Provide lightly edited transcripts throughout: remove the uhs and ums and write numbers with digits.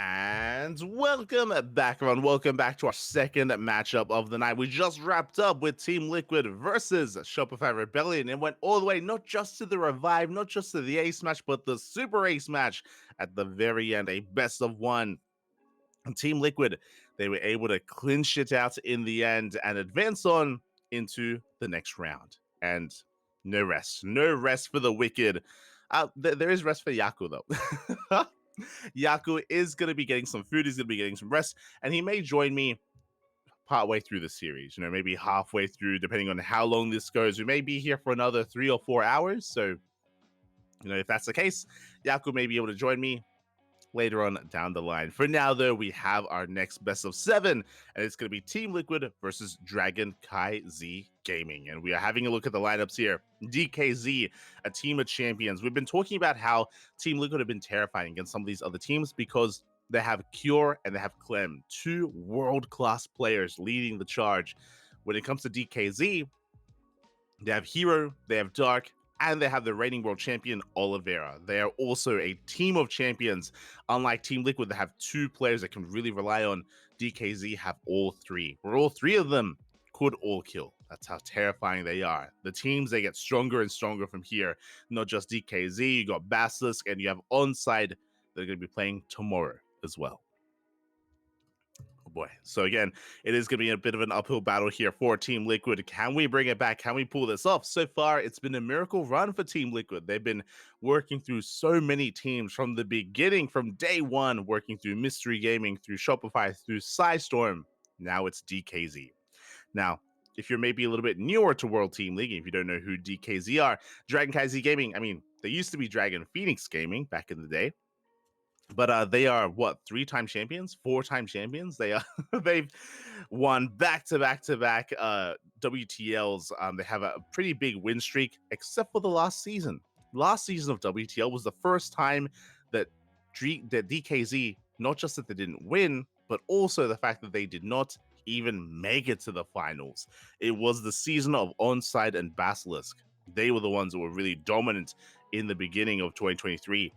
And welcome back, everyone. Welcome back to our second matchup of the night. We just wrapped up with Team Liquid versus Shopify Rebellion and went all the way not just to the revive, not just to the ace match, but the super ace match at the very end, a best of one. And Team Liquid, they were able to clinch it out in the end and advance on into the next round. And no rest for the wicked. There is rest for Yaku, though. Yaku is going to be getting some food, he's going to be getting some rest, and he may join me partway through the series, maybe halfway through, depending on how long this goes. We may be here for another 3 or 4 hours, so, if that's the case, Yaku may be able to join me later on down the line. For now, though, we have our next best of 7, and it's going to be Team Liquid versus KaiZi Gaming. And we are having a look at the lineups here. DKZ, a team of champions. We've been talking about how Team Liquid have been terrifying against some of these other teams because they have Cure and they have Clem, two world-class players leading the charge. When it comes to DKZ, they have Hero, they have Dark, and they have the reigning world champion, Oliveira. They are also a team of champions. Unlike Team Liquid, they have two players that can really rely on. DKZ have all three, where all three of them could all kill. That's how terrifying they are. The teams, they get stronger and stronger from here. Not just DKZ, you got Basilisk, and you have Onside that are going to be playing tomorrow as well. Oh boy. So again, it is going to be a bit of an uphill battle here for Team Liquid. Can we bring it back? Can we pull this off? So far, it's been a miracle run for Team Liquid. They've been working through so many teams from the beginning, from day one, working through Mystery Gaming, through Shopify, through Psystorm. Now it's DKZ. Now, if you're maybe a little bit newer to World Team League, if you don't know who DKZ are, KaiZi Gaming, they used to be Dragon Phoenix Gaming back in the day. But they are what, 3-time champions, 4-time champions. They've won back-to-back WTLs. They have a pretty big win streak, except for the last season. Last season of WTL was the first time that DKZ, not just that they didn't win, but also the fact that they did not even make it to the finals. It was the season of Onside and Basilisk. They were the ones that were really dominant in the beginning of 2023.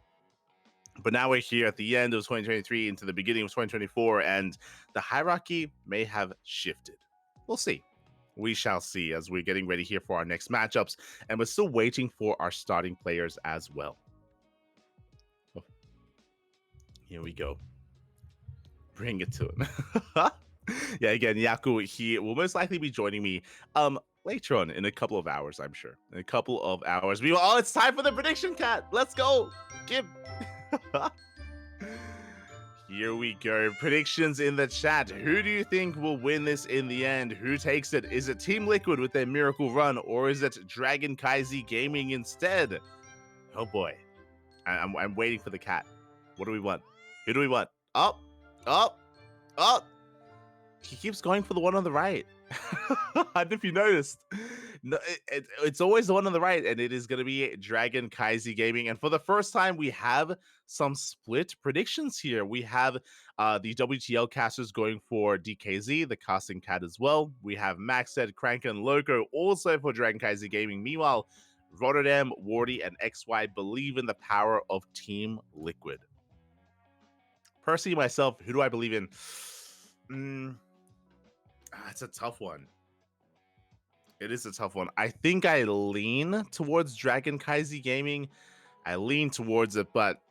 But now we're here at the end of 2023 into the beginning of 2024, and the hierarchy may have shifted. We'll see. We shall see as we're getting ready here for our next matchups, and we're still waiting for our starting players as well. Oh. Here we go. Bring it to him. Yeah, again, Yaku, he will most likely be joining me later on in a couple of hours, I'm sure. In a couple of hours. Oh, it's time for the prediction, Cat. Let's go. Here we go. Predictions in the chat. Who do you think will win this in the end? Who takes it? Is it Team Liquid with their miracle run, or is it KaiZi Gaming instead? Oh boy. I'm waiting for the cat. What do we want? Who do we want? Up. He keeps going for the one on the right. I don't know if you noticed. No, it's always the one on the right, and it is going to be KaiZi Gaming. And for the first time, we have some split predictions here. We have the WTL casters going for DKZ, the casting cat as well. We have Maxed, Crank, and Loco also for KaiZi Gaming. Meanwhile, Rotterdam, Wardy, and XY believe in the power of Team Liquid. Personally, myself, who do I believe in? It's a tough one. It is a tough one. I think I lean towards KaiZi Gaming. I lean towards it, but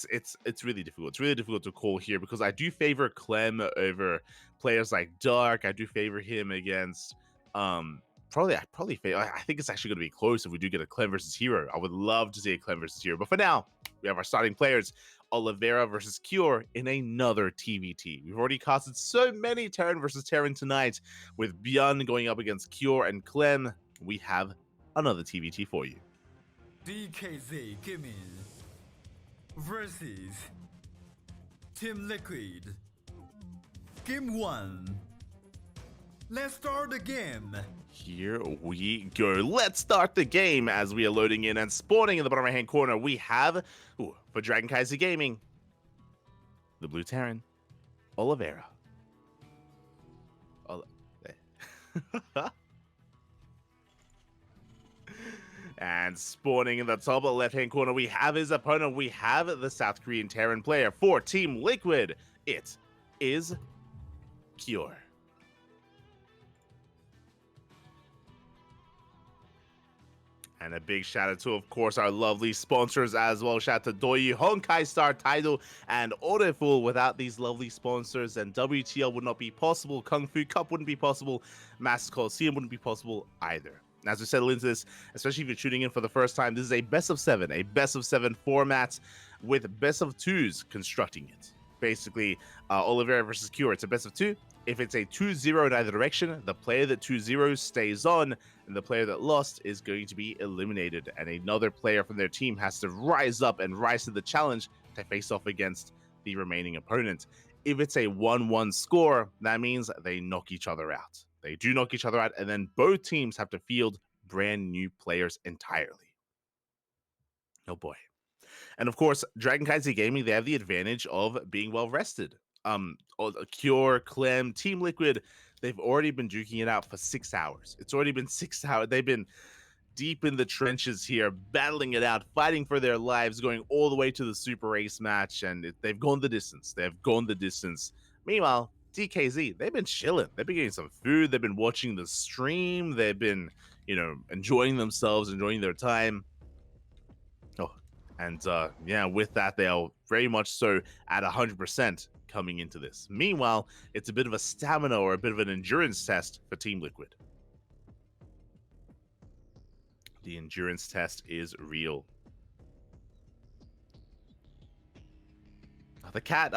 it's really difficult. It's really difficult to call here because I do favor Clem over players like Dark. I do favor him against I think it's actually going to be close if we do get a Clem versus Hero. I would love to see a Clem versus Hero. But for now, we have our starting players. Oliveira versus Cure in another TVT. We've already casted so many Terran versus Terran tonight. With Bjorn going up against Cure and Clem, we have another TVT for you. DKZ Gaming versus Team Liquid. Game 1. Let's start the game. Here we go. Let's start the game as we are loading in and spawning in the bottom right hand corner. We have, for KaiZi Gaming, the Blue Terran, Oliveira. And spawning in the top left-hand corner, we have his opponent. We have the South Korean Terran player for Team Liquid. It is Cure. And a big shout out to, of course, our lovely sponsors as well. Shout out to Doyi, Honkai Star, Tidal, and Autoful. Without these lovely sponsors, then WTL would not be possible. Kung Fu Cup wouldn't be possible. Master Coliseum wouldn't be possible either. As we settle into this, especially if you're tuning in for the first time, this is a best of 7 format with best of 2s constructing it. Basically, Oliveira versus Cure, it's a best of 2. If it's a 2-0 in either direction, the player that 2-0 stays on, and the player that lost is going to be eliminated. And another player from their team has to rise up and rise to the challenge to face off against the remaining opponent. If it's a 1-1 score, that means they knock each other out. They do knock each other out, and then both teams have to field brand new players entirely. Oh boy. And of course, KaiZi Gaming, they have the advantage of being well rested. Cure, Clem, Team Liquid, they've already been duking it out for 6 hours. It's already been 6 hours. They've been deep in the trenches here, battling it out, fighting for their lives, going all the way to the Super Ace match, and they've gone the distance. They've gone the distance. Meanwhile, DKZ, they've been chilling. They've been getting some food. They've been watching the stream. They've been, enjoying themselves, enjoying their time. And yeah, with that, they'll very much so at 100% coming into this. Meanwhile, it's a bit of a stamina or a bit of an endurance test for Team Liquid. The endurance test is real. The cat,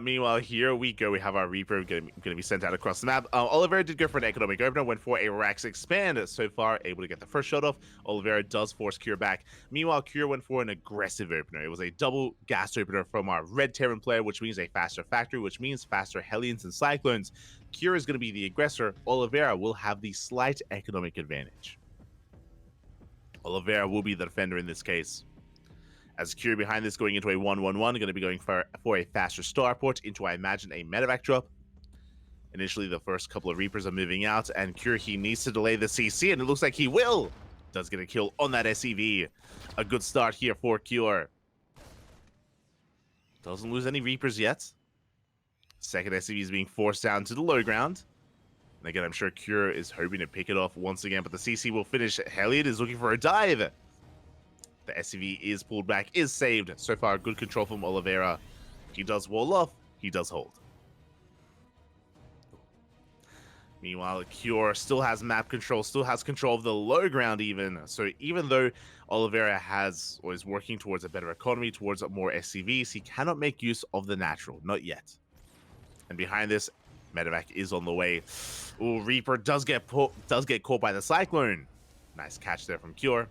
meanwhile, here we go. We have our Reaper going to be sent out across the map. Oliveira did go for an economic opener, went for a Rax expand. So far, able to get the first shot off. Oliveira does force Cure back. Meanwhile, Cure went for an aggressive opener. It was a double gas opener from our Red Terran player, which means a faster factory, which means faster Hellions and Cyclones. Cure is going to be the aggressor. Oliveira will have the slight economic advantage. Oliveira will be the defender in this case. As Cure behind this going into a 1-1-1, going to be going for a faster starport into, I imagine, a medevac drop. Initially, the first couple of Reapers are moving out, and Cure, he needs to delay the CC, and it looks like he will. Does get a kill on that SCV. A good start here for Cure. Doesn't lose any Reapers yet. Second SCV is being forced down to the low ground. And again, I'm sure Cure is hoping to pick it off once again, but the CC will finish. Hellion is looking for a dive. The SCV is pulled back, is saved. So far, good control from Oliveira. He does wall off, he does hold. Meanwhile, Cure still has map control, still has control of the low ground even. So even though Oliveira has or is working towards a better economy, towards more SCVs, he cannot make use of the natural, not yet. And behind this, medevac is on the way. Ooh, Reaper does get caught by the Cyclone. Nice catch there from Cure.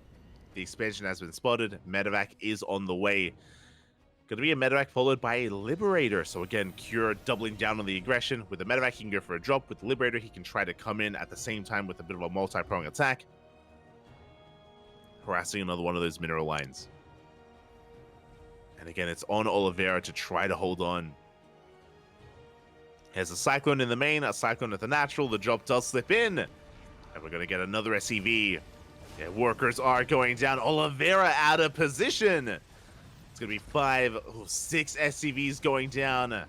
The expansion has been spotted. Medevac is on the way. Going to be a medevac followed by a Liberator. So again, Cure doubling down on the aggression. With the medevac, he can go for a drop. With the Liberator, he can try to come in at the same time with a bit of a multi-prong attack. Harassing another one of those mineral lines. And again, it's on Oliveira to try to hold on. Here's a Cyclone in the main, a Cyclone at the natural. The drop does slip in. And we're going to get another SCV. Yeah, workers are going down. Oliveira out of position. It's going to be 6 SCVs going down.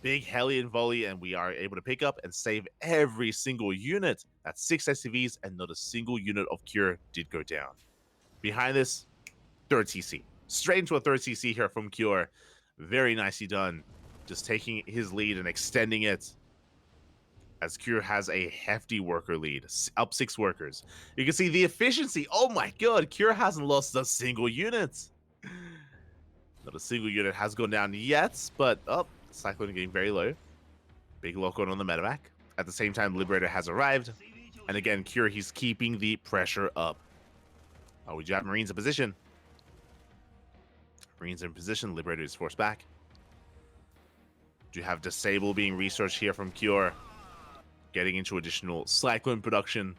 Big Hellion volley, and we are able to pick up and save every single unit. That's 6 SCVs, and not a single unit of Cure did go down. Behind this, third CC. Straight into a third CC here from Cure. Very nicely done. Just taking his lead and extending it. As Cure has a hefty worker lead, up 6 workers. You can see the efficiency. Oh my god, Cure hasn't lost a single unit. Not a single unit has gone down yet, but Cyclone getting very low. Big lock on the medevac. At the same time, Liberator has arrived. And again, Cure, he's keeping the pressure up. Oh, we do have Marines in position. Marines in position, Liberator is forced back. Do have Disable being researched here from Cure. Getting into additional Cyclone production.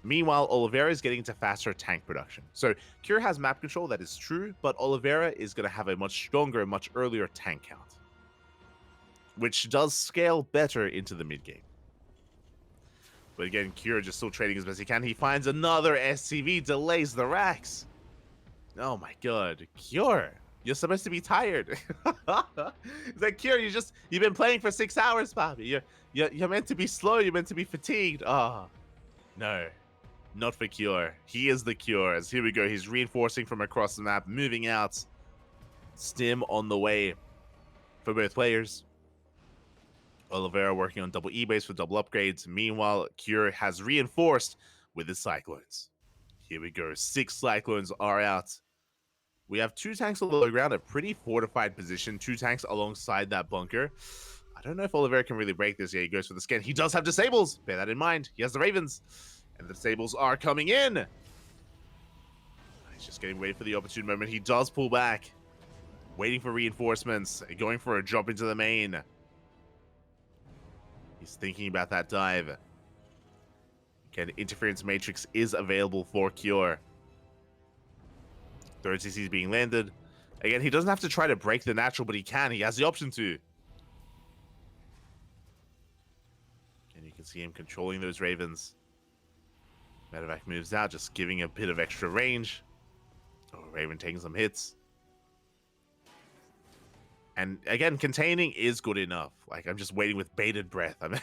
Meanwhile, Oliveira is getting into faster tank production. So Cure has map control, that is true, but Oliveira is going to have a much stronger, much earlier tank count, which does scale better into the mid game. But again, Cure just still trading as best he can. He finds another SCV, delays the racks. Oh my god, Cure, you're supposed to be tired. It's like, Cure, you've been playing for 6 hours, Bobby. You're meant to be slow, you're meant to be fatigued. Oh, no. Not for Cure. He is the cure. As here we go, he's reinforcing from across the map, moving out. Stim on the way for both players. Oliveira working on double E-base for double upgrades. Meanwhile, Cure has reinforced with his Cyclones. Here we go. 6 Cyclones are out. We have 2 tanks on the low ground, a pretty fortified position. 2 tanks alongside that bunker. I don't know if Oliveira can really break this. Yeah, he goes for the scan. He does have disables. Bear that in mind. He has the Ravens. And the disables are coming in. He's just getting ready for the opportune moment. He does pull back. Waiting for reinforcements. Going for a drop into the main. He's thinking about that dive. Again, Interference Matrix is available for Cure. Third CC is being landed. Again, he doesn't have to try to break the natural, but he can. He has the option to. And you can see him controlling those Ravens. Medevac moves out, just giving a bit of extra range. Oh, Raven taking some hits. And again, containing is good enough. Like, I'm just waiting with bated breath. I mean,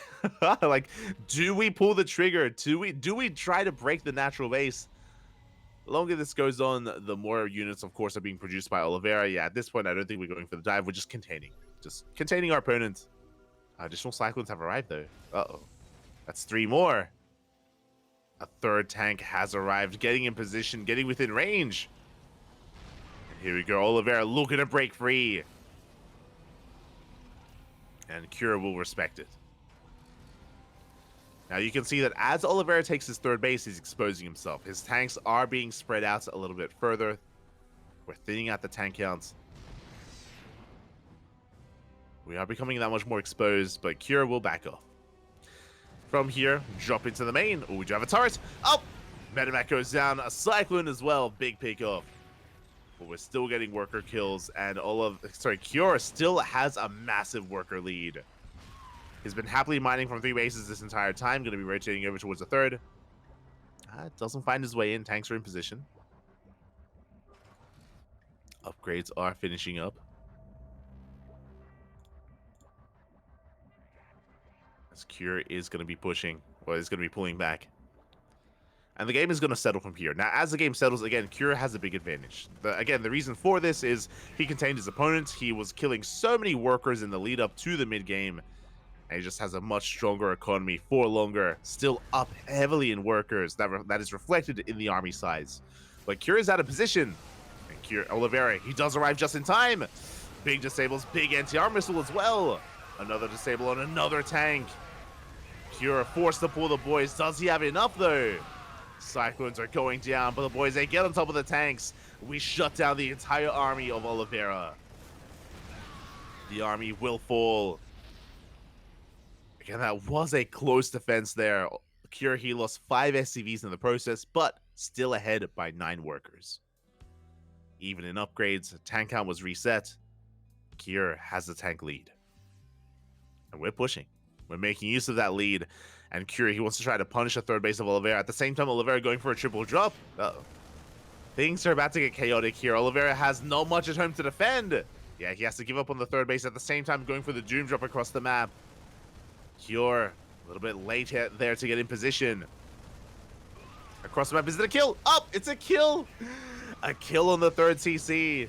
like, do we pull the trigger? Do we try to break the natural base? The longer this goes on, the more units, of course, are being produced by Oliveira. Yeah, at this point, I don't think we're going for the dive. We're just containing. Just containing our opponent. Additional Cyclones have arrived, though. Uh-oh. That's 3 more. A 3rd tank has arrived, getting in position, getting within range. And here we go, Oliveira looking to break free. And Cure will respect it. Now you can see that as Oliveira takes his 3rd base, he's exposing himself. His tanks are being spread out a little bit further. We're thinning out the tank counts. We are becoming that much more exposed, but Cure will back off. From here, drop into the main. Oh, we do have a turret. Oh! Medevac goes down. A Cyclone as well. Big pick off. But we're still getting worker kills, and Cure still has a massive worker lead. He's been happily mining from 3 bases this entire time. Going to be rotating over towards the 3rd. Doesn't find his way in. Tanks are in position. Upgrades are finishing up. As Cure is going to be pushing, or is going to be pulling back. And the game is going to settle from here. Now, as the game settles, again, Cure has a big advantage. Again, the reason for this is he contained his opponent. He was killing so many workers in the lead up to the mid game. And he just has a much stronger economy for longer. Still up heavily in workers. That is reflected in the army size. But Cure is out of position. And Cure, Oliveira, he does arrive just in time. Big disables, big anti-armor missile as well. Another disable on another tank. Cure forced to pull the boys. Does he have enough, though? Cyclones are going down, but the boys, they get on top of the tanks. We shut down the entire army of Oliveira. The army will fall. Again, that was a close defense there. Cure, he lost 5 SCVs in the process, but still ahead by 9 workers. Even in upgrades, tank count was reset. Cure has the tank lead. And we're pushing. We're making use of that lead. And Cure, he wants to try to punish a 3rd base of Oliveira. At the same time, Oliveira going for a triple drop. Uh-oh. Things are about to get chaotic here. Oliveira has not much at home to defend. Yeah, he has to give up on the 3rd base at the same time, going for the Doom drop across the map. Cure, a little bit late there to get in position. Across the map, is it a kill? Oh, it's a kill! A kill on the 3rd CC.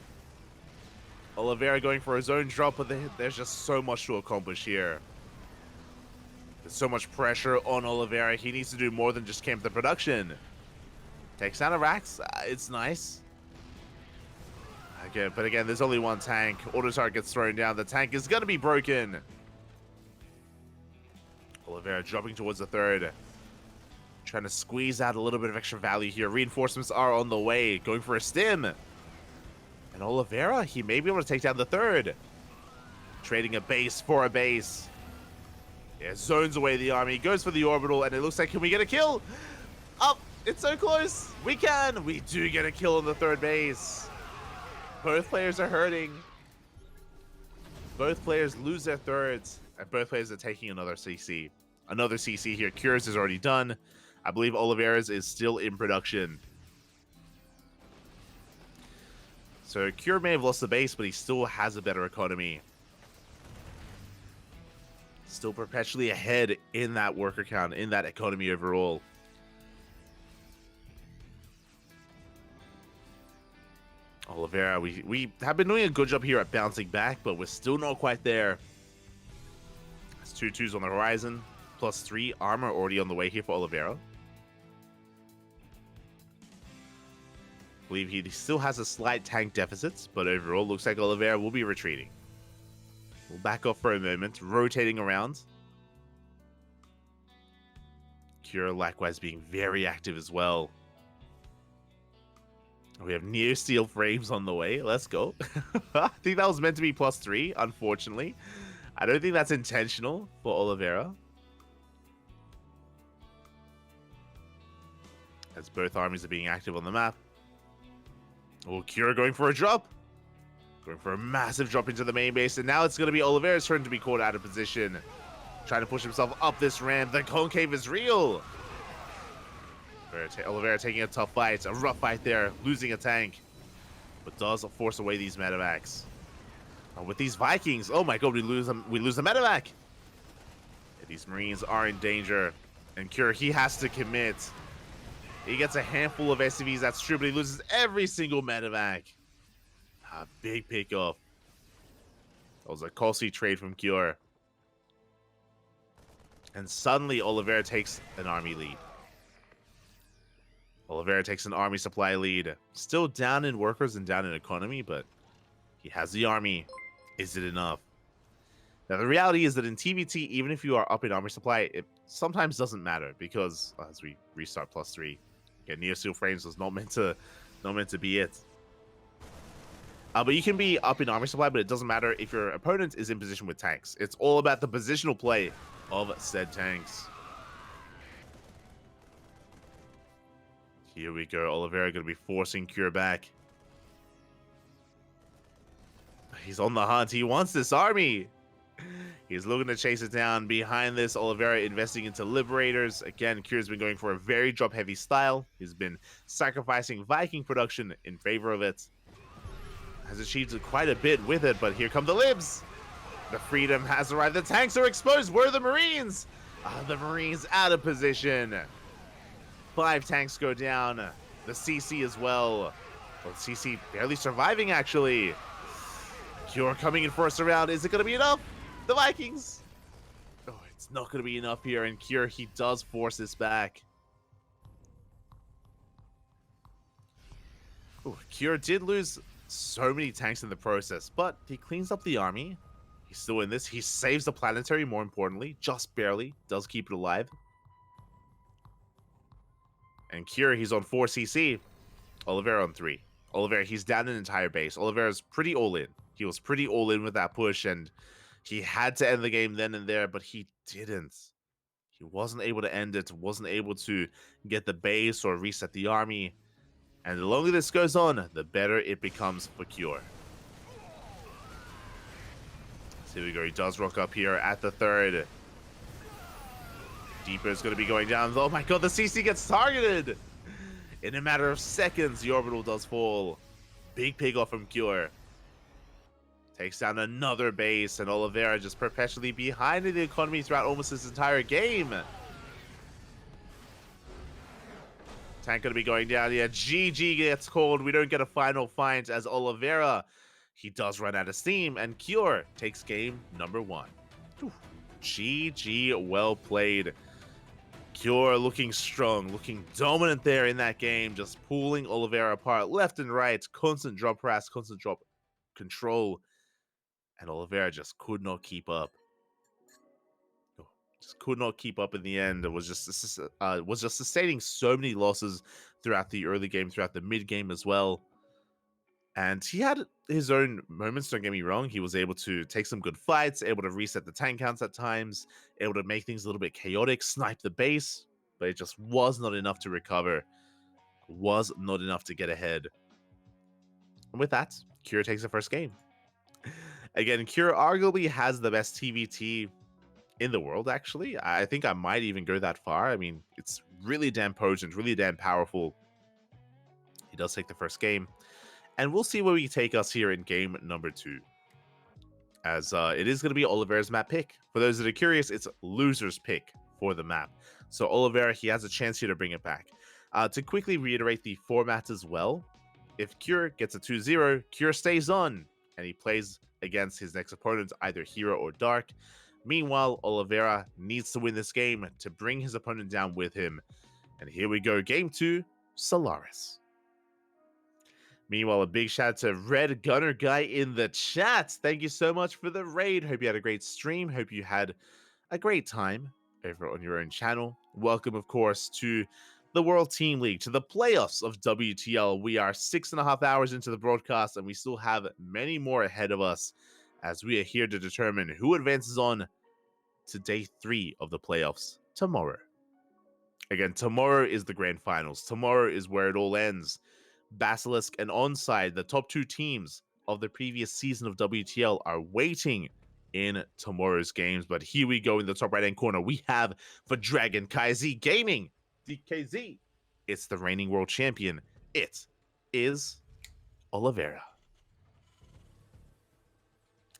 Oliveira going for his own drop, but there's just so much to accomplish here. There's so much pressure on Oliveira. He needs to do more than just camp the production. Takes down a Rax. It's nice. Okay, but again, there's only 1 tank. Auto target gets thrown down. The tank is going to be broken. Oliveira dropping towards the 3rd. Trying to squeeze out a little bit of extra value here. Reinforcements are on the way. Going for a stim. And Oliveira, he may be able to take down the 3rd. Trading a base for a base. Yeah, zones away the army. Goes for the orbital, and it looks like, can we get a kill? Oh, it's so close. We can. We do get a kill on the 3rd base. Both players are hurting. Both players lose their 3rds, and both players are taking another CC. Another CC here. Cures is already done. I believe Oliveira's is still in production. So Cure may have lost the base, but he still has a better economy. Still perpetually ahead in that worker count, in that economy overall. Oliveira, we have been doing a good job here at bouncing back, but we're still not quite there. There's 2-2s on the horizon. +3 armor already on the way here for Oliveira. I believe he still has a slight tank deficit, but overall looks like Oliveira will be retreating. We'll back off for a moment, rotating around. Cure likewise being very active as well. We have near steel frames on the way. Let's go. I think that was meant to be +3, unfortunately. I don't think that's intentional for Oliveira. As both armies are being active on the map. Oh, Cure going for a drop. Going for a massive drop into the main base. And now it's going to be Oliveira's turn to be caught out of position. Trying to push himself up this ramp. The concave is real. Oliveira taking a tough fight. A rough fight there. Losing a tank. But does force away these medevacs. With these Vikings. Oh my god, we lose the medevac. Yeah, these Marines are in danger. And Cure, he has to commit. He gets a handful of SCVs, that's true, but he loses every single medevac. Big pickoff. That was a costly trade from Cure. And suddenly Oliveira takes an army lead. Oliveira takes an army supply lead. Still down in workers and down in economy, but he has the army. Is it enough? Now, the reality is that in TVT, even if you are up in armor supply, it sometimes doesn't matter because as we restart +3, yeah, Neo Steel Frames was not meant to be it. But you can be up in armor supply, but it doesn't matter if your opponent is in position with tanks. It's all about the positional play of said tanks. Here we go. Oliveira going to be forcing Cure back. He's on the hunt. He wants this army. He's looking to chase it down. Behind this, Oliveira investing into Liberators. Again, Cure's been going for a very drop-heavy style. He's been sacrificing Viking production in favor of it. Has achieved quite a bit with it, but here come the Libs. The Freedom has arrived. The tanks are exposed. Where are the Marines? The Marines out of position. 5 tanks go down. The CC as well. Well, the CC barely surviving, actually. Cure coming in first round. Is it going to be enough? The Vikings. Oh, it's not going to be enough here. And Cure, he does force this back. Oh, Cure did lose so many tanks in the process, but he cleans up the army. He's still in this. He saves the planetary, more importantly. Just barely. Does keep it alive. And Cure, he's on 4 CC. Oliveira on 3. Oliveira, he's down an entire base. Oliveira's pretty all in. He was pretty all in with that push, and he had to end the game then and there, but he didn't. He wasn't able to end it, wasn't able to get the base or reset the army. And the longer this goes on, the better it becomes for Cure. So here we go. He does rock up here at the 3rd. Deeper is going to be going down. Oh my god, the CC gets targeted! In a matter of seconds, the orbital does fall. Big pig off from Cure. Takes down another base, and Oliveira just perpetually behind in the economy throughout almost this entire game. Tank going to be going down. Yeah, GG gets called. We don't get a final fight as Oliveira, he does run out of steam, and Cure takes game number 1. Whew. GG, well played. Cure looking strong, looking dominant there in that game, just pulling Oliveira apart left and right. Constant drop press, constant drop control. And Oliveira just could not keep up. Just could not keep up in the end. It was just sustaining so many losses throughout the early game, throughout the mid game as well. And he had his own moments, don't get me wrong. He was able to take some good fights, able to reset the tank counts at times, able to make things a little bit chaotic, snipe the base, but it just was not enough to recover. Was not enough to get ahead. And with that, Cure takes the first game. Again, Cure arguably has the best TVT in the world, actually. I think I might even go that far. I mean, it's really damn potent, really damn powerful. He does take the first game. And we'll see where we take us here in game number 2. As it is going to be Oliveira's map pick. For those that are curious, it's loser's pick for the map. So Oliveira, he has a chance here to bring it back. To quickly reiterate the format as well, if Cure gets a 2-0, Cure stays on, and he plays against his next opponent, either Hero or Dark. Meanwhile, Oliveira needs to win this game to bring his opponent down with him. And here we go, game 2, Solaris. Meanwhile, a big shout out to Red Gunner Guy in the chat. Thank you so much for the raid. Hope you had a great stream. Hope you had a great time over on your own channel. Welcome, of course, to the World Team League, to the playoffs of WTL. We are 6.5 hours into the broadcast, and we still have many more ahead of us as we are here to determine who advances on to day 3 of the playoffs tomorrow. Again, tomorrow is the grand finals. Tomorrow is where it all ends. Basilisk and Onside, the top 2 teams of the previous season of WTL, are waiting in tomorrow's games. But here we go in the top right-hand corner. We have for Dragon KaiZi Gaming, DKZ. It's the reigning world champion. It is Oliveira.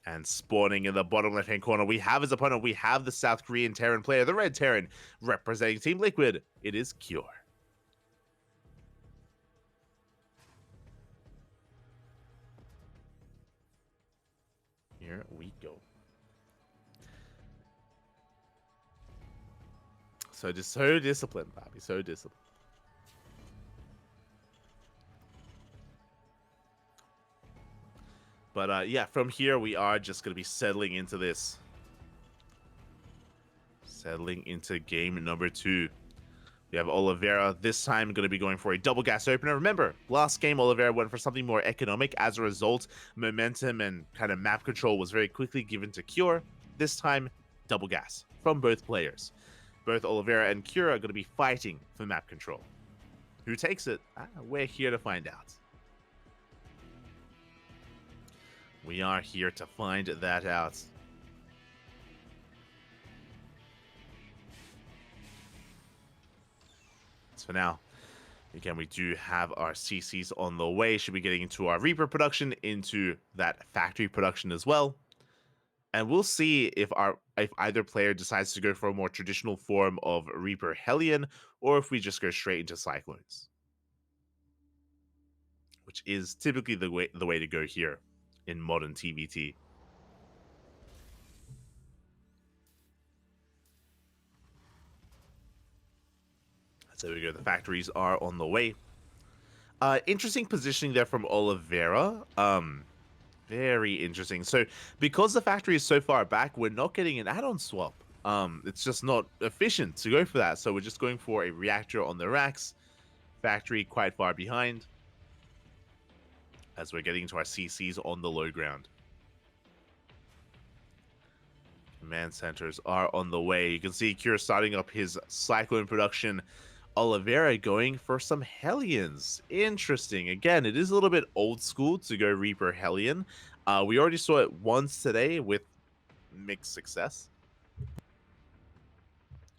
And spawning in the bottom left-hand corner, we have his opponent. We have the South Korean Terran player, the Red Terran, representing Team Liquid. It is Cure. Here we go. So disciplined, Bobby. So disciplined. But yeah, from here we are just gonna be settling into this. Settling into game number 2. We have Oliveira this time going to be going for a double gas opener. Remember, last game Oliveira went for something more economic. As a result, momentum and kind of map control was very quickly given to Cure. This time, double gas from both players. Both Oliveira and Cure are going to be fighting for map control. Who takes it? We're here to find out. We are here to find that out. For now, again, we do have our CCs on the way. Should be getting into our Reaper production, into that factory production as well. And we'll see if either player decides to go for a more traditional form of Reaper Hellion, or if we just go straight into Cyclones, which is typically the way to go here in modern TVT. So there we go. The factories are on the way. Interesting positioning there from Oliveira. Very interesting. So because the factory is so far back, we're not getting an add-on swap. It's just not efficient to go for that. So we're just going for a reactor on the racks. Factory quite far behind, as we're getting into our CCs on the low ground. Command centers are on the way. You can see Cure starting up his Cyclone production. Oliveira going for some Hellions. Interesting. Again, it is a little bit old school to go Reaper Hellion. We already saw it once today with mixed success.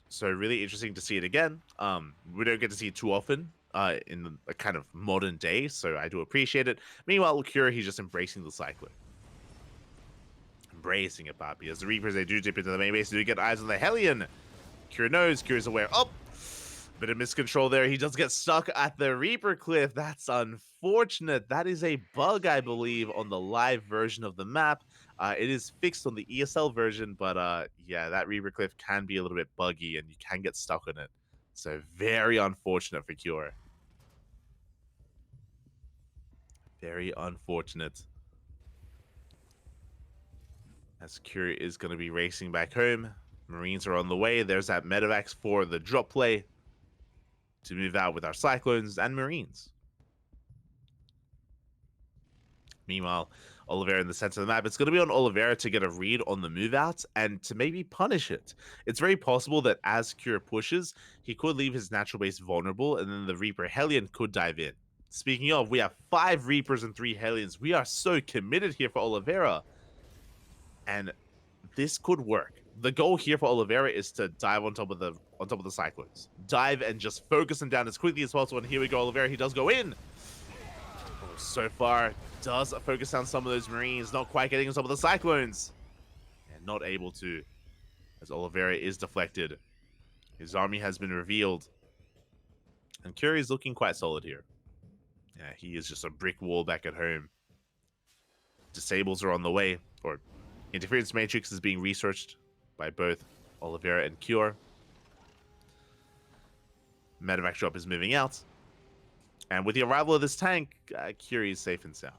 So really interesting to see it again. We don't get to see it too often in a kind of modern day, so I do appreciate it. Meanwhile, Cure, he's just embracing the Cyclone. Embracing it, Bobby. As the Reapers, they do dip into the main base, they do get eyes on the Hellion. Cure knows, Cure's aware. Oh! Bit of miscontrol there. He does get stuck at the Reaper Cliff. That's unfortunate. That is a bug, I believe, on the live version of the map. It is fixed on the ESL version, but yeah, that Reaper Cliff can be a little bit buggy and you can get stuck on it. So very unfortunate for Cure. Very unfortunate. As Cure is going to be racing back home. Marines are on the way. There's that medevacs for the drop play to move out with our Cyclones and Marines. Meanwhile, Oliveira in the center of the map. It's going to be on Oliveira to get a read on the move out and to maybe punish it. It's very possible that as Cure pushes, he could leave his natural base vulnerable and then the Reaper Hellion could dive in. Speaking of, we have 5 Reapers and 3 Hellions. We are so committed here for Oliveira. And this could work. the goal here for Oliveira is to dive on top of the Cyclones. Dive and just focus them down as quickly as possible. And here we go, Oliveira. He does go in. Oh, so far, does focus down some of those Marines. Not quite getting on top of the Cyclones. And not able to, as Oliveira is deflected. His army has been revealed. And Curie is looking quite solid here. Yeah, he is just a brick wall back at home. Disables are on the way, or Interference Matrix is being researched by both Oliveira and Cure. Medevac drop is moving out. And with the arrival of this tank, Cure is safe and sound.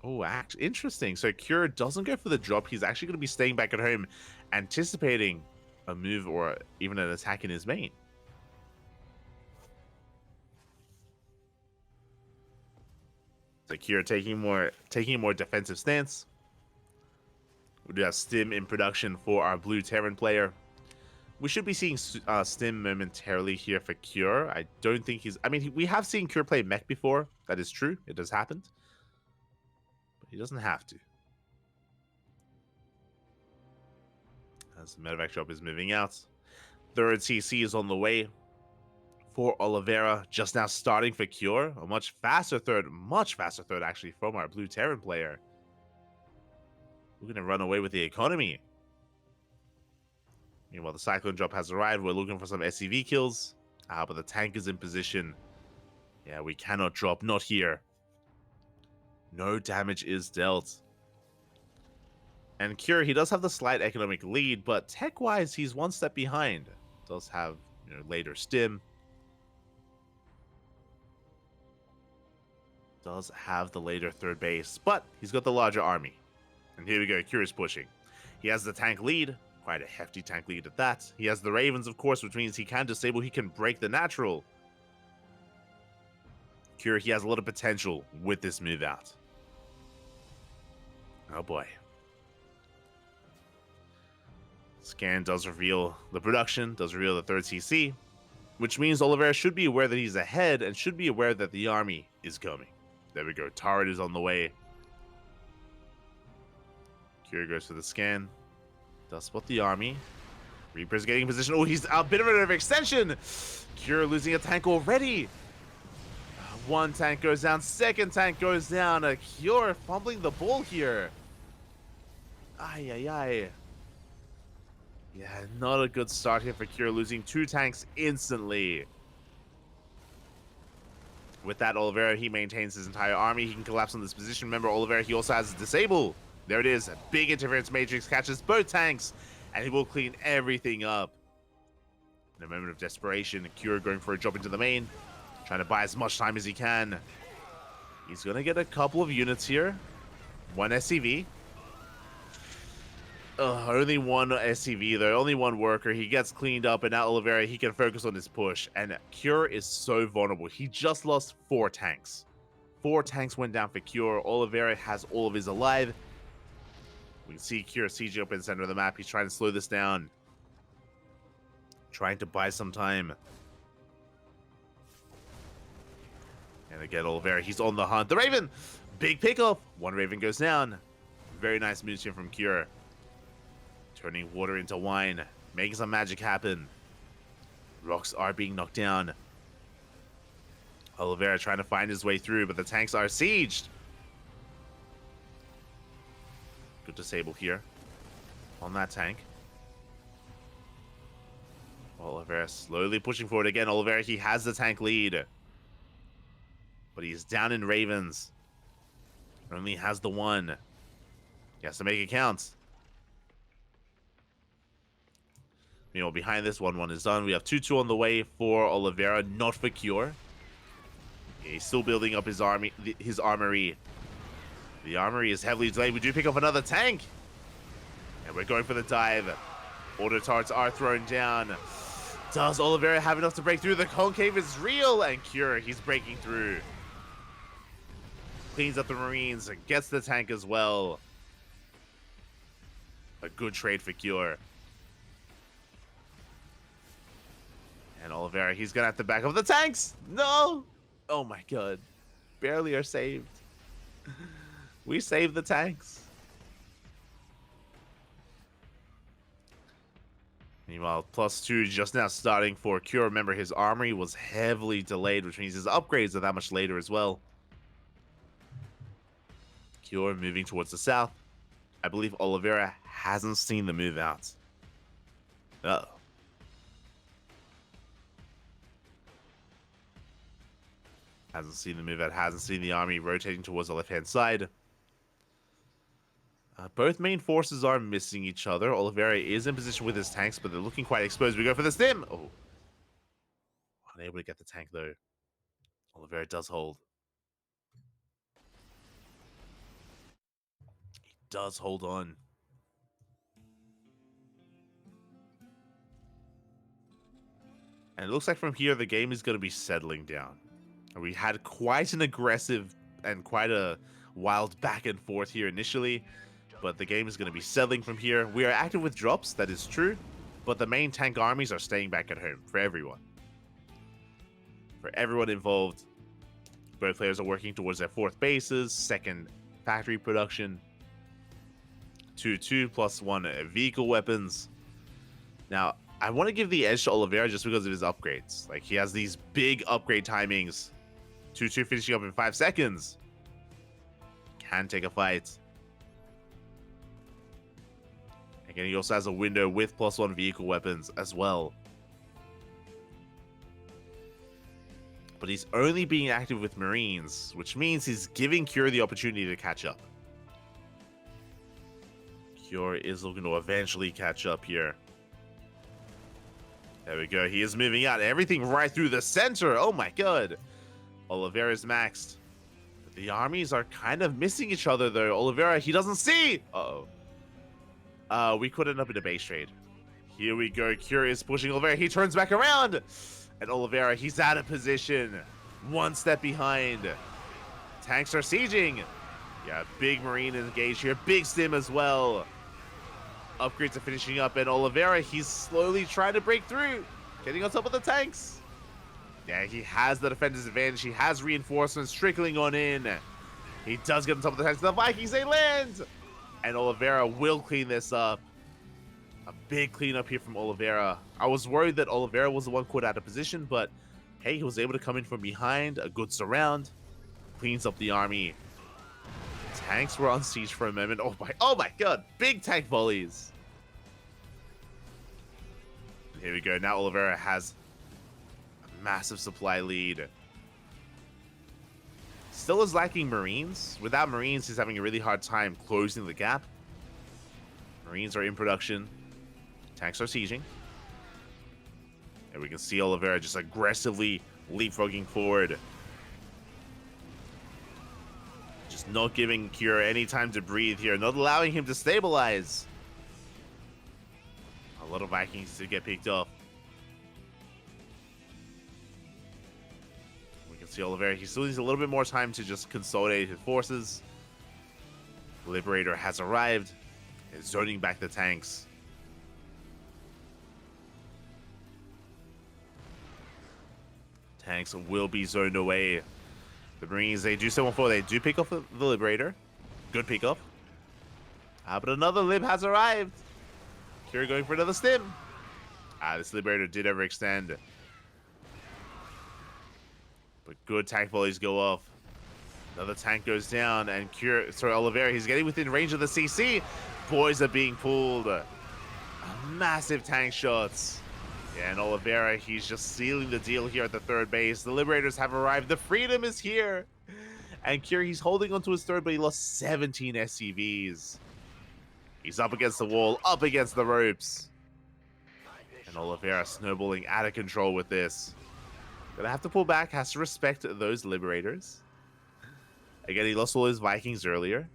Oh, actually, interesting. So Cure doesn't go for the drop. He's actually going to be staying back at home, anticipating a move or even an attack in his main. So Cure taking a more defensive stance. We do have Stim in production for our blue Terran player. We should be seeing Stim momentarily here for Cure. I don't think he's... I mean, we have seen Cure play mech before. That is true. It has happened. But he doesn't have to. As the medevac drop is moving out. Third CC is on the way for Oliveira. Just now starting for Cure. A much faster third actually from our blue Terran player. We're going to run away with the economy. Meanwhile, the Cyclone drop has arrived. We're looking for some SCV kills. But the tank is in position. Yeah, we cannot drop. Not here. No damage is dealt. And Cure, he does have the slight economic lead, but tech-wise, he's one step behind. Does have, later Stim. Does have the later third base, but he's got the larger army. And here we go, Cure is pushing. He has the tank lead. Quite a hefty tank lead at that. He has the Ravens, of course, which means he can disable, he can break the natural. Cure, he has a lot of potential with this move out. Oh boy. Scan does reveal the production, does reveal the third CC, which means Oliveira should be aware that he's ahead and should be aware that the army is coming. There we go, turret is on the way. Cure goes for the scan. Does spot the army. Reaper's getting in position. Oh, he's a bit of an overextension. Cure losing a tank already. One tank goes down. Second tank goes down. Cure fumbling the ball here. Ay, ay, ay. Yeah, not a good start here for Cure, losing two tanks instantly. With that, Oliveira, he maintains his entire army. He can collapse on this position. Remember, Oliveira, he also has disable. There it is. A big interference matrix catches both tanks, and he will clean everything up. In a moment of desperation, Cure going for a drop into the main, trying to buy as much time as he can. He's going to get a couple of units here. One SCV. Only one SCV though, only one worker. He gets cleaned up, and now Oliveira, he can focus on his push. And Cure is so vulnerable. He just lost 4 tanks. 4 tanks went down for Cure. Oliveira has all of his alive. We can see Cure CG up in the center of the map. He's trying to slow this down. Trying to buy some time. And again, Oliveira, he's on the hunt. The Raven! Big pickoff! One Raven goes down. Very nice moves here from Cure. Turning water into wine. Making some magic happen. Rocks are being knocked down. Oliveira trying to find his way through, but the tanks are sieged. Good disable here on that tank. Oliveira slowly pushing forward again. Oliveira, he has the tank lead, but he's down in Ravens. Only has the one. He has to make it count. Meanwhile, behind this, 1-1 is done. We have 2-2 on the way for Oliveira, not for Cure. He's still building up his army, his armory. The armory is heavily delayed. We do pick up another tank. And we're going for the dive. Auto turrets are thrown down. Does Oliveira have enough to break through? The concave is real. And Cure, he's breaking through. Cleans up the Marines. Gets the tank as well. A good trade for Cure. And Oliveira, he's going to have to back up the tanks. No. Oh my god. Barely are saved. We saved the tanks. Meanwhile, +2 just now starting for Cure. Remember, his armory was heavily delayed, which means his upgrades are that much later as well. Cure moving towards the south. I believe Oliveira hasn't seen the move out. Uh-oh. Hasn't seen the move out, hasn't seen the army rotating towards the left-hand side. Both main forces are missing each other. Oliveira is in position with his tanks, but they're looking quite exposed. We go for the stim! Oh. Unable to get the tank, though. Oliveira does hold. He does hold on. And it looks like from here, the game is going to be settling down. We had quite an aggressive and quite a wild back and forth here initially, but the game is going to be settling from here. We are active with drops, that is true, but the main tank armies are staying back at home for everyone. For everyone involved, both players are working towards their fourth bases, second factory production, 2-2 plus 1 vehicle weapons. Now, I want to give the edge to Oliveira just because of his upgrades. Like, he has these big upgrade timings. 2-2 finishing up in 5 seconds. Can take a fight. Again, he also has a window with +1 vehicle weapons as well. But he's only being active with Marines, which means he's giving Cure the opportunity to catch up. Cure is looking to eventually catch up here. There we go. He is moving out. Everything right through the center. Oh my god. Oliveira's maxed. The armies are kind of missing each other, though. Oliveira, he doesn't see. Uh-oh. We could end up in a base trade. Here we go. Cure is pushing Oliveira. He turns back around. And Oliveira, he's out of position. One step behind. Tanks are sieging. Yeah, big Marine engaged here. Big stim as well. Upgrades are finishing up, and Oliveira, he's slowly trying to break through. Getting on top of the tanks. Yeah, he has the defender's advantage. He has reinforcements trickling on in. He does get on top of the tanks. The Vikings, they land! And Oliveira will clean this up. A big cleanup here from Oliveira. I was worried that Oliveira was the one caught out of position, but hey, he was able to come in from behind. A good surround. Cleans up the army. Tanks were on siege for a moment. Oh my god. Big tank volleys. And here we go. Now Oliveira has a massive supply lead. Still is lacking Marines. Without Marines, he's having a really hard time closing the gap. Marines are in production. Tanks are sieging. And we can see Oliveira just aggressively leapfrogging forward. Just not giving Cure any time to breathe here. Not allowing him to stabilize. A lot of Vikings to get picked off. We can see Oliveira. He still needs a little bit more time to just consolidate his forces. Liberator has arrived. Is zoning back the tanks. Tanks will be zoned away. The Marines, they do 7-4. They do pick off the Liberator. Good pick off. But another Lib has arrived. Cure going for another stim. This Liberator did overextend. But good tank volleys go off. Another tank goes down, and Oliveira, he's getting within range of the CC. Boys are being pulled. Massive tank shots. Yeah, and Oliveira, he's just sealing the deal here at the third base. The Liberators have arrived. The freedom is here. And Cure, he's holding onto his third, but he lost 17 SCVs. He's up against the wall, up against the ropes. And Oliveira snowballing out of control with this. Gonna have to pull back, has to respect those Liberators. Again, he lost all his Vikings earlier.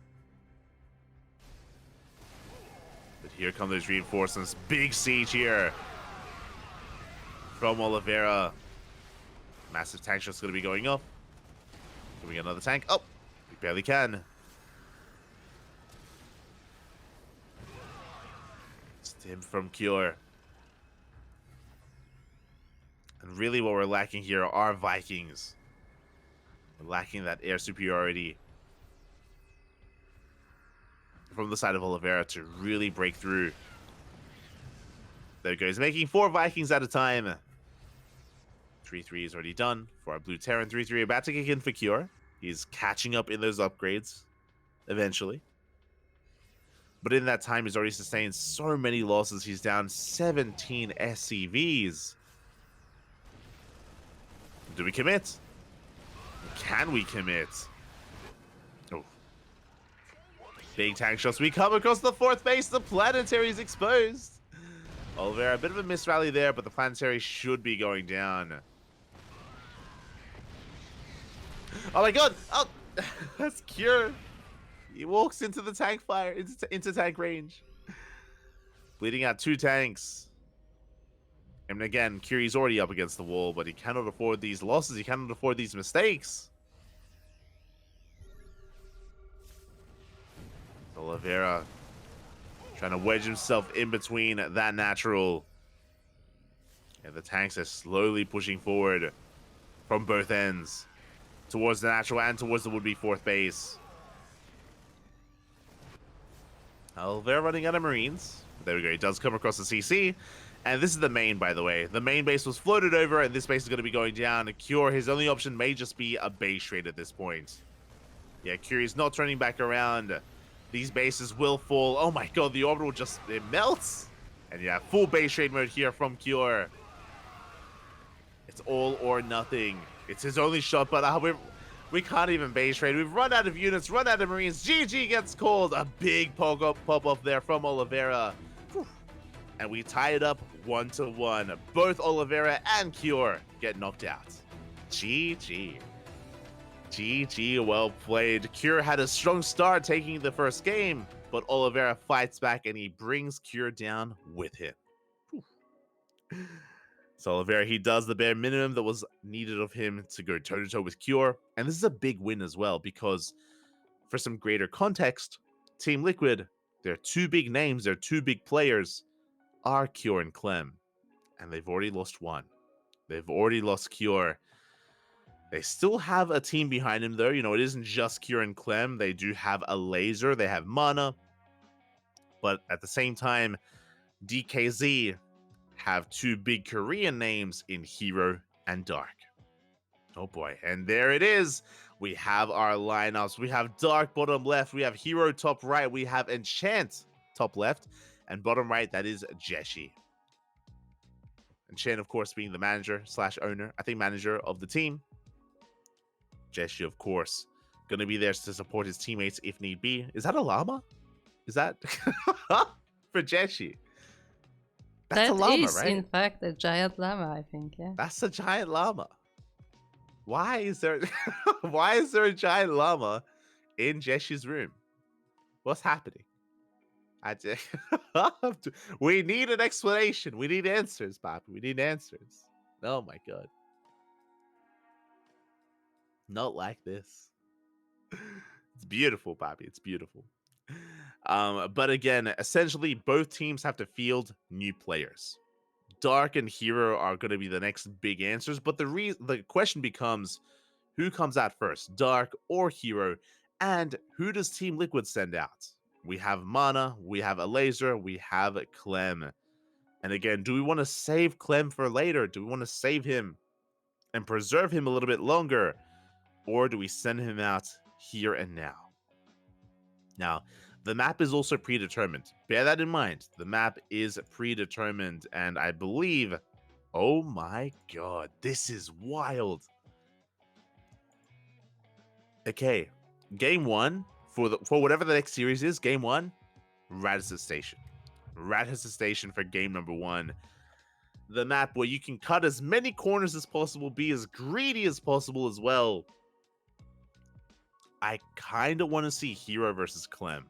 But here come those reinforcements. Big siege here from Oliveira. Massive tank shot's going to be going up. Can we get another tank? Oh, we barely can. Stim from Cure. And really what we're lacking here are Vikings. We're lacking that air superiority from the side of Oliveira to really break through. There goes, making 4 Vikings at a time. 3-3 is already done for our Blue Terran. 3-3 about to kick in for Cure. He's catching up in those upgrades eventually. But in that time, he's already sustained so many losses. He's down 17 SCVs. Do we commit? Can we commit? Oh. Big tank shots. We come across the 4th base. The planetary is exposed. Oliveira, a bit of a miss rally there, but the planetary should be going down. Oh my god! Oh, that's Cure. He walks into the tank fire, into tank range. Bleeding out 2 tanks. And again, Curie's already up against the wall, but he cannot afford these losses. He cannot afford these mistakes. Oliveira trying to wedge himself in between that natural. And the tanks are slowly pushing forward from both ends towards the natural and towards the would-be 4th base. Oliveira running out of Marines. There we go. He does come across the CC. And this is the main, by the way. The main base was floated over, and this base is going to be going down. Cure, his only option may just be a base trade at this point. Yeah, Curie's not turning back around. These bases will fall. Oh my god, the orbital just, it melts. And yeah, full base trade mode here from Cure. It's all or nothing. It's his only shot, but we can't even base trade. We've run out of units, run out of Marines. GG gets called. A big pop-up there from Oliveira. Whew. And we tie it up 1-1. Both Oliveira and Cure get knocked out. GG. GG, well played. Cure had a strong start taking the first game, but Oliveira fights back and he brings Cure down with him. Whew. So Oliveira, he does the bare minimum that was needed of him to go toe-to-toe with Cure. And this is a big win as well, because for some greater context, Team Liquid, their 2 big names, their 2 big players are Cure and Clem. And they've already lost 1. They've already lost Cure. They still have a team behind him, though. You know, it isn't just Cure and Clem. They do have Elazer. They have Mana. But at the same time, KaiZi have 2 big Korean names in Hero and Dark. Oh boy, and there it is. We have our lineups. We have Dark bottom left. We have Hero top right. We have Enchant top left. And bottom right, that is Jeshi. Enchant, of course, being the manager / owner. I think manager of the team. Jeshi, of course, going to be there to support his teammates if need be. Is that a llama? Is that for Jeshi? That's a llama, is, right? in fact, a giant llama, I think, yeah. That's a giant llama. Why is there why is there a giant llama in Jeshi's room? What's happening? We need an explanation. We need answers, Papi. We need answers. Oh my god. Not like this. It's beautiful, Papi. It's beautiful. But again, essentially, both teams have to field new players. Dark and Hero are going to be the next big answers, but the question becomes, who comes out first, Dark or Hero, and who does Team Liquid send out? We have Mana, we have Elazer, we have Clem. And again, do we want to save Clem for later? Do we want to save him and preserve him a little bit longer? Or do we send him out here and now? Now, the map is also predetermined. Bear that in mind. The map is predetermined, and I believe... Oh my god, this is wild. Okay, game 1, for whatever the next series is, game 1, Radisson Station. Radisson Station for game number 1. The map where you can cut as many corners as possible, be as greedy as possible as well. I kind of want to see Hero versus Clem.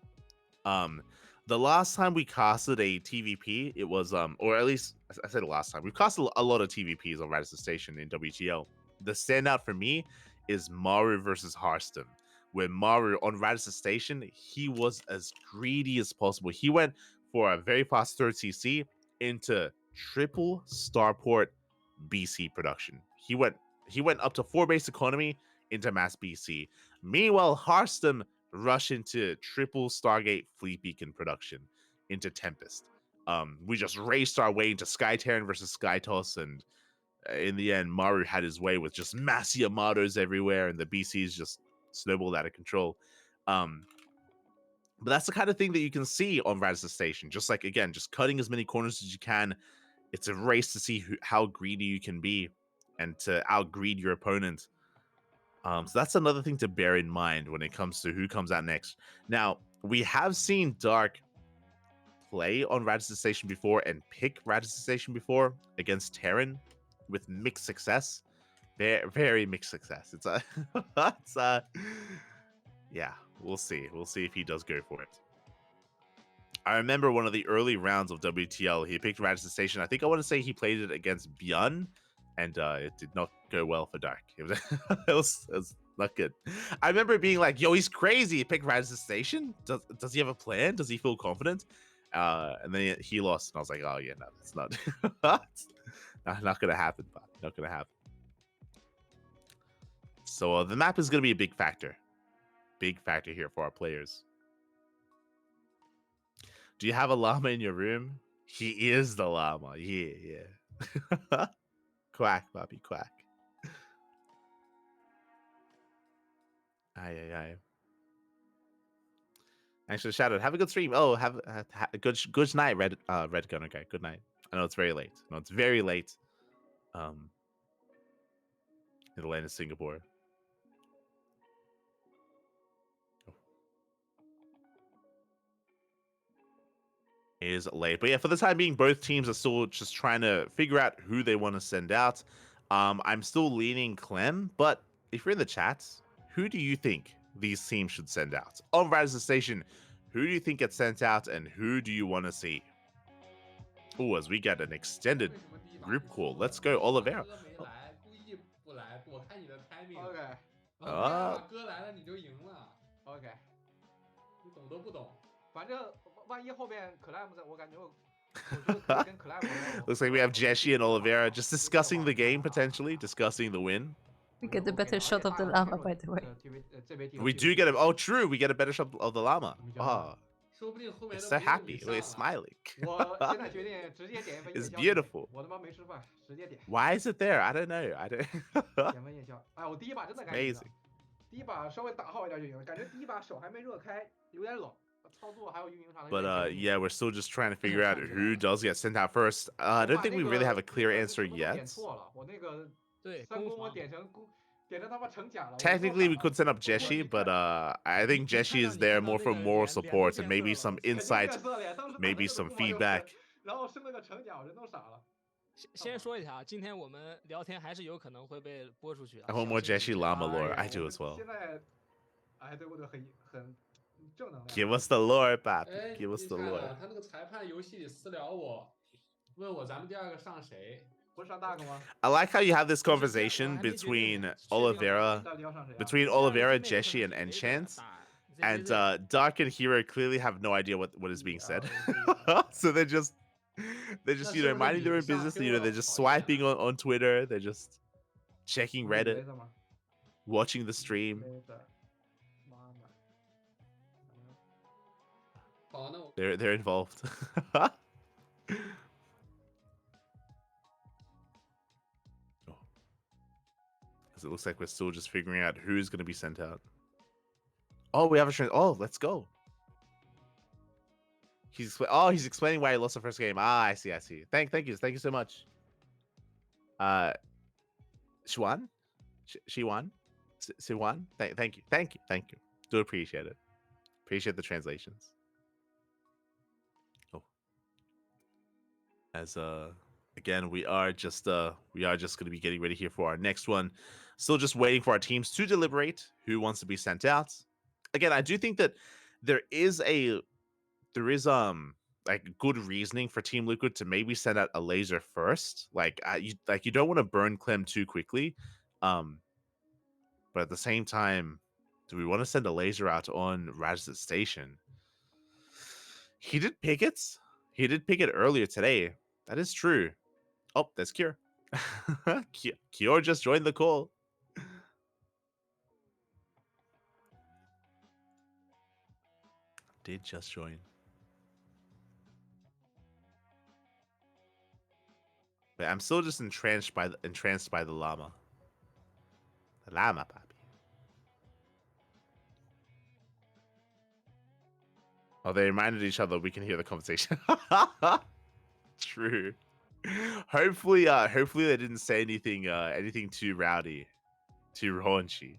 The last time we casted a TVP, it was or at least I said last time, we've casted a lot of TVPs on Radisson Station in WTL. The standout for me is Maru versus Hearthstone, where Maru on Radisson Station, he was as greedy as possible. He went for a very fast 3rd CC into triple starport BC production. He went up to 4 base economy into mass BC. Meanwhile, Hearthstone rushed into triple Stargate Fleet Beacon production into Tempest. We just raced our way into Sky Terran versus Skytoss, and in the end, Maru had his way with just massy Amados everywhere, and the BCs just snowballed out of control. But that's the kind of thing that you can see on Radisson Station. Just like, again, just cutting as many corners as you can. It's a race to see how greedy you can be and to outgreed your opponent. So that's another thing to bear in mind when it comes to who comes out next. Now, we have seen Dark play on Radisson Station before and pick Radisson Station before against Terran with mixed success. Very, very mixed success. It's yeah, we'll see. We'll see if he does go for it. I remember one of the early rounds of WTL, he picked Radisson Station. I think I want to say he played it against Björn, and it did not go well for Dark. It was, it was not good. I remember being like, yo, he's crazy. He picked Radisson Station. Does he have a plan? Does he feel confident? And then he lost, and I was like, oh, yeah, no, that's not, not going to happen, but not going to happen. So the map is going to be a big factor. Big factor here for our players. Do you have a llama in your room? He is the llama. Yeah. Quack, Bobby, quack. Aye. Actually, shout out. Have a good stream. Oh, have a good night, Red Gunner guy. Good night. I know it's very late. In the land of Singapore. It is late, but yeah, for the time being, both teams are still just trying to figure out who they want to send out. I'm still leaning Clem, but if you're in the chats, who do you think these teams should send out on Radisson Station? Who do you think gets sent out, and who do you want to see? Oh, as we get an extended group call, let's go, Oliveira. OK，你懂都不懂，反正万一后面 Clem 在，我感觉我觉得可以跟 Clem。Looks like we have Jeshi and Oliveira just discussing the game, potentially discussing the win. We get a better shot of the llama, by the way. We do get a oh true, we get a better shot of the llama. Oh, it's so happy. Look, it's smiling. It's beautiful. Why is it there? I don't know. I don't. It's amazing. 第一把稍微打好一点就赢，感觉第一把手还没热开，有点冷，操作还有运营上的。But yeah, we're still just trying to figure out who does get sent out first. I don't think we really have a clear answer yet. Technically, we could send up Jeshi, but I think Jeshi is there more for moral support and maybe some insight, maybe some feedback. 然后升了个成甲，人都傻了。先说一下啊，今天我们聊天还是有可能会被播出去的。I want more Jeshi Llama lore. I do as well. 现在，哎，对不对？很正能量。Give us the lore, Pap. Give us the lore. 他那个裁判游戏里私聊我，问我咱们第二个上谁？ I like how you have this conversation between Oliveira, Jeshi, and Enchant. And Dark and Hero clearly have no idea what is being said. So they're just minding their own business. They're just swiping on Twitter. They're just checking Reddit, watching the stream. They're involved. It looks like we're still just figuring out who's going to be sent out. Oh, we have a oh, let's go. He's explaining why he lost the first game. Ah, I see. Thank you so much. Siwan? Thank you. Do appreciate it. Appreciate the translations. Oh. As again, we are just going to be getting ready here for our next one. Still just waiting for our teams to deliberate who wants to be sent out. Again, I do think that there is like good reasoning for Team Liquid to maybe send out Elazer first. You don't want to burn Clem too quickly. But at the same time, do we want to send Elazer out on Radisson Station? He did pick it. He did pick it earlier today. That is true. Oh, that's Kior. Kior just joined the call. Did just join. But I'm still just entranced by the llama. The llama, papi. Oh, they reminded each other we can hear the conversation. True. Hopefully they didn't say anything too rowdy, too raunchy.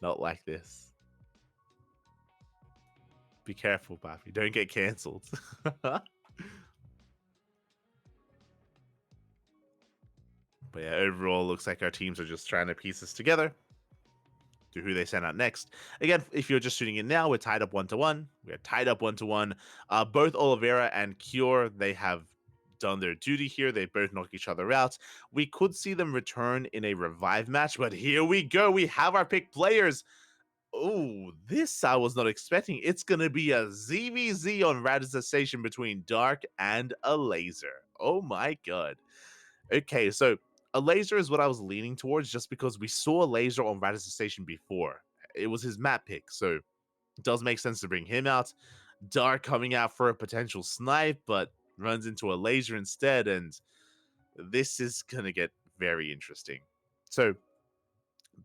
Not like this. Be careful, papi. Don't get cancelled. But yeah, overall, looks like our teams are just trying to piece this together to who they send out next. Again, if you're just tuning in now, we're tied up 1-1. We're tied up 1-1. Both Oliveira and Cure, they have done their duty here. They both knock each other out. We could see them return in a revive match, but here we go. We have our pick players. Oh, this I was not expecting. It's going to be a ZVZ on Radisson Station between Dark and Elazer. Oh my god. Okay, so Elazer is what I was leaning towards just because we saw Elazer on Radisson Station before. It was his map pick, so it does make sense to bring him out. Dark coming out for a potential snipe, but runs into Elazer instead, and this is going to get very interesting. So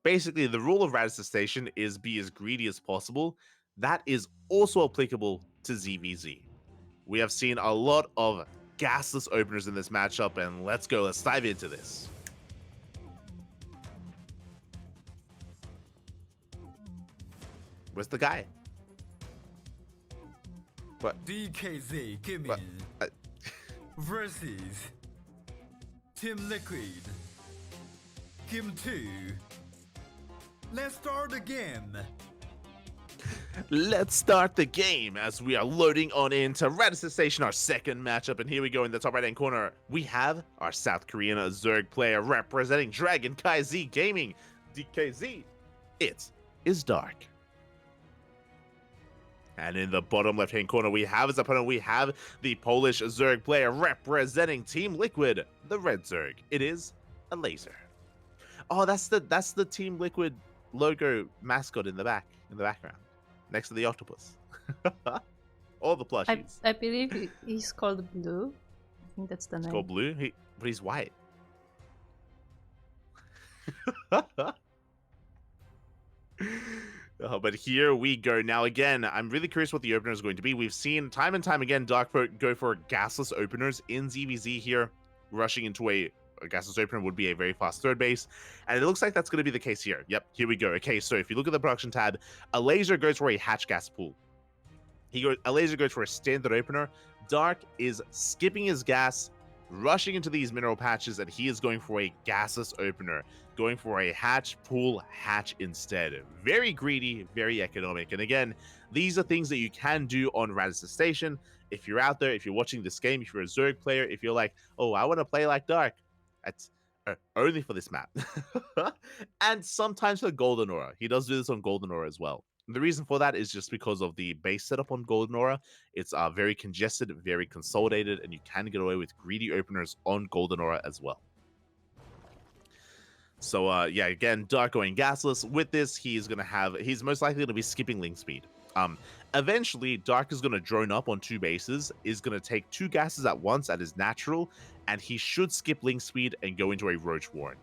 basically, the rule of Radisson Station is be as greedy as possible. That is also applicable to ZVZ. We have seen a lot of gasless openers in this matchup, and let's dive into this. Where's the guy? What? DKZ Kimmy What? versus Team Liquid Kim 2. Let's start the game. Let's start the game as we are loading on into Radisson Station, our second matchup. And here we go in the top right-hand corner. We have our South Korean Zerg player representing Dragon KaiZi Gaming, DKZ. It is Dark. And in the bottom left-hand corner, we have his opponent. We have the Polish Zerg player representing Team Liquid, the Red Zerg. It is Elazer. Oh, that's the Team Liquid logo mascot in the background, next to the octopus. All the plushies. I believe he's called Blue. I think that's the name. It's called Blue. But he's white. But here we go. Now, again, I'm really curious what the opener is going to be. We've seen time and time again Dark go for gasless openers in ZVZ here. Rushing into a gasless opener would be a very fast third base. And it looks like that's going to be the case here. Yep, here we go. Okay, so if you look at the production tab, Elazer goes for a hatch gas pool. Elazer goes for a standard opener. Dark is skipping his gas, rushing into these mineral patches, and he is going for a gasless opener, going for a hatch pool hatch instead. Very greedy, very economic. And again, these are things that you can do on Radisson Station. If you're out there, if you're watching this game, if you're a Zerg player, if you're like, oh, I want to play like Dark, that's only for this map. And sometimes for Golden Aura. He does do this on Golden Aura as well. The reason for that is just because of the base setup on Golden Aura. It's very congested, very consolidated, and you can get away with greedy openers on Golden Aura as well. So yeah, again, Dark going gasless. With this, he's most likely going to be skipping link speed. Eventually, Dark is going to drone up on two bases, is going to take two gases at once at his natural, and he should skip link speed and go into a Roach Warren.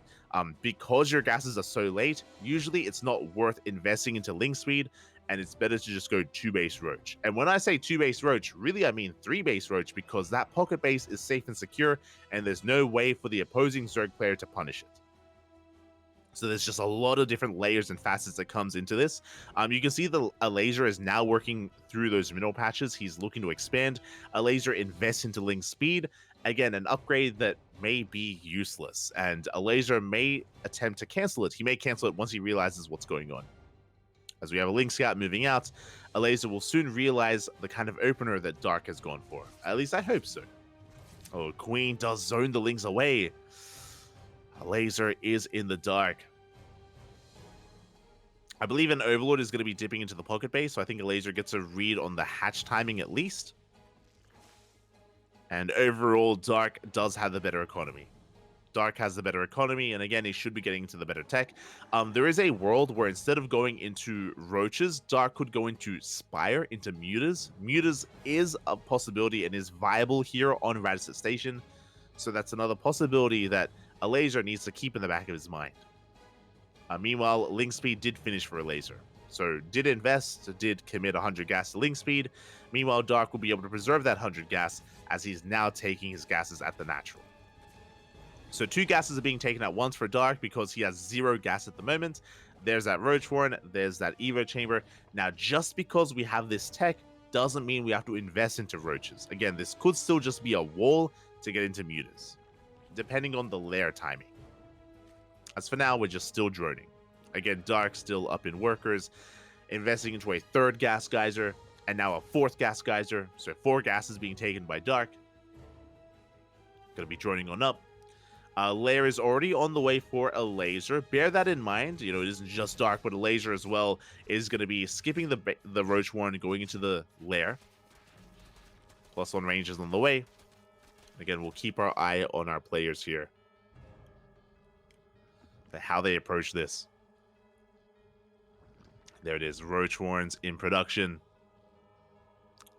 Because your gases are so late, usually it's not worth investing into link speed, and it's better to just go 2-base Roach. And when I say 2-base Roach, really I mean 3-base Roach, because that pocket base is safe and secure, and there's no way for the opposing Zerg player to punish it. So there's just a lot of different layers and facets that comes into this. You can see the Elazer is now working through those mineral patches. He's looking to expand. Elazer invests into link speed. Again, an upgrade that may be useless, and Elazer may attempt to cancel it. He may cancel it once he realizes what's going on. As we have a link scout moving out, Elazer will soon realize the kind of opener that Dark has gone for. At least I hope so. Oh, Queen does zone the links away. Elazer is in the dark. I believe an Overlord is going to be dipping into the pocket base, so I think Elazer gets a read on the hatch timing at least. And overall, Dark does have the better economy. Dark has the better economy, and again, he should be getting into the better tech. There is a world where instead of going into Roaches, Dark could go into Spire, into Mutas. Mutas is a possibility and is viable here on Radisson Station. So that's another possibility that Elazer needs to keep in the back of his mind. Meanwhile, Link Speed did finish for Elazer. So did invest, did commit 100 gas to Link Speed. Meanwhile, Dark will be able to preserve that 100 gas as he's now taking his gases at the natural. So 2 gases are being taken at once for Dark because he has 0 gas at the moment. There's that Roach Horn, there's that Evo Chamber. Now, just because we have this tech doesn't mean we have to invest into Roaches. Again, this could still just be a wall to get into Mutas, depending on the lair timing. As for now, we're just still droning. Again, Dark still up in workers, investing into a 3rd gas geyser, and now a 4th gas geyser. So 4 gases being taken by Dark. Gonna be droning on up. Lair is already on the way for Elazer. Bear that in mind. You know, it isn't just Dark, but Elazer as well is going to be skipping the Roach Warren and going into the Lair. +1 range is on the way. Again, we'll keep our eye on our players here, how they approach this. There it is. Roach Warrens in production.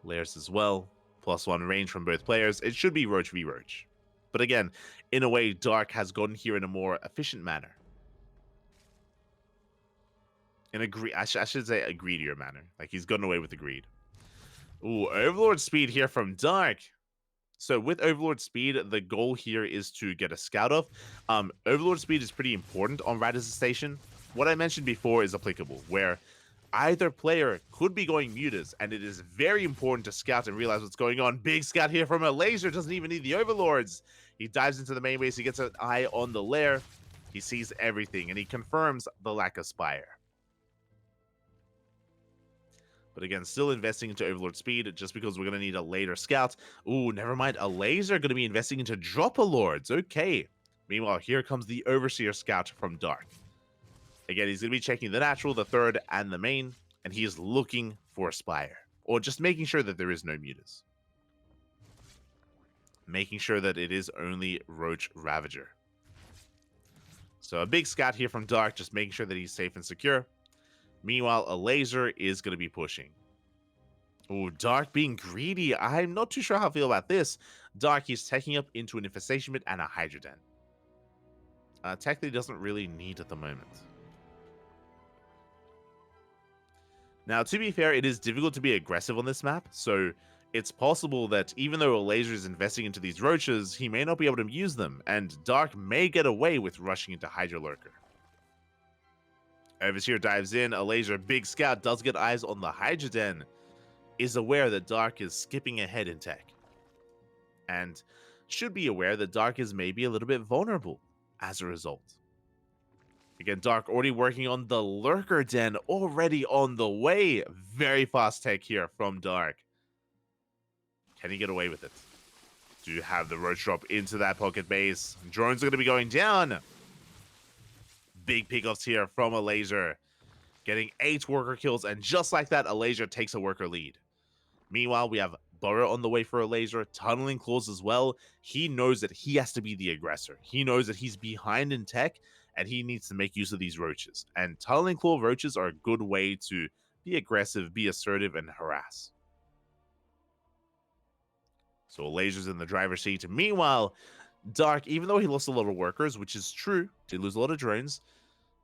Lairs as well. +1 range from both players. It should be Roach v Roach. But again, in a way, Dark has gotten here in a more efficient manner. I should say a greedier manner. Like, he's gotten away with the greed. Ooh, Overlord speed here from Dark. So with Overlord speed, the goal here is to get a scout off. Overlord speed is pretty important on Radisson Station. What I mentioned before is applicable, where either player could be going mutas, and it is very important to scout and realize what's going on. Big scout here from Elazer, doesn't even need the Overlords. He dives into the main base, he gets an eye on the lair, he sees everything, and he confirms the lack of Spire. But again, still investing into Overlord speed, just because we're going to need a later scout. Ooh, never mind, Elazer going to be investing into Dropper Lords, okay. Meanwhile, here comes the Overseer scout from Dark. Again, he's going to be checking the natural, the 3rd, and the main, and he is looking for Spire. Or just making sure that there is no mutas. Making sure that it is only Roach Ravager. So a big scout here from Dark, just making sure that he's safe and secure. Meanwhile, Elazer is going to be pushing. Ooh, Dark being greedy. I'm not too sure how I feel about this. Dark, he's taking up into an Infestation Pit and a Hydra Den. Tech that he doesn't really need at the moment. Now, to be fair, it is difficult to be aggressive on this map, so it's possible that even though Elazer is investing into these Roaches, he may not be able to use them, and Dark may get away with rushing into Hydra Lurker. Overseer dives in, Elazer, big scout, does get eyes on the Hydra Den, is aware that Dark is skipping ahead in tech, and should be aware that Dark is maybe a little bit vulnerable as a result. Again, Dark already working on the Lurker Den, already on the way. Very fast tech here from Dark. Can he get away with it? Do you have the Roach drop into that pocket base? Drones are going to be going down. Big pickoffs here from Elazer. Getting 8 worker kills, and just like that, Elazer takes a worker lead. Meanwhile, we have Burrow on the way for Elazer, tunneling claws as well. He knows that he has to be the aggressor. He knows that he's behind in tech, and he needs to make use of these Roaches. And tunneling claw Roaches are a good way to be aggressive, be assertive, and harass. So Elazer's in the driver's seat. Meanwhile, Dark, even though he lost a lot of workers, which is true, did lose a lot of drones,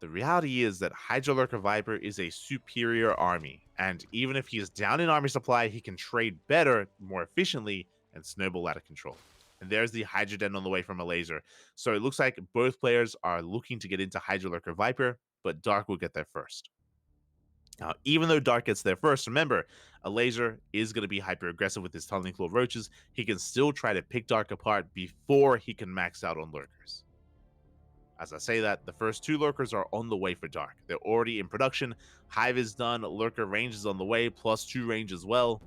the reality is that Hydra Lurker Viper is a superior army, and even if he is down in army supply, he can trade better, more efficiently, and snowball out of control. And there's the Hydra Den on the way from Elazer. So it looks like both players are looking to get into Hydra Lurker Viper, but Dark will get there first. Now, even though Dark gets there first, remember, Elazer is going to be hyper-aggressive with his Tunneling Claw Roaches. He can still try to pick Dark apart before he can max out on Lurkers. As I say that, the first 2 Lurkers are on the way for Dark. They're already in production. Hive is done. Lurker range is on the way, +2 range as well.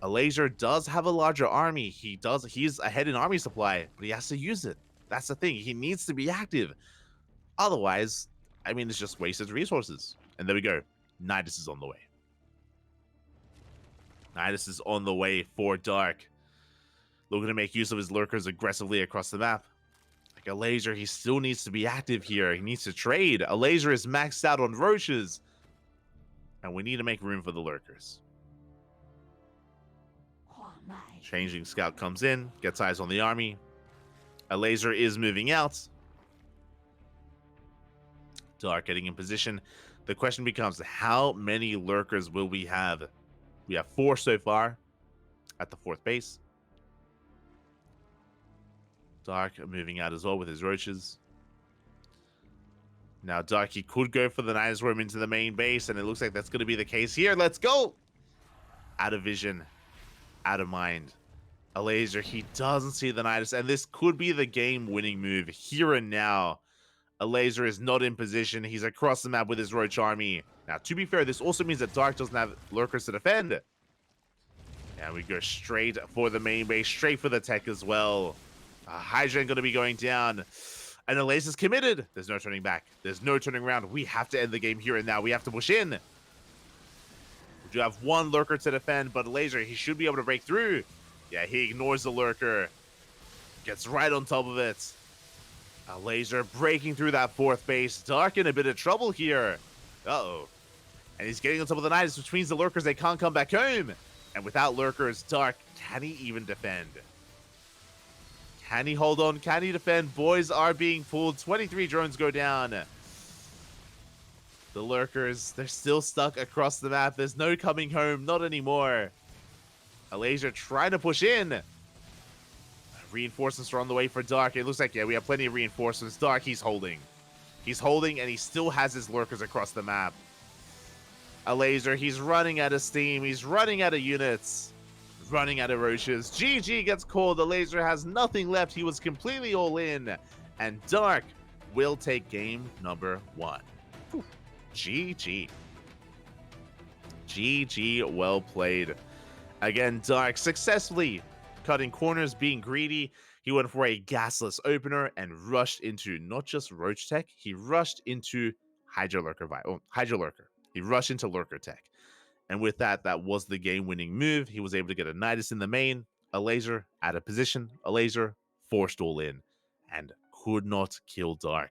Elazer does have a larger army. He's ahead in army supply, but he has to use it. That's the thing. He needs to be active. Otherwise, I mean, it's just wasted resources. And there we go. Nidus is on the way. Nidus is on the way for Dark. Looking to make use of his Lurkers aggressively across the map. Like Elazer, he still needs to be active here. He needs to trade. Elazer is maxed out on Roaches. And we need to make room for the Lurkers. Changing Scout comes in, gets eyes on the army. Elazer is moving out. Dark getting in position. The question becomes, how many lurkers will we have? We have 4 so far at the 4th base. Dark moving out as well with his roaches. Now Dark, he could go for the Nidus Worm into the main base, and it looks like that's going to be the case here. Let's go! Out of vision. Out of mind. Elazer, he doesn't see the Nidus, and this could be the game-winning move here and now. Elazer is not in position. He's across the map with his Roach army. Now, to be fair, this also means that Dark doesn't have lurkers to defend. And we go straight for the main base, straight for the tech as well. Hydra going to be going down. And Elazer's committed. There's no turning back. There's no turning around. We have to end the game here and now. We have to push in. We do have 1 lurker to defend, but Elazer, he should be able to break through. Yeah, he ignores the lurker. Gets right on top of it. Elazer breaking through that 4th base. Dark in a bit of trouble here. Uh-oh. And he's getting on top of the Nidus, which means the lurkers, they can't come back home. And without lurkers, Dark, can he even defend? Can he hold on? Can he defend? Boys are being pulled. 23 drones go down. The lurkers, they're still stuck across the map. There's no coming home. Not anymore. Elazer trying to push in. Reinforcements are on the way for Dark. It looks like, yeah, we have plenty of reinforcements. Dark, he's holding. He's holding, and he still has his lurkers across the map. Elazer, he's running out of steam. He's running out of units. Running out of roaches. GG gets called. Elazer has nothing left. He was completely all in. And Dark will take game number 1. Whew. GG. GG, well played. Again, Dark successfully cutting corners, being greedy. He went for a gasless opener and rushed into not just Roach Tech, he rushed into Hydra Lurker. Hydra Lurker. He rushed into Lurker Tech. And with that, that was the game-winning move. He was able to get a Nidus in the main, Elazer out of position, Elazer forced all in, and could not kill Dark.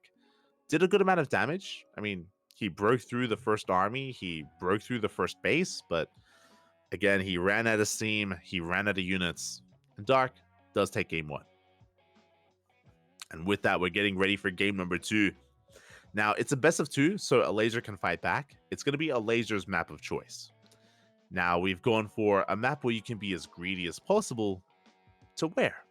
Did a good amount of damage. I mean, he broke through the first army, he broke through the first base, but again, he ran out of steam, he ran out of units, and Dark does take game 1. And with that, we're getting ready for game number 2. Now, it's a best of 2, so Elazer can fight back. It's going to be Elazer's map of choice. Now, we've gone for a map where you can be as greedy as possible. To where?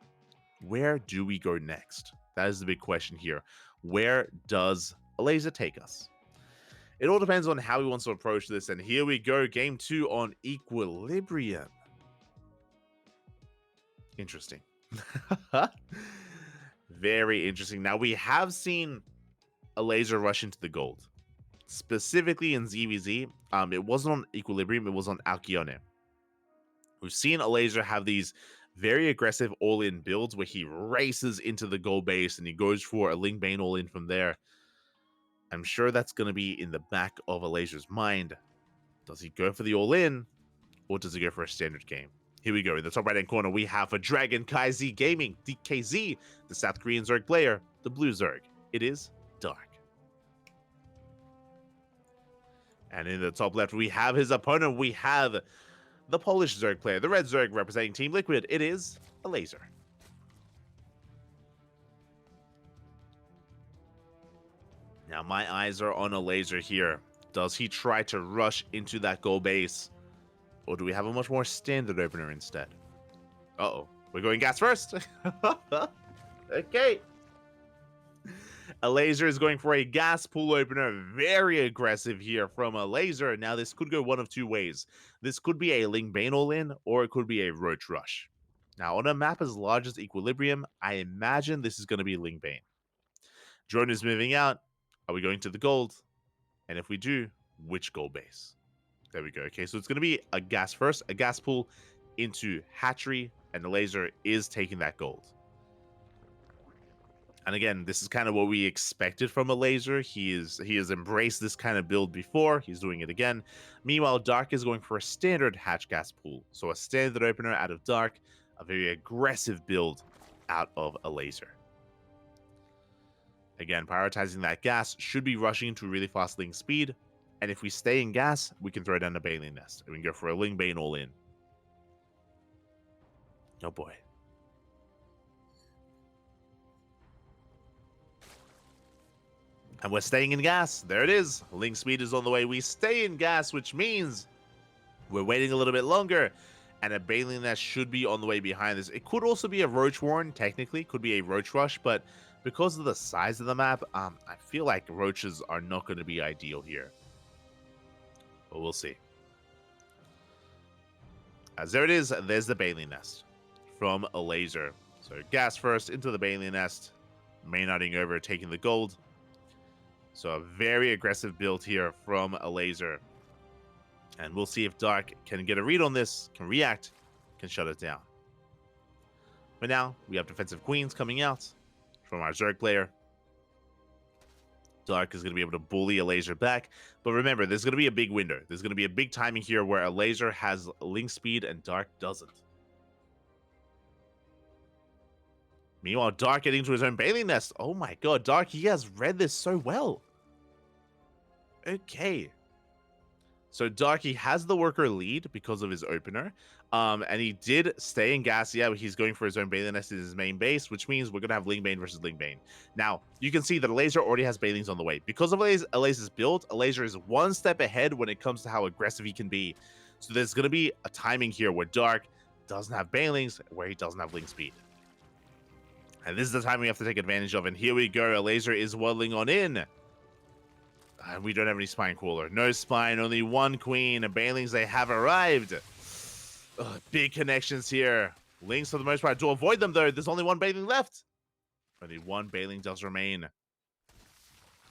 Where do we go next? That is the big question here. Where does Elazer take us? It all depends on how he wants to approach this. And here we go, game 2 on Equilibrium. Interesting. Very interesting. Now, we have seen Elazer rush into the gold. Specifically in ZVZ, it wasn't on Equilibrium, it was on Alcyone. We've seen Elazer have these very aggressive all-in builds where he races into the gold base and he goes for a Ling Bane all-in from there. I'm sure that's going to be in the back of Elazer's mind. Does he go for the all-in, or does he go for a standard game? Here we go. In the top right-hand corner, we have for Dragon KaiZi Gaming, DKZ, the South Korean Zerg player, the blue Zerg. It is Dark. And in the top left, we have his opponent. We have the Polish Zerg player, the red Zerg representing Team Liquid. It is Elazer. Now, my eyes are on Elazer here. Does he try to rush into that goal base? Or do we have a much more standard opener instead? Uh-oh. We're going gas first. Okay. Elazer is going for a gas pool opener. Very aggressive here from Elazer. Now, this could go one of 2 ways. This could be a Ling Bane all-in, or it could be a Roach Rush. Now, on a map as large as Equilibrium, I imagine this is going to be Ling Bane. Drone is moving out. Are we going to the gold? And if we do, which gold base? There we go. Okay, so it's going to be a gas first, a gas pool into hatchery, and Elazer is taking that gold. And again, this is kind of what we expected from Elazer. He has embraced this kind of build before. He's doing it again. Meanwhile, Dark is going for a standard hatch gas pool. So a standard opener out of Dark, a very aggressive build out of Elazer. Again, prioritizing that gas, should be rushing to really fast Ling speed. And if we stay in gas, we can throw down a Bailey Nest. And we can go for a Ling Bane all in. Oh boy. And we're staying in gas. There it is. Link speed is on the way. We stay in gas, which means we're waiting a little bit longer. And a Baneling Nest should be on the way behind this. It could also be a Roach Warren, technically. Could be a Roach Rush, but because of the size of the map, I feel like Roaches are not going to be ideal here. But we'll see. As there it is, there's the Baneling Nest from Elazer. So gas first into the Baneling Nest. Maynarding over, taking the gold. So a very aggressive build here from Elazer. And we'll see if Dark can get a read on this, can react, can shut it down. But now, we have defensive queens coming out from our Zerg player. Dark is going to be able to bully Elazer back. But remember, there's going to be a big window. There's going to be a big timing here where Elazer has link speed and Dark doesn't. Meanwhile, Dark getting to his own Baneling Nest. Oh my god, Dark, he has read this so well. Okay. So Darky has the worker lead because of his opener. And he did stay in gas. Yeah, he's going for his own Baneling Nest in his main base, which means we're going to have Ling Bane versus Ling Bane. Now, you can see that Elazer already has Banelings on the way. Because of Elazer's build, Elazer is one step ahead when it comes to how aggressive he can be. So there's going to be a timing here where Dark doesn't have Banelings, where he doesn't have Link Speed. And this is the time we have to take advantage of. And here we go. Elazer is waddling on in. And we don't have any Spine Crawler. No Spine, only one Queen. And Banelings, they have arrived. Ugh, big connections here. Links, for the most part, to avoid them, though. There's only one Baneling left. Only one Baneling does remain.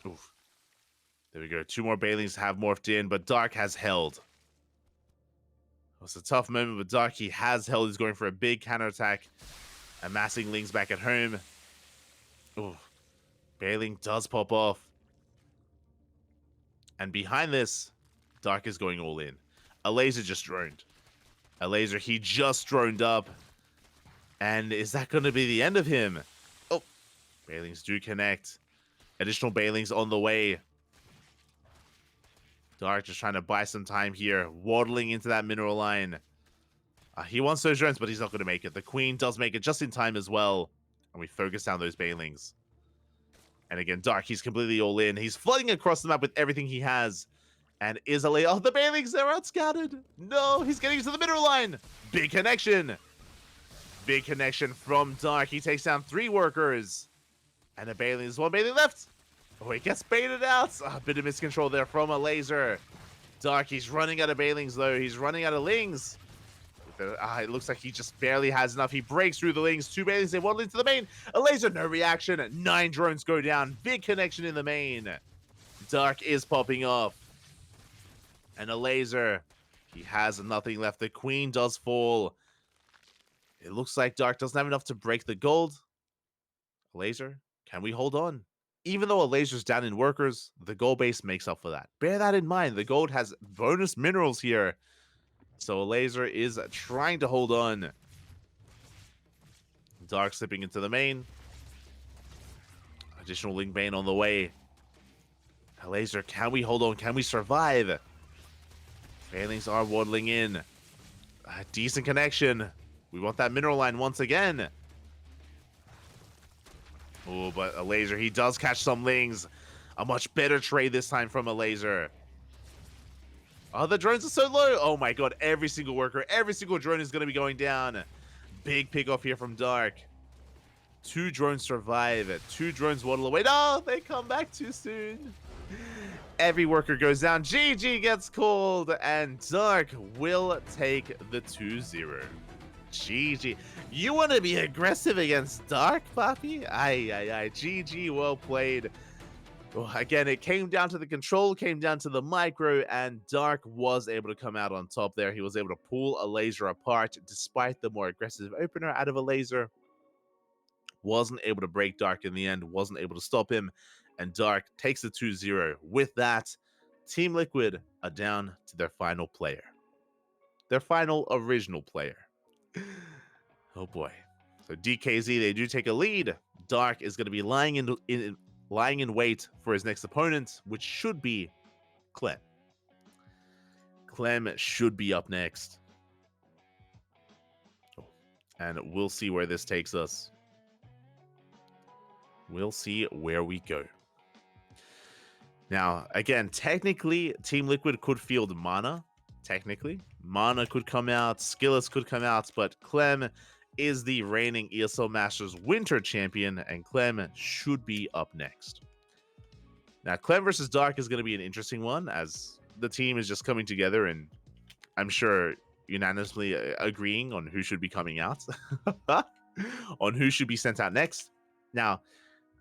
Oof. There we go. Two more Banelings have morphed in, but Dark has held. It was a tough moment, but Dark, he has held. He's going for a big counterattack. Amassing Lings back at home. Ooh. Baneling does pop off. And behind this, Dark is going all in. Elazer just droned. Elazer, he just droned up. And is that going to be the end of him? Oh, Banelings do connect. Additional Banelings on the way. Dark just trying to buy some time here. Waddling into that mineral line. He wants those drones, but he's not going to make it. The Queen does make it just in time as well. And we focus down those Banelings. And again, Dark, he's completely all in. He's flooding across the map with everything he has. And is Elazer... Oh, the Banelings, they're outscattered. No, he's getting to the middle line. Big connection. Big connection from Dark. He takes down 3 workers. And a Baneling, there's one Baneling left. Oh, he gets baited out. A bit of miscontrol there from Elazer. Dark, he's running out of Banelings, though. He's running out of Lings. It looks like he just barely has enough. He breaks through the Lings. 2 Banelings, they waddle into the main. Elazer, no reaction. 9 drones go down. Big connection in the main. Dark is popping off. And Elazer, he has nothing left. The Queen does fall. It looks like Dark doesn't have enough to break the gold. Elazer, can we hold on? Even though Elazer's down in workers, the gold base makes up for that. Bear that in mind. The gold has bonus minerals here. So Elazer is trying to hold on. Dark slipping into the main. Additional Ling Bane on the way. Elazer, can we hold on? Can we survive? Banelings are waddling in. A decent connection. We want that mineral line once again. Oh, but Elazer, he does catch some Lings. A much better trade this time from Elazer. Oh, the drones are so low. Oh my god, every single worker, every single drone is going to be going down. Big pick off here from Dark. 2 drones survive. 2 drones waddle away. No, they come back too soon. Every worker goes down. GG gets called. And Dark will take the 2-0. GG. You want to be aggressive against Dark, Papi? Aye. GG, well played. Well, again, it came down to the control, came down to the micro, and Dark was able to come out on top there. He was able to pull Elazer apart despite the more aggressive opener out of Elazer. Wasn't able to break Dark in the end, wasn't able to stop him, and Dark takes the 2-0. With that, Team Liquid are down to their final player. Their final original player. Oh boy. So DKZ, they do take a lead. Dark is going to be lying in wait for his next opponent, which should be Clem. Clem should be up next. And we'll see where this takes us. We'll see where we go. Now, again, technically, Team Liquid could field Mana. Technically, Mana could come out, Skillets could come out, but Clem is the reigning ESL Masters Winter Champion, and Clem should be up next. Now, Clem versus Dark is going to be an interesting one, as the team is just coming together, and I'm sure unanimously agreeing on who should be coming out, on who should be sent out next. Now,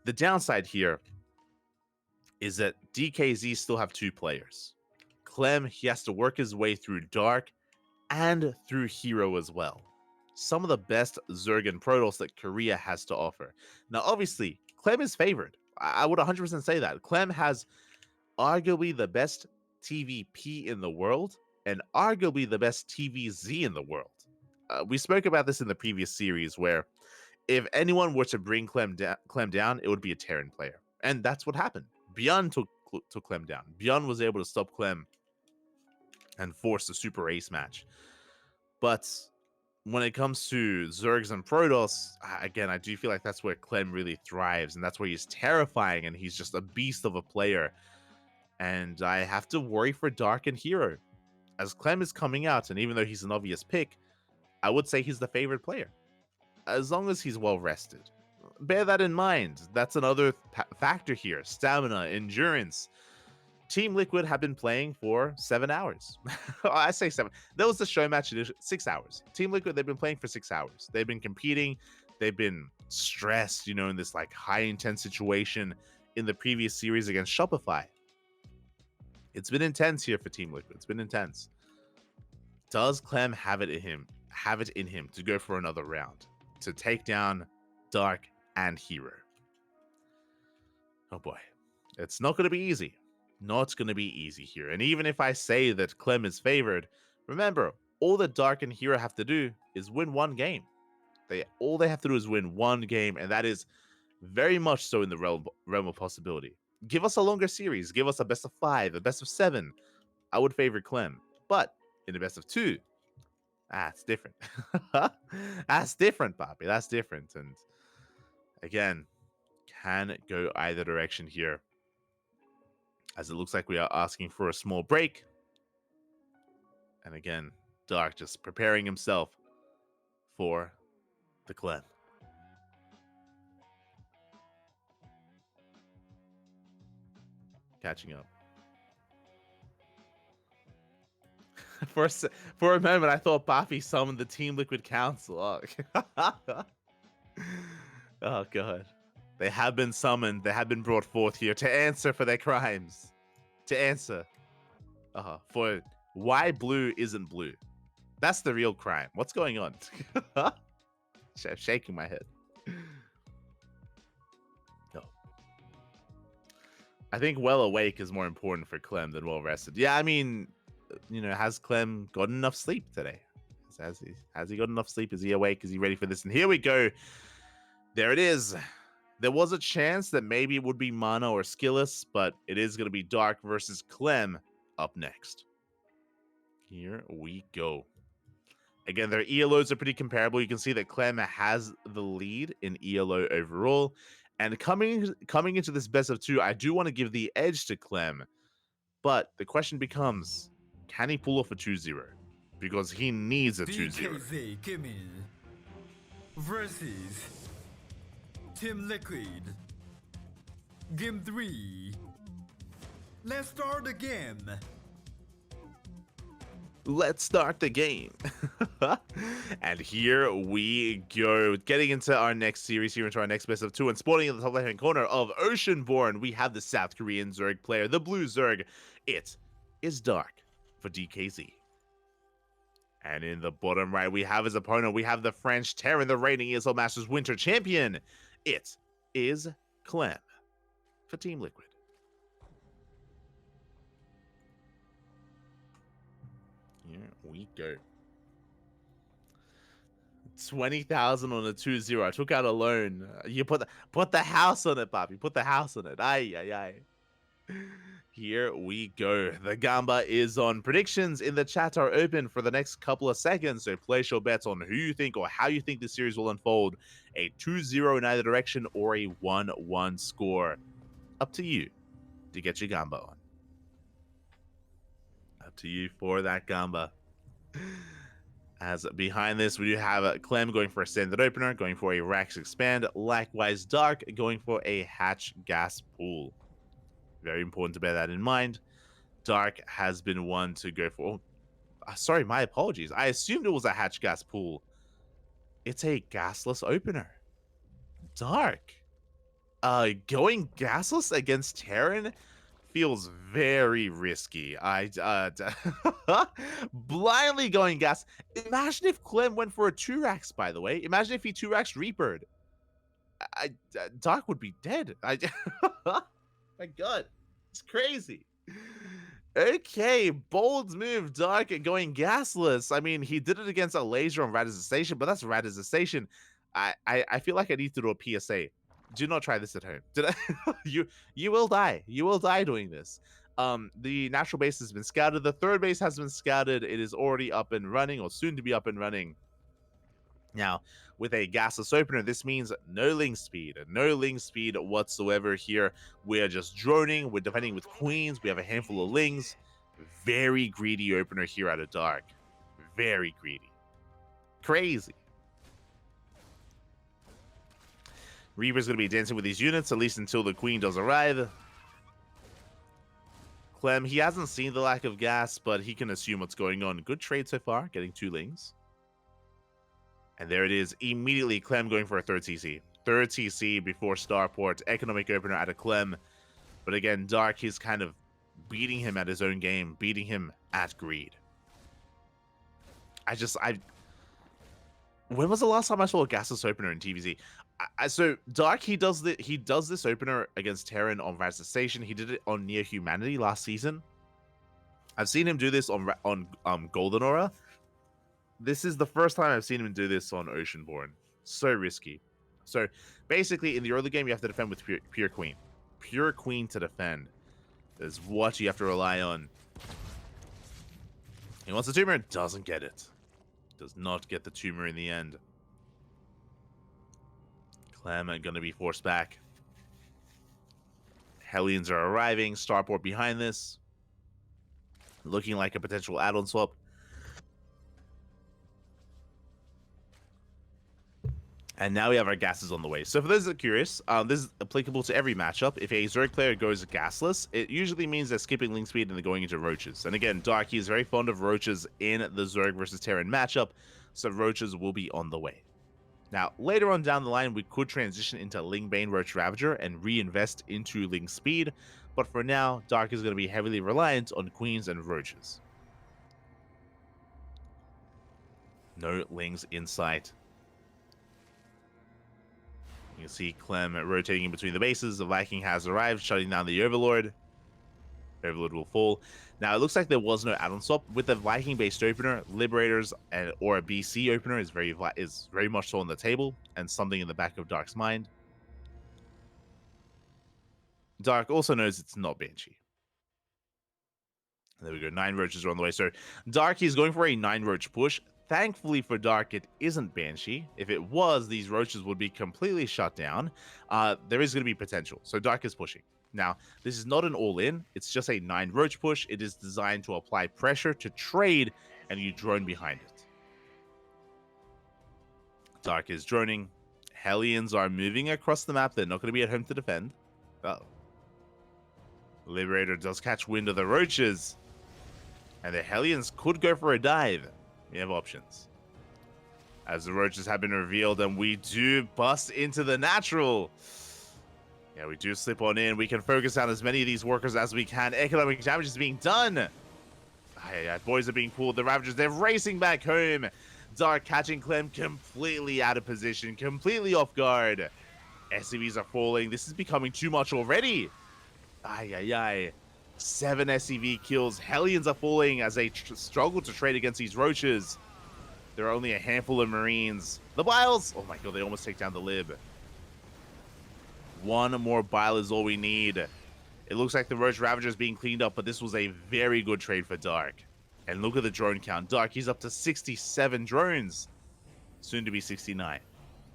the downside here is that DKZ still have 2 players. Clem, he has to work his way through Dark and through Hero as well. Some of the best Zerg and Protoss that Korea has to offer. Now, obviously, Clem is favored. I would 100% say that. Clem has arguably the best TVP in the world and arguably the best TVZ in the world. We spoke about this in the previous series where if anyone were to bring Clem down, it would be a Terran player. And that's what happened. Beyond took Clem down. Beyond was able to stop Clem and force the super ace match. But when it comes to Zergs and Protoss, again, I do feel like that's where Clem really thrives, and that's where he's terrifying, and he's just a beast of a player. And I have to worry for Dark and Hero. As Clem is coming out, and even though he's an obvious pick, I would say he's the favorite player. As long as he's well rested. Bear that in mind. That's another factor here. Stamina, endurance. Team Liquid have been playing for 7 hours. I say 7. That was the show match edition, 6 hours. Team Liquid, they've been playing for 6 hours. They've been competing. They've been stressed, in this like high intense situation in the previous series against Shopify. It's been intense here for Team Liquid. It's been intense. Does Clem have it in him to go for another round, to take down Dark and Hero? Oh boy, it's not going to be easy. Not going to be easy here. And even if I say that Clem is favored, remember, all that Dark and Hero have to do is win one game. All they have to do is win one game, and that is very much so in the realm of possibility. Give us a longer series. Give us a best of 5, a best of 7. I would favor Clem. But in a best of 2, it's different. That's different, Bobby. That's different. And again, can go either direction here, as it looks like we are asking for a small break. And again, Dark just preparing himself for the Clem. Catching up. For a moment, I thought Boppy summoned the Team Liquid Council. Oh, God. They have been summoned. They have been brought forth here to answer for their crimes. To answer for why blue isn't blue. That's the real crime. What's going on? Shaking my head. No. I think well awake is more important for Clem than well rested. Yeah, I mean, has Clem gotten enough sleep today? Has he got enough sleep? Is he awake? Is he ready for this? And here we go. There it is. There was a chance that maybe it would be Mana or Skilless, but it is going to be Dark versus Clem up next. Here we go. Again, their ELOs are pretty comparable. You can see that Clem has the lead in ELO overall. And coming into this best of 2, I do want to give the edge to Clem. But the question becomes, can he pull off a 2-0? Because he needs a 2-0. DKZ Kimmy versus Team Liquid. Game 3. Let's start the game. Let's start the game. And here we go. Getting into our next series, here into our next best of 2. And spawning in the top left-hand corner of Oceanborn, we have the South Korean Zerg player, the blue Zerg. It is Dark for DKZ. And in the bottom right, we have his opponent. We have the French Terran, the reigning ESL Masters Winter Champion. It is Clem for Team Liquid. Here we go. 20,000 on a 2-0. I took out a loan. You put the house on it, Bobby. Put the house on it. Aye. Here we go. The Gamba is on. Predictions in the chat are open for the next couple of seconds, so place your bets on who you think or how you think the series will unfold. A 2-0 in either direction or a 1-1 score. Up to you. to get your gamba on. Up to you for that gamba. As behind this, we do have Clem going for a standard opener, going for a Rax expand. Likewise, Dark going for a hatch gas pool. Very important to bear that in mind. Dark has been one to go for. Sorry, my apologies. I assumed it was a hatch gas pool. It's a gasless opener. Dark. Going gasless against Terran feels very risky. Blindly going gas. Imagine if Clem went for a 2-Rax, by the way. Imagine if he 2-Rax Reapered. Dark would be dead. My god. It's crazy. Okay, bold move, Dark going gasless. I mean, he did it against Elazer on Rad Station, but that's Rad Station. I feel like I need to do a PSA. Do not try this at home. You will die. You will die doing this. The natural base has been scouted. The third base has been scouted. It is already up and running, or soon to be up and running. Now, with a gasless opener, this means no ling speed whatsoever here. We're just droning. We're defending with queens. We have a handful of lings. Very greedy opener here out of Dark. Very greedy. Crazy. Reaper's going to be dancing with these units, at least until the queen does arrive. Clem, he hasn't seen the lack of gas, but he can assume what's going on. Good trade so far, getting 2 lings. And there it is, immediately Clem going for a third TC. Third TC before Starport, economic opener out of Clem. But again, Dark, he's kind of beating him at his own game, beating him at greed. When was the last time I saw a gasless opener in TVZ? So Dark, he does this opener against Terran on Rad Station. He did it on Near Humanity last season. I've seen him do this on Golden Aura. This is the first time I've seen him do this on Oceanborn. So risky. So basically, in the early game, you have to defend with pure queen. Pure queen to defend is what you have to rely on. He wants the tumor, doesn't get it. Does not get the tumor in the end. Clem going to be forced back. Hellions are arriving. Starport behind this. Looking like a potential add-on swap. And now we have our gases on the way. So for those that are curious, this is applicable to every matchup. If a Zerg player goes gasless, it usually means they're skipping link speed and they're going into roaches. And again, Darky is very fond of roaches in the Zerg versus Terran matchup, so roaches will be on the way. Now, later on down the line, we could transition into Lingbane Roach Ravager and reinvest into link speed, but for now, Dark is going to be heavily reliant on queens and roaches. No lings in sight. You can see Clem rotating in between the bases. The Viking has arrived, shutting down the Overlord. Overlord will fall. Now, it looks like there was no add-on swap. With the Viking-based opener, Liberators or a BC opener is very much so on the table, and something in the back of Dark's mind. Dark also knows it's not Banshee. There we go. 9 roaches are on the way. So Dark is going for a 9 roach push. Thankfully for Dark, it isn't Banshee. If it was, these roaches would be completely shut down. There is going to be potential. So Dark is pushing. Now, this is not an all-in. It's just a 9 roach push. It is designed to apply pressure to trade, and you drone behind it. Dark is droning. Hellions are moving across the map. They're not going to be at home to defend. Uh-oh. Liberator does catch wind of the roaches. And the Hellions could go for a dive. We have options. As the roaches have been revealed, and we do bust into the natural. Yeah, we do slip on in. We can focus on as many of these workers as we can. Economic damage is being done. Boys are being pulled. The Ravagers, they're racing back home. Dark catching Clem completely out of position, completely off guard. SCVs are falling. This is becoming too much already. 7 SCV kills. Hellions are falling as they struggle to trade against these roaches. There are only a handful of Marines. The Biles! Oh my god, they almost take down the Lib. 1 more Bile is all we need. It looks like the Roach Ravager is being cleaned up, but this was a very good trade for Dark. And look at the drone count. Dark, he's up to 67 drones. Soon to be 69.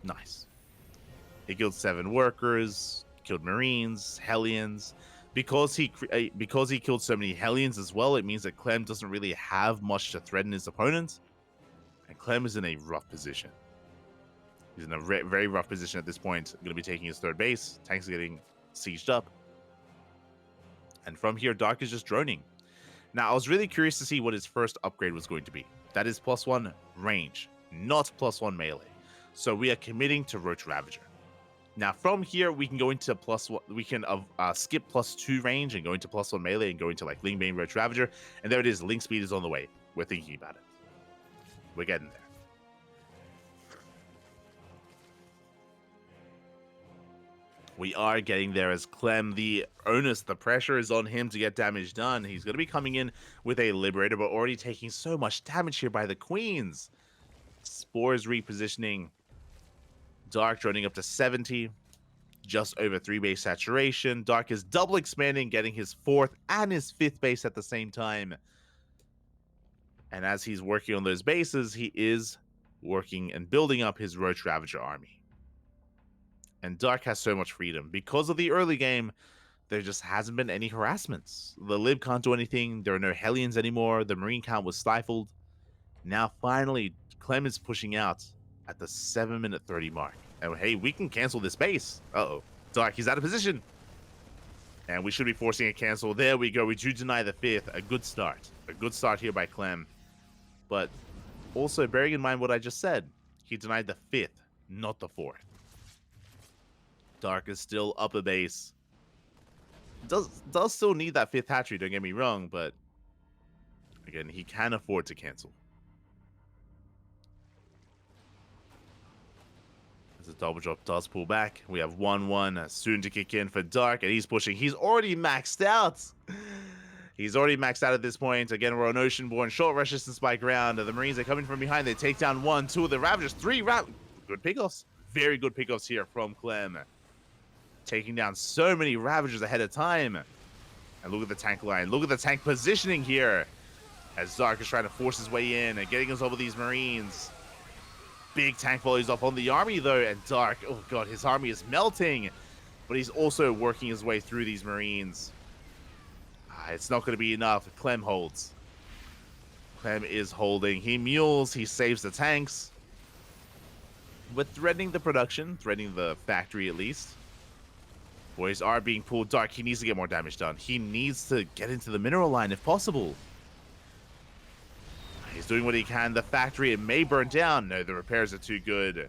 Nice. He killed 7 workers, killed Marines, Hellions. because he killed so many Hellions as well, it means that Clem doesn't really have much to threaten his opponent, and Clem is in a rough position. He's in a very rough position at this point. Going to be taking his third base. Tanks are getting sieged up, and from here, Dark is just droning. Now, I was really curious to see what his first upgrade was going to be. That is +1 range, not +1 melee. So we are committing to Roach Ravager. Now, from here, we can go into +1. We can skip +2 range and go into +1 melee and go into like Ling Bane Roach Ravager. And there it is. Link speed is on the way. We're thinking about it. We're getting there. We are getting there as Clem, the onus, the pressure is on him to get damage done. He's going to be coming in with a Liberator, but already taking so much damage here by the Queens. Spores repositioning. Dark droning up to 70. Just over 3 base saturation. Dark is double expanding, getting his 4th and his 5th base at the same time. And as he's working on those bases, he is working and building up his Roach Ravager army. And Dark has so much freedom. Because of the early game, there just hasn't been any harassments. The Lib can't do anything. There are no Hellions anymore. The Marine count was stifled. Now, finally, Clem is pushing out at the 7-minute 30 mark. And hey, we can cancel this base. Uh-oh. Dark, he's out of position. And we should be forcing a cancel. There we go. We do deny the 5th. A good start. A good start here by Clem. But also, bearing in mind what I just said, he denied the 5th, not the 4th. Dark is still up a base. Does still need that 5th hatchery, don't get me wrong, but again, he can afford to cancel. As the double drop does pull back, we have 1-1 soon to kick in for Dark, and he's pushing. He's already maxed out. He's already maxed out at this point. Again, we're on Oceanborn, short resistance by ground. The Marines are coming from behind. They take down 1, 2 of the Ravagers, 3 good pickoffs. Very good pickoffs here from Clem. Taking down so many Ravagers ahead of time. And look at the tank line. Look at the tank positioning here. As Dark is trying to force his way in and getting us over these Marines. Big tank volleys off on the army, though. And Dark, oh god, his army is melting. But he's also working his way through these Marines. It's not going to be enough. Clem holds. Clem is holding. He mules. He saves the tanks. But threatening the production. Threatening the factory, at least. Boys are being pulled. Dark, he needs to get more damage done. He needs to get into the mineral line if possible. He's doing what he can. The factory, it may burn down. No, the repairs are too good.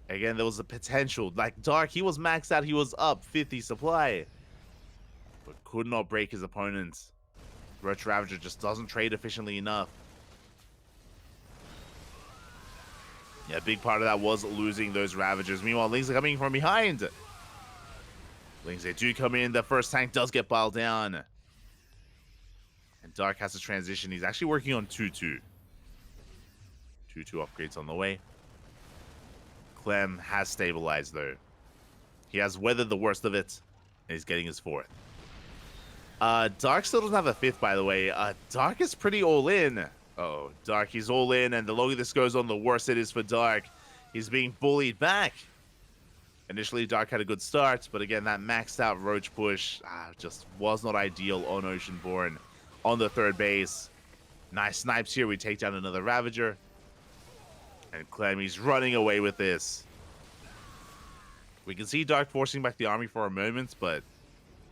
Again, there was a potential. Like Dark, he was maxed out. He was up 50 supply. But could not break his opponent. Roach Ravager just doesn't trade efficiently enough. Yeah, a big part of that was losing those Ravagers. Meanwhile, Lings are coming from behind. Lings, they do come in. The first tank does get piled down. And Dark has to transition. He's actually working on 2-2. 2-2 upgrades on the way. Clem has stabilized, though. He has weathered the worst of it. And he's getting his 4th. Dark still doesn't have a 5th, by the way. Dark is pretty all in. Oh, Dark, he's all in, and the longer this goes on, the worse it is for Dark. He's being bullied back. Initially, Dark had a good start, but again, that maxed out Roach push just was not ideal on Oceanborn on the 3rd base. Nice snipes here. We take down another Ravager. And Clem, he's running away with this. We can see Dark forcing back the army for a moment, but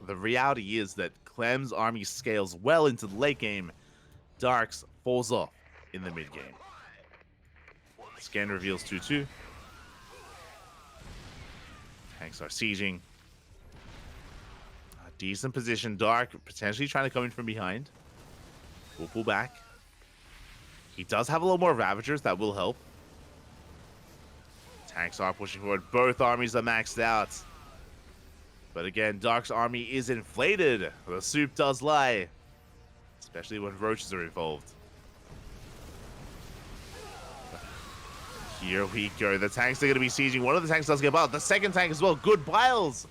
the reality is that Clem's army scales well into the late game. Dark's falls off in the mid game. Scan reveals 2-2. Tanks are sieging. A decent position. Dark potentially trying to come in from behind. We'll pull back. He does have a little more Ravagers. That will help. Tanks are pushing forward. Both armies are maxed out. But again, Dark's army is inflated. The soup does lie. Especially when Roaches are involved. Here we go. The tanks are going to be sieging. One of the tanks does get biled. The second tank as well. Good biles.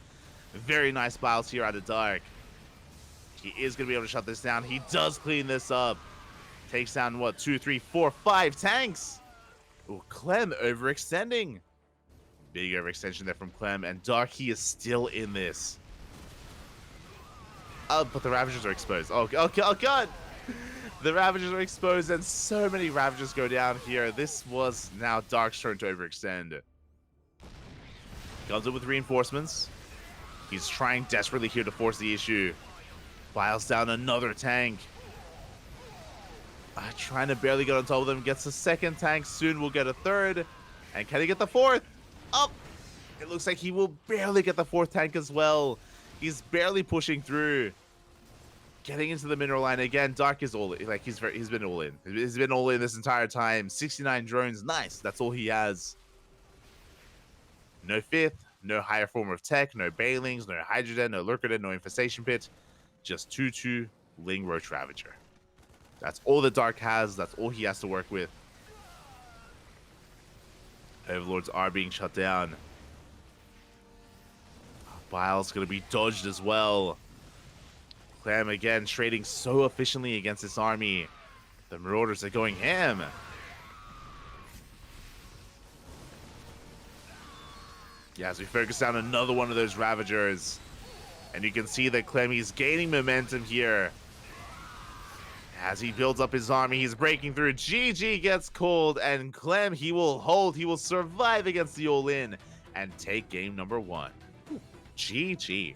Very nice biles here out of Dark. He is going to be able to shut this down. He does clean this up. Takes down, what, 2, 3, 4, 5 tanks. Oh, Clem overextending. Big overextension there from Clem. And Dark, he is still in this. But the Ravagers are exposed. Oh, okay, oh god! The Ravagers are exposed, and so many Ravagers go down here. This was now Dark's turn to overextend. Comes up with reinforcements. He's trying desperately here to force the issue. Files down another tank. Trying to barely get on top of them. Gets the second tank. Soon we'll get a third. And can he get the fourth? Up! It looks like he will barely get the fourth tank as well. He's barely pushing through. Getting into the mineral line again. Dark is all in. Like he's been all in. He's been all in this entire time. 69 drones. Nice. That's all he has. No fifth. No higher form of tech. No Bailings. No Hydrogen. No Lurkerden. No Infestation Pit. Just 2-2 Ling Roach Ravager. That's all the Dark has. That's all he has to work with. Overlords are being shut down. Bile's going to be dodged as well. Clem again trading so efficiently against this army. The Marauders are going ham. Yeah, as we focus down another one of those Ravagers. And you can see that Clem, he's gaining momentum here. As he builds up his army, he's breaking through. GG gets called, and Clem, he will hold. He will survive against the all-in and take game number 1. GG.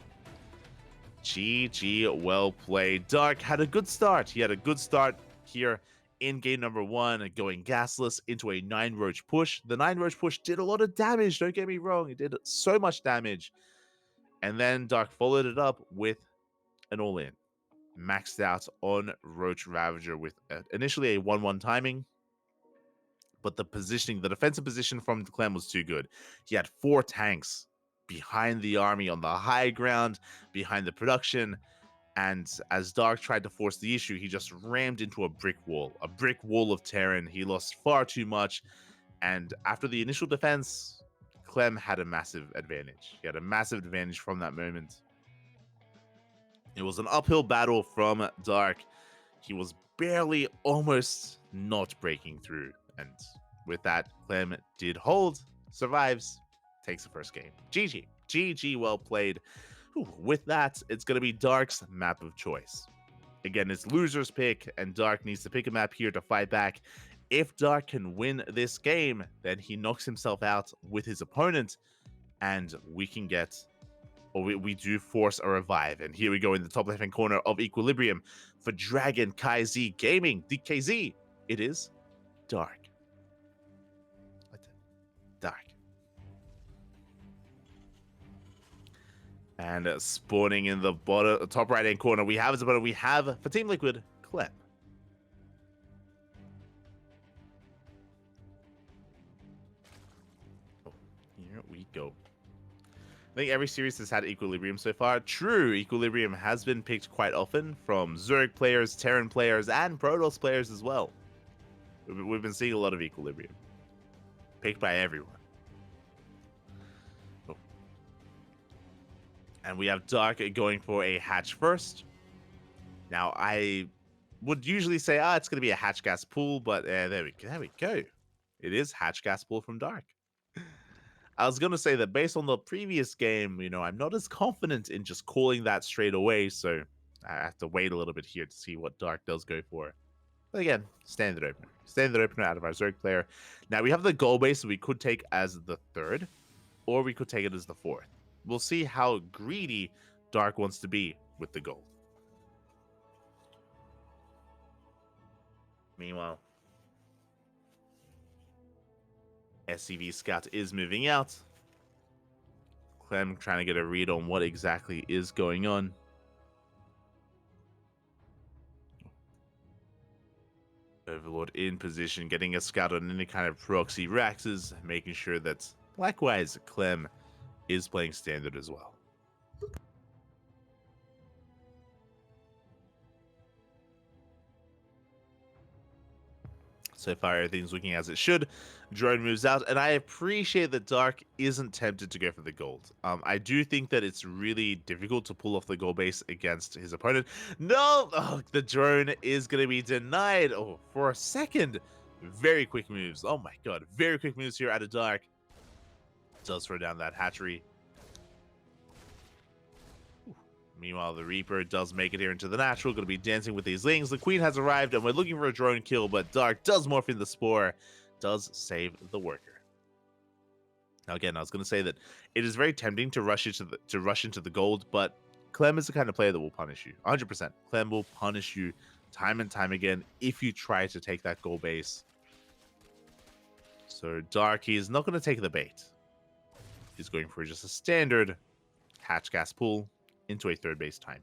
GG, well played. Dark had a good start. He had a good start here in game number 1, going gasless into a 9-roach push. The 9-roach push did a lot of damage, don't get me wrong. It did so much damage. And then Dark followed it up with an all-in. Maxed out on Roach Ravager with initially a 1-1 timing. But the positioning, the defensive position from Clem was too good. He had 4 tanks behind the army on the high ground, behind the production. And as Dark tried to force the issue, he just rammed into a brick wall of Terran. He lost far too much. And after the initial defense, Clem had a massive advantage. He had a massive advantage from that moment. It was an uphill battle from Dark. He was barely, almost not breaking through. And with that, Clem did hold, survives, takes the first game. GG. GG, well played. Whew. With that, it's going to be Dark's map of choice. Again, it's loser's pick, and Dark needs to pick a map here to fight back. If Dark can win this game, then he knocks himself out with his opponent, and we can get... or we do force a revive. And here we go in the top left-hand corner of Equilibrium for Dragon KaiZi Gaming, DKZ. It is Dark. Dark. And spawning in the bottom, top right-hand corner, we have for Team Liquid, Clem. Oh, here we go. I think every series has had Equilibrium so far. True, Equilibrium has been picked quite often from Zerg players, Terran players, and Protoss players as well. We've been seeing a lot of Equilibrium. Picked by everyone. Oh. And we have Dark going for a hatch first. Now, I would usually say, it's going to be a hatch gas pool, but there we go. It is hatch gas pool from Dark. I was going to say that based on the previous game, I'm not as confident in just calling that straight away, so I have to wait a little bit here to see what Dark does go for. But again, standard opener. Standard opener out of our Zerg player. Now, we have the goal base that we could take as the 3rd, or we could take it as the 4th. We'll see how greedy Dark wants to be with the gold. Meanwhile, SCV Scout is moving out. Clem trying to get a read on what exactly is going on. Overlord in position, getting a scout on any kind of proxy Raxes, making sure that, likewise, Clem is playing standard as well. So far, everything's looking as it should. Drone moves out, and I appreciate that Dark isn't tempted to go for the gold. I do think that it's really difficult to pull off the gold base against his opponent. No! Oh, the drone is going to be denied. Oh, for a second. Very quick moves. Oh my god. Very quick moves here out of Dark. Does throw down that hatchery. Ooh, Meanwhile, the Reaper does make it here into the natural, going to be dancing with these Lings. The Queen has arrived, and we're looking for a drone kill, but Dark does morph in the Spore, does save the worker. Now, again, I was going to say that it is very tempting to rush into the gold, but Clem is the kind of player that will punish you. 100%. Clem will punish you time and time again if you try to take that gold base. So Dark, he's not going to take the bait. He's going for just a standard hatch gas pull into a third base timing.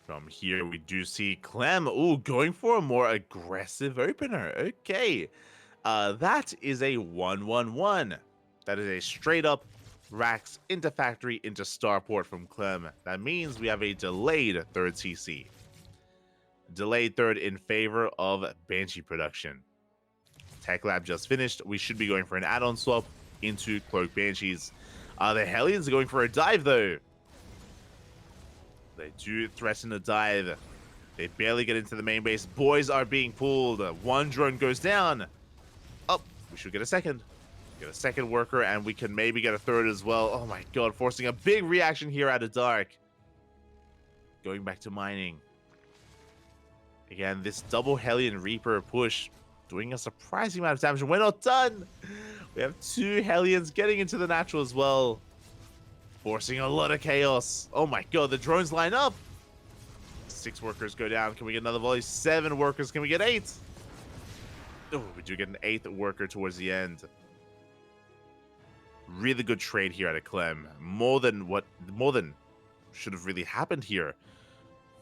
From here, we do see Clem, going for a more aggressive opener. Okay. That is a 1-1-1. That is a straight up racks into factory into starport from Clem. That means we have a delayed third CC. Delayed third in favor of Banshee production. Tech Lab just finished. We should be going for an add-on swap into Cloak Banshees. The Hellions are going for a dive, though. They do threaten a dive. They barely get into the main base. Boys are being pulled. One drone goes down. Oh, we should get a second. Get a second worker, and we can maybe get a third as well. Oh my god, forcing a big reaction here out of Dark. Going back to mining. Again, this double Hellion Reaper push doing a surprising amount of damage, and we're not done. We have 2 Hellions getting into the natural as well. Forcing a lot of chaos. Oh my god, the drones line up. 6 workers go down. Can we get another volley? 7 workers. Can we get 8? Oh, we do get an 8th worker towards the end. Really good trade here out of Clem. More than should have really happened here.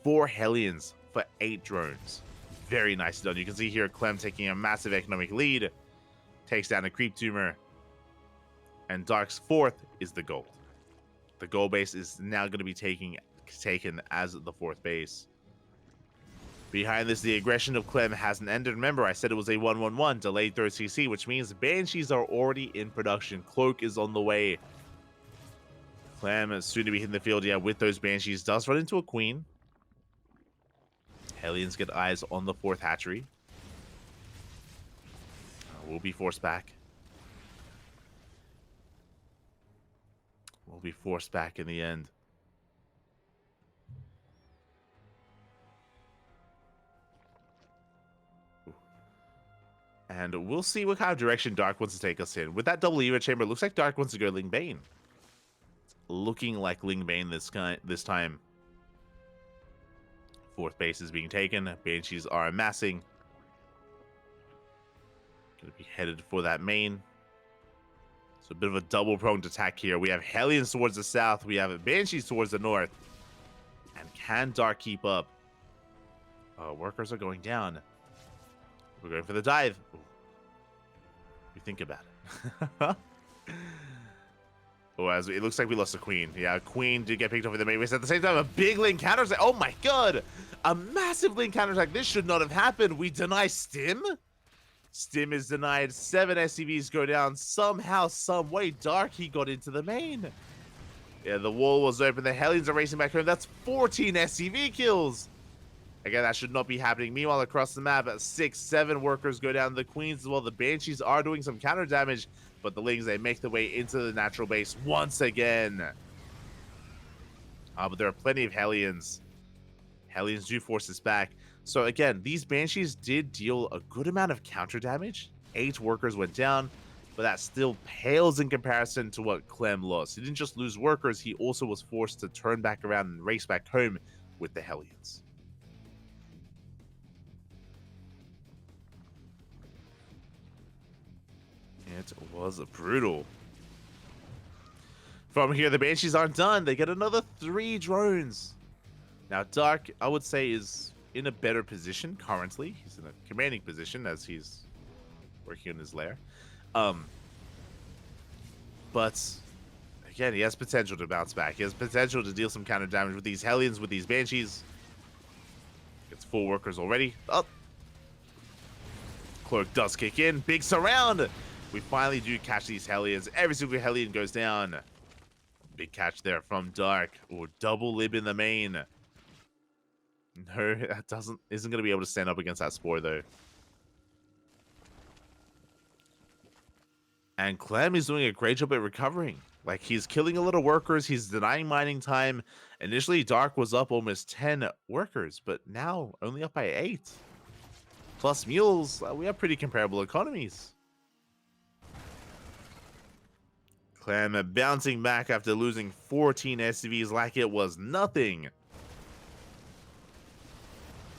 4 Hellions for 8 drones. Very nicely done. You can see here Clem taking a massive economic lead. Takes down a creep tumor. And Dark's 4th is the gold. The gold base is now going to be taken as the 4th base. Behind this, the aggression of Clem hasn't ended. Remember, I said it was a 1-1-1, delayed third CC, which means Banshees are already in production. Cloak is on the way. Clem is soon to be hitting the field, yeah, with those Banshees. Does run into a Queen. Hellions get eyes on the 4th hatchery. Will be forced back. Will be forced back in the end. And we'll see what kind of direction Dark wants to take us in. With that double Eva chamber, it looks like Dark wants to go Ling Bane. Looking like Ling Bane this time. 4th base is being taken. Banshees are amassing. Going to be headed for that main. So a bit of a double-pronged attack here. We have Hellions towards the south. We have Banshees towards the north. And can Dark keep up? Workers are going down. We're going for the dive. Ooh. You think about it. Oh, as it looks like we lost a Queen. Yeah, Queen did get picked up in the main base. At the same time, a big link counterattack. Oh my god! A massive link counterattack. This should not have happened. We deny Stim? Stim is denied. 7 SCVs go down. Somehow, some way, Dark, he got into the main. Yeah, the wall was open. The Hellions are racing back home. That's 14 SCV kills. Again, that should not be happening. Meanwhile, across the map, 6, 7 workers go down. The Queens as well. The Banshees are doing some counter damage, but the Lings, they make their way into the natural base once again. But there are plenty of Hellions. Hellions do force this back. So again, these Banshees did deal a good amount of counter damage. 8 workers went down, but that still pales in comparison to what Clem lost. He didn't just lose workers, he also was forced to turn back around and race back home with the Hellions. It was brutal. From here, the Banshees aren't done. They get another 3 drones. Now, Dark, I would say, is in a better position currently. He's in a commanding position as he's working in his lair. But, again, he has potential to bounce back. He has potential to deal some counter damage with these Hellions, with these Banshees. Gets 4 workers already. Oh. Cloak does kick in. Big surround. We finally do catch these Hellions. Every single Hellion goes down. Big catch there from Dark. Or double lib in the main. No, that isn't going to be able to stand up against that Spore, though. And Clem is doing a great job at recovering. Like, he's killing a lot of workers. He's denying mining time. Initially, Dark was up almost 10 workers, but now only up by 8. Plus mules, we have pretty comparable economies. Clem bouncing back after losing 14 SCVs like it was nothing.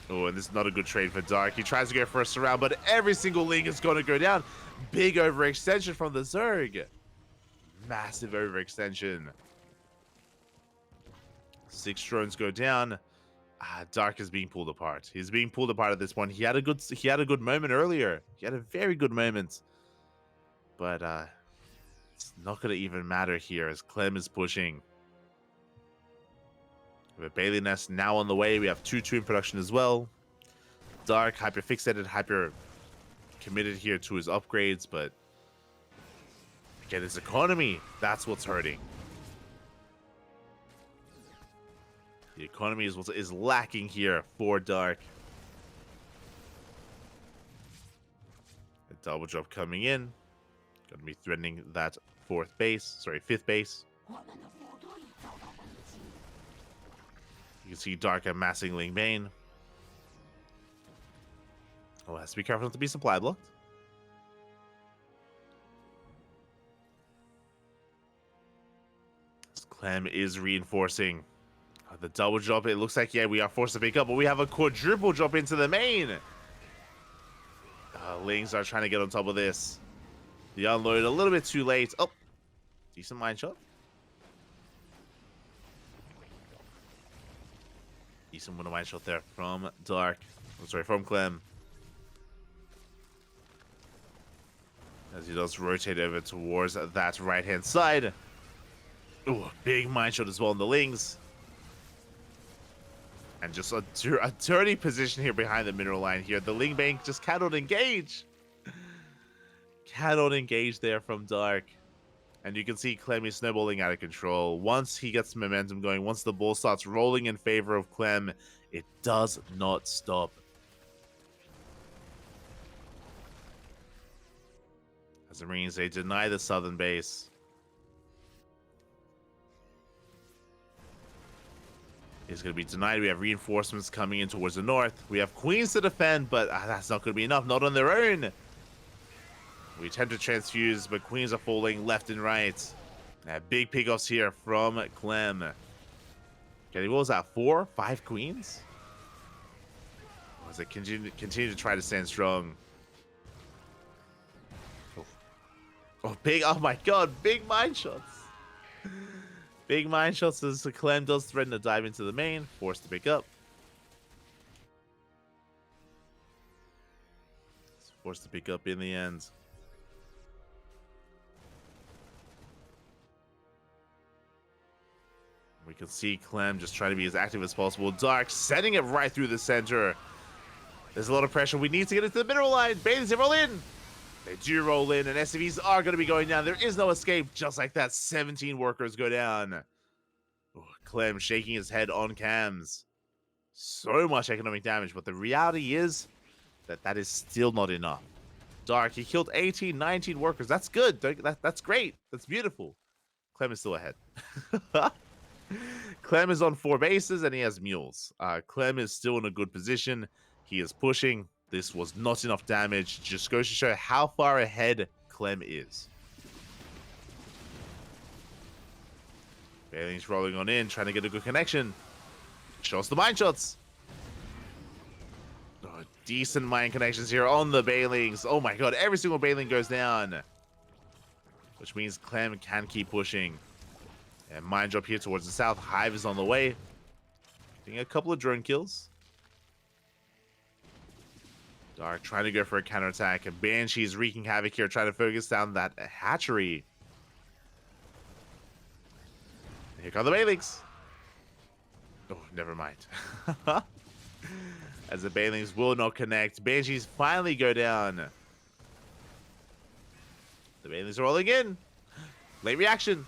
Oh, and this is not a good trade for Dark. He tries to go first round, but every single link is going to go down. Big overextension from the Zerg. Massive overextension. 6 drones go down. Dark is being pulled apart. He's being pulled apart at this point. He had a good moment earlier. He had a very good moment. But it's not going to even matter here as Clem is pushing. We have a Bailey Nest now on the way. We have 2-2 in production as well. Dark, hyper fixated, hyper committed here to his upgrades, but again, his economy, that's what's hurting. The economy is what is lacking here for Dark. A double drop coming in. Gonna be threatening that fifth base. You can see Dark amassing Ling Bane. Oh, has to be careful not to be supply blocked. This Clem is reinforcing. The double drop, it looks like, yeah, we are forced to pick up, but we have a quadruple drop into the main. Lings are trying to get on top of this. The unload a little bit too late. Oh, decent mine shot. Decent mine shot there from Dark. Oh, sorry, from Clem. As he does rotate over towards that right-hand side. Ooh, big mine shot as well on the Lings. And just a dirty position here behind the mineral line here. The Ling Bank just cannot engage. Cannot engage there from Dark. And you can see Clem is snowballing out of control. Once he gets momentum going, once the ball starts rolling in favor of Clem, it does not stop. As the Marines, they deny the southern base. It's going to be denied. We have reinforcements coming in towards the north. We have Queens to defend, but that's not going to be enough. Not on their own. We attempt to transfuse, but Queens are falling left and right. Big pickoffs here from Clem. Okay, what was that? 4? 5 Queens? Or does it continue to try to stand strong? Oh, big! Oh my God! Big mine shots. Big mine shots as Clem does threaten to dive into the main, forced to pick up. It's forced to pick up in the end. We can see Clem just trying to be as active as possible. Dark sending it right through the center. There's a lot of pressure. We need to get into the mineral line. Bailey's roll in. They do roll in, and SCVs are going to be going down. There is no escape. Just like that, 17 workers go down. Oh, Clem shaking his head on cams. So much economic damage, but the reality is that that is still not enough. Dark, he killed 18, 19 workers. That's good. That's great. That's beautiful. Clem is still ahead. Clem is on 4 bases, and he has mules. Clem is still in a good position. He is pushing. This was not enough damage. Just goes to show how far ahead Clem is. Bailey's rolling on in, trying to get a good connection. Shows the mine shots. Oh, decent mine connections here on the Bailings. Oh my God, every single Bailing goes down. Which means Clem can keep pushing. And mine drop here towards the south. Hive is on the way. Getting a couple of drone kills. Dark trying to go for a counterattack. And Banshee's wreaking havoc here, trying to focus down that hatchery. And here come the Bailings. Oh, never mind. As the Bailings will not connect. Banshees finally go down. The Bailings are rolling in. Late reaction.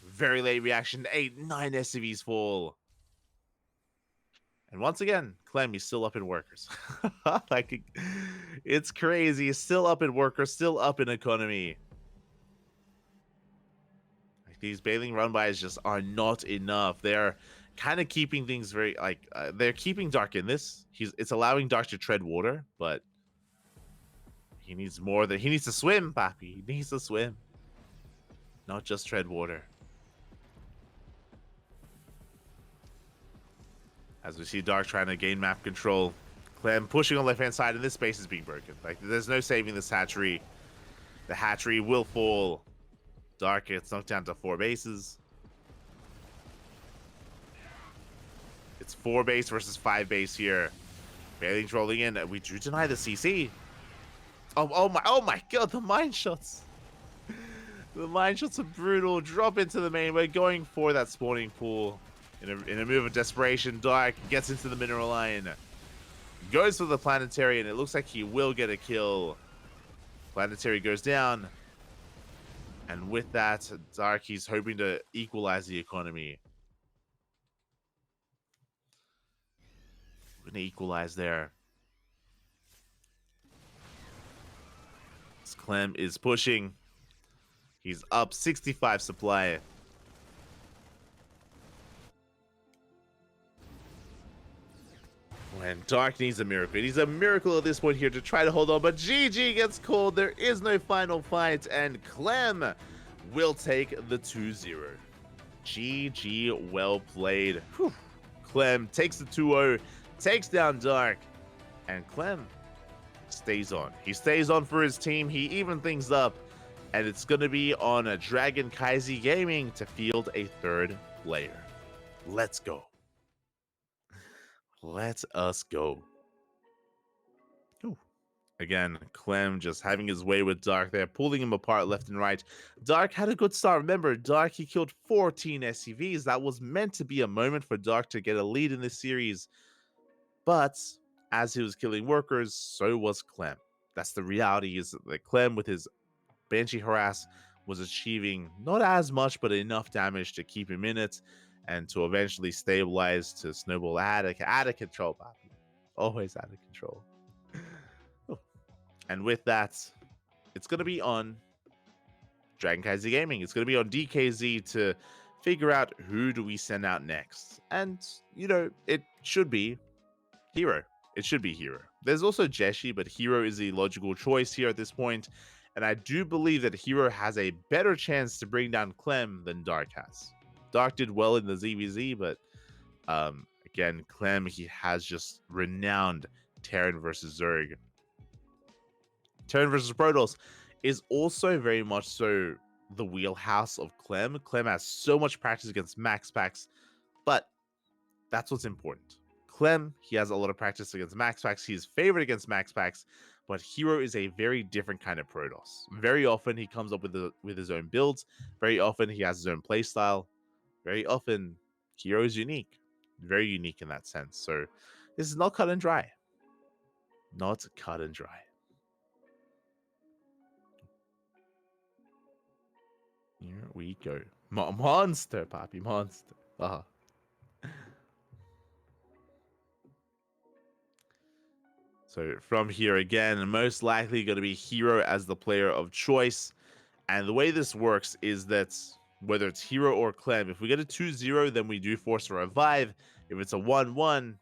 Very late reaction. 8, 9 SCVs fall. And once again, Clem is still up in workers. Like, it's crazy. Still up in workers, still up in economy. these bathing run-bys just are not enough. They're kind of keeping things very, like, they're keeping Dark in this. It's allowing Dark to tread water, but he needs more than, he needs to swim, Papi. He needs to swim. Not just tread water. As we see Dark trying to gain map control. Clem pushing on left-hand side, and this space is being broken. Like, there's no saving this hatchery. The hatchery will fall. Dark gets knocked down to 4 bases. It's 4 base versus 5 base here. Bailey's rolling in. We do deny the CC. Oh my god, the mine shots. The mine shots are brutal. Drop into the main. We're going for that spawning pool. In a move of desperation, Dark gets into the mineral line. Goes for the planetary, and it looks like he will get a kill. Planetary goes down. And with that, Dark, he's hoping to equalize the economy. We're going to equalize there. As Clem is pushing. He's up 65 supply. And Dark needs a miracle. He needs a miracle at this point here to try to hold on. But GG gets called. There is no final fight. And Clem will take the 2-0. GG, well played. Whew. Clem takes the 2-0. Takes down Dark. And Clem stays on. He stays on for his team. He evened things up. And it's going to be on a Dragon KaiZi Gaming to field a 3rd player. Let's go. Let us go. Ooh. Again, Clem just having his way with Dark there, pulling him apart left and right. Dark had a good start. Remember, Dark, he killed 14 SCVs. That was meant to be a moment for Dark to get a lead in this series. But as he was killing workers, so was Clem. That's the reality, is that Clem, with his Banshee Harass, was achieving not as much, but enough damage to keep him in it. And to eventually stabilize, to snowball out of control, Papi. Always out of control. And with that, it's going to be on Dragon KaiZi Gaming. It's going to be on DKZ to figure out who do we send out next. And, you know, it should be Hero. It should be Hero. There's also Jeshi, but Hero is the logical choice here at this point. And I do believe that Hero has a better chance to bring down Clem than Dark has. Dark did well in the ZVZ, but again, Clem, he has just renowned Terran versus Zerg. Terran versus Protoss is also very much so the wheelhouse of Clem. Clem has so much practice against max packs, but that's what's important. Clem, he has a lot of practice against max packs. He's favored against max packs, but Hero is a very different kind of Protoss. Very often he comes up with his own builds. Very often he has his own playstyle. Very often, Hero is unique. Very unique in that sense. So, this is not cut and dry. Not cut and dry. Here we go. Monster, Papi. Monster. Ah. So, from here again, most likely going to be Hero as the player of choice. And the way this works is that whether it's Hero or Clem, if we get a 2-0, then we do force a revive. If it's a 1-1,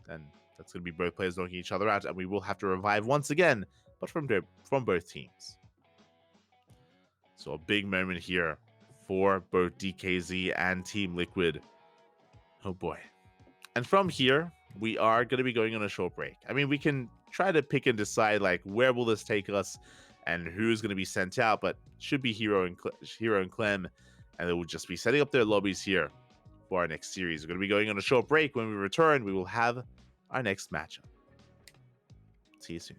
then that's going to be both players knocking each other out, and we will have to revive once again, but from both teams. So a big moment here for both DKZ and Team Liquid. Oh boy. And from here, we are going to be going on a short break. I mean, we can try to pick and decide, like, where will this take us and who's going to be sent out, but should be Hero and Clem. And they will just be setting up their lobbies here for our next series. We're going to be going on a short break. When we return, we will have our next matchup. See you soon.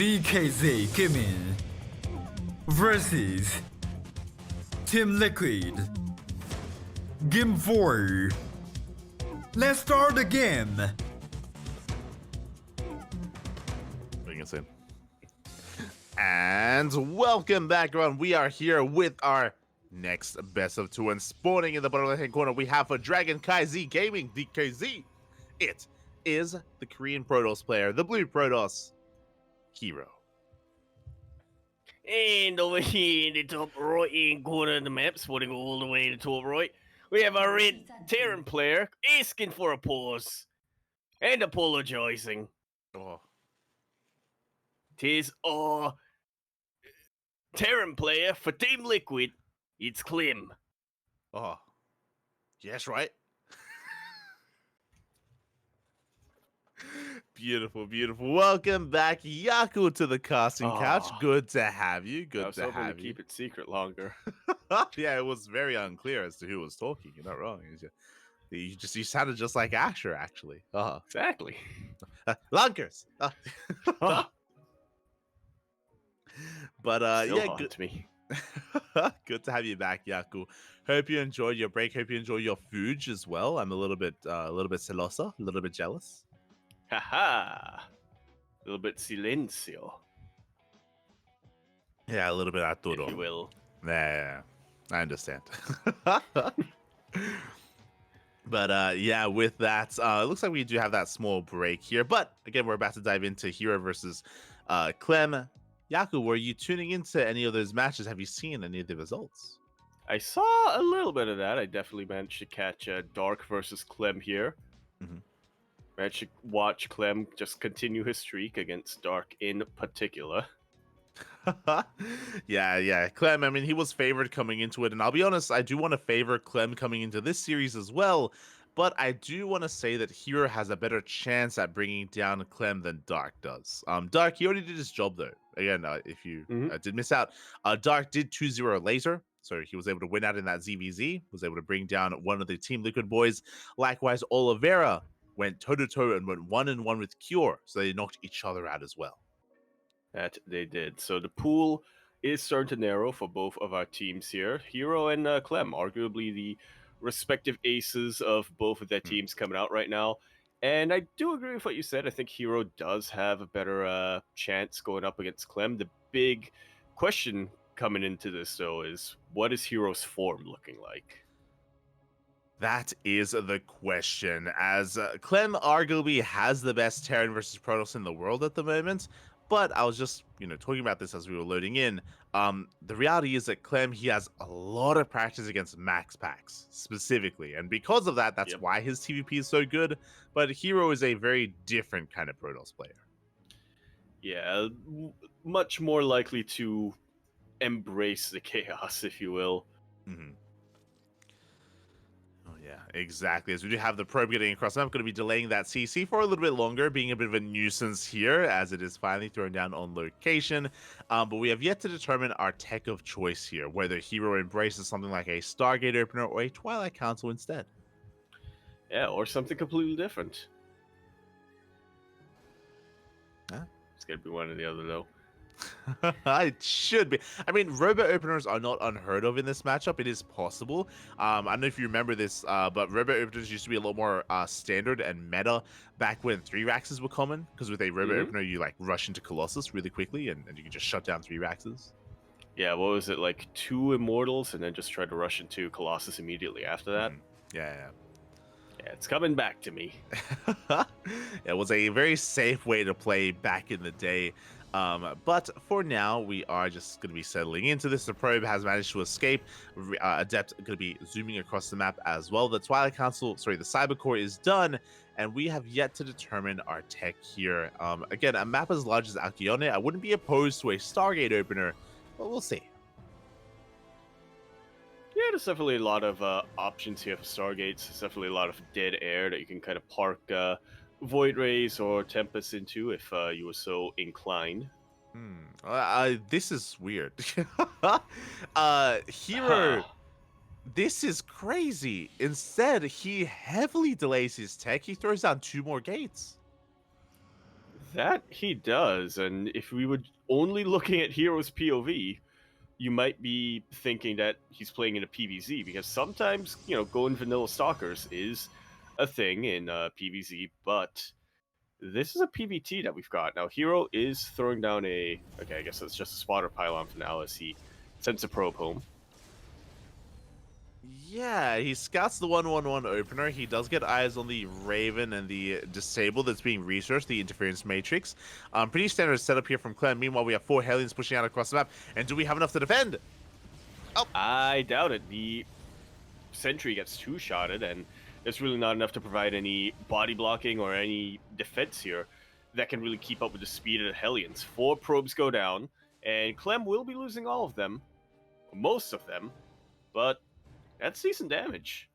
DKZ Kimmy versus Team Liquid. Game 4. Let's start the game. Bring us in. And welcome back, everyone. We are here with our next best of two, and spawning in the bottom left-hand corner, we have for Dragon KaiZi Gaming, DKZ. It is the Korean Protoss player, the blue Protoss hero. And over here in the top right hand corner of the map, spawning all the way to the top right, we have our red Terran player asking for a pause and apologizing. Oh, Tis our Terran player for Team Liquid. It's Clem. oh, yes, right. Beautiful, beautiful. Welcome back, Yaku, to the casting couch. Oh. Good to have you. I Good was to hoping to have you. keep it secret longer. Yeah, it was very unclear as to who was talking. You're not wrong. You sounded just like Asher, actually. Exactly. Lunkers. Oh, But still yeah, haunts me. good to have you back, Yaku. Hope you enjoyed your break. Hope you enjoyed your food as well. I'm a little bit celosa, a little bit jealous. Haha. A little bit silencio, Yeah, a little bit if Arturo. you will. Yeah, I understand. But yeah, with that, it looks like we do have that small break here. But again, we're about to dive into Hero versus Clem. Yaku, were you tuning into any of those matches? Have you seen any of the results? I saw a little bit of that. I definitely managed to catch Dark versus Clem here. Mhm. Managed to watch Clem just continue his streak against Dark in particular. Yeah. Clem, I mean, he was favored coming into it. And I'll be honest, I do want to favor Clem coming into this series as well. But I do want to say that Hero has a better chance at bringing down Clem than Dark does. Dark, he already did his job, though. Again, if you did miss out, Dark did 2-0 Laser. So he was able to win out in that ZVZ, was able to bring down one of the Team Liquid boys. Likewise, Oliveira went toe-to-toe and went 1-1 with Cure. So they knocked each other out as well. That they did. So the pool is starting to narrow for both of our teams here. Hero and Clem, arguably the respective aces of both of their teams coming out right now. And I do agree with what you said. I think Hero does have a better chance going up against Clem. The big question coming into this, though, is what is Hero's form looking like? That is the question, as Clem arguably has the best Terran versus Protoss in the world at the moment. But I was just, talking about this as we were loading in. The reality is that Clem, he has a lot of practice against max packs specifically. And because of that, that's why his TVP is so good. But Hero is a very different kind of Protoss player. Yeah, much more likely to embrace the chaos, if you will. Mm-hmm. Oh, yeah, exactly. As we do have the probe getting across, I'm going to be delaying that CC for a little bit longer, being a bit of a nuisance here, as it is finally thrown down on location. But we have yet to determine our tech of choice here, whether Hero embraces something like a Stargate opener or a Twilight Council instead. Yeah, or something completely different. Huh? It's going to be one or the other, though. It should be. I mean, robot openers are not unheard of in this matchup. It is possible. I don't know if you remember this, but robot openers used to be a lot more standard and meta back when 3 Raxes were common. Because with a robot opener, you rush into Colossus really quickly, and you can just shut down 3 Raxes. Yeah, what was it, like 2 Immortals, and then just try to rush into Colossus immediately after that? Yeah. Yeah, it's coming back to me. It was a very safe way to play back in the day. But for now, we are just going to be settling into this. The probe has managed to escape. Adept going to be zooming across the map as well. The Twilight Council, the Cyber Core is done, and we have yet to determine our tech here. Again, a map as large as Alcyone, I wouldn't be opposed to a Stargate opener, but we'll see. Yeah, there's definitely a lot of options here for Stargates. There's definitely a lot of dead air that you can kind of park Void Rays or Tempest into if you were so inclined. This is weird. Hero, this is crazy. Instead, he heavily delays his tech. He throws down 2 more gates. That he does, and if we were only looking at Hero's POV, you might be thinking that he's playing in a PvZ, because sometimes, going vanilla stalkers is a thing in PvZ, but this is a PvT that we've got. Now, Hero is throwing down okay, I guess that's just a spotter pylon for now as he sends a probe home. Yeah, he scouts the 1-1-1 opener. He does get eyes on the Raven and the Disable that's being researched, the Interference Matrix. Pretty standard setup here from Clem. Meanwhile, we have 4 Hellions pushing out across the map. And do we have enough to defend? Oh, I doubt it. The Sentry gets 2-shotted, and there's really not enough to provide any body blocking or any defense here that can really keep up with the speed of the Hellions. 4 probes go down, and Clem will be losing all of them, most of them, but that's decent damage.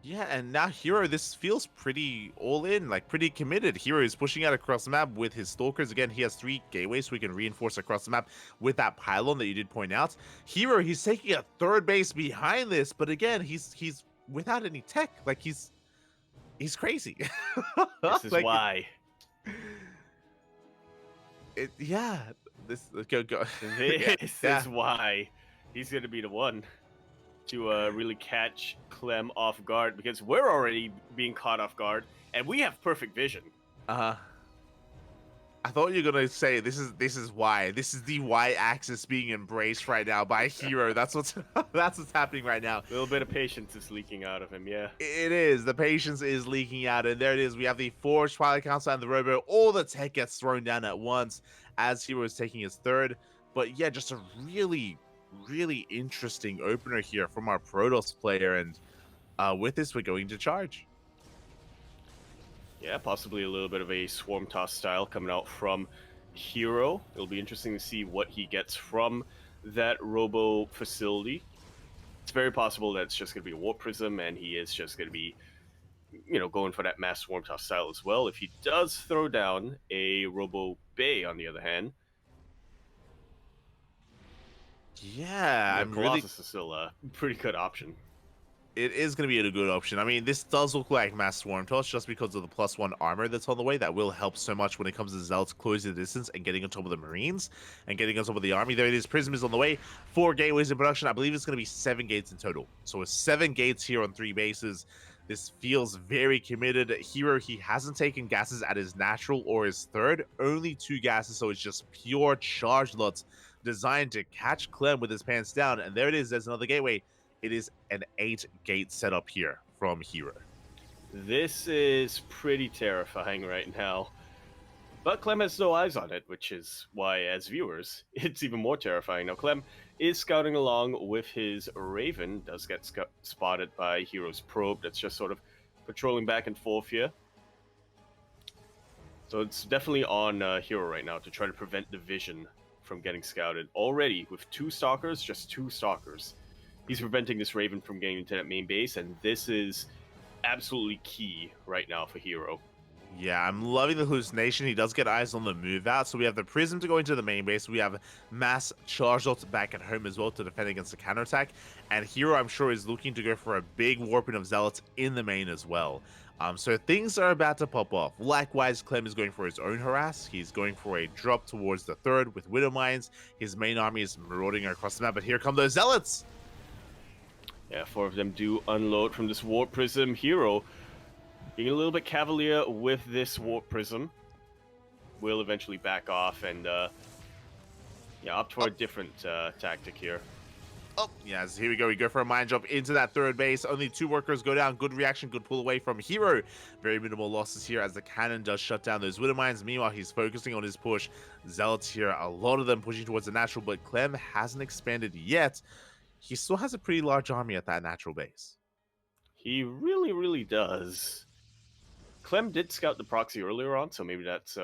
Yeah, and now Hero, this feels pretty all in, like pretty committed. Hero is pushing out across the map with his Stalkers. Again, he has 3 gateways, so we can reinforce across the map with that pylon that you did point out. Hero, he's taking a 3rd base behind this, but again, he's without any tech. Like, he's crazy. This is like, why. Yeah, this go. This is why he's going to be the one to really catch Clem off guard, because we're already being caught off guard and we have perfect vision. I thought you were gonna say this is why. This is the Y-axis being embraced right now by Hero. That's what's happening right now. A little bit of patience is leaking out of him, yeah. It is. The patience is leaking out, and there it is. We have the Forge, Twilight Council, and the Robo. All the tech gets thrown down at once as Hero is taking his 3rd. But yeah, just a really interesting opener here from our Protoss player, and with this we're going to charge. Yeah, possibly a little bit of a swarm toss style coming out from Hero. It'll be interesting to see what he gets from that Robo facility. It's very possible that it's just going to be a Warp Prism, and he is just going to be, going for that mass swarm toss style as well. If he does throw down a Robo Bay, on the other hand, yeah, Colossus is still a pretty good option. It is going to be a good option. I mean, this does look like Mass Swarm Toss just because of the +1 armor that's on the way. That will help so much when it comes to Zealots closing the distance and getting on top of the Marines and getting on top of the army. There it is. Prism is on the way. 4 gateways in production. I believe it's going to be 7 gates in total. So with 7 gates here on 3 bases, this feels very committed. Hero, he hasn't taken gases at his natural or his 3rd. Only 2 gases, so it's just pure charge lots designed to catch Clem with his pants down. And there it is. There's another gateway. It is an 8-gate setup here from Hero. This is pretty terrifying right now. But Clem has no eyes on it, which is why, as viewers, it's even more terrifying. Now, Clem is scouting along with his Raven, does get spotted by Hero's probe that's just sort of patrolling back and forth here. So it's definitely on Hero right now to try to prevent the vision from getting scouted. Already, with 2 Stalkers, just 2 Stalkers, he's preventing this Raven from getting into that main base, and this is absolutely key right now for Hero. Yeah, I'm loving the hallucination. He does get eyes on the move out. So we have the Prism to go into the main base. We have mass charge lots back at home as well to defend against the counterattack. And Hero, I'm sure, is looking to go for a big warping of Zealots in the main as well. So things are about to pop off. Likewise, Clem is going for his own harass. He's going for a drop towards the 3rd with Widow Mines. His main army is marauding across the map, but here come those Zealots! Yeah, 4 of them do unload from this Warp Prism. Hero being a little bit cavalier with this Warp Prism. Will eventually back off and opt for a different tactic here. Oh, yes, here we go. We go for a mine jump into that 3rd base. Only 2 workers go down. Good reaction, good pull away from Hero. Very minimal losses here as the cannon does shut down those Widow Mines. Meanwhile, he's focusing on his push. Zealots here, a lot of them pushing towards the natural, but Clem hasn't expanded yet. He still has a pretty large army at that natural base. He really does. Clem did scout the proxy earlier on, so maybe that's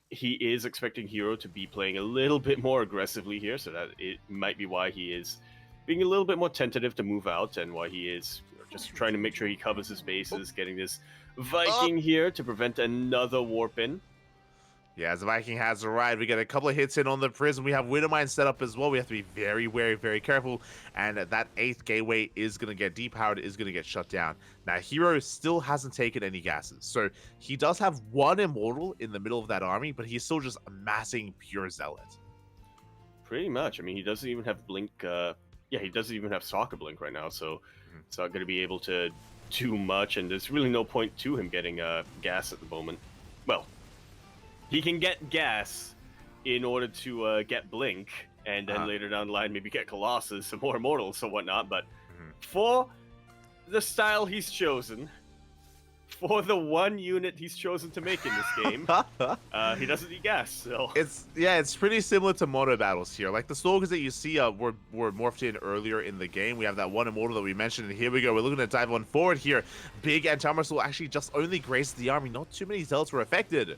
he is expecting Hero to be playing a little bit more aggressively here, so that it might be why he is being a little bit more tentative to move out, and why he is just trying to make sure he covers his bases, getting this Viking here to prevent another warp in. Yeah, as the Viking has arrived, we get a couple of hits in on the prison. We have Widowmine set up as well. We have to be very, very, very careful. And that 8th gateway is going to get depowered, is going to get shut down. Now, Hero still hasn't taken any gases. So he does have one Immortal in the middle of that army, but he's still just amassing pure Zealot. Pretty much. I mean, he doesn't even have Blink. Yeah, he doesn't even have Soccer Blink right now, so it's not going to be able to do much. And there's really no point to him getting gas at the moment. Well, he can get gas in order to get Blink, and then later down the line maybe get Colossus, some more Immortals and whatnot, but for the style he's chosen, for the one unit he's chosen to make in this game, he doesn't need gas, so... It's pretty similar to mono battles here. Like, the Stalkers that you see were morphed in earlier in the game. We have that one Immortal that we mentioned, and here we go. We're looking to dive on forward here. Big Anti-Armor actually just only graced the army. Not too many Zealots were affected.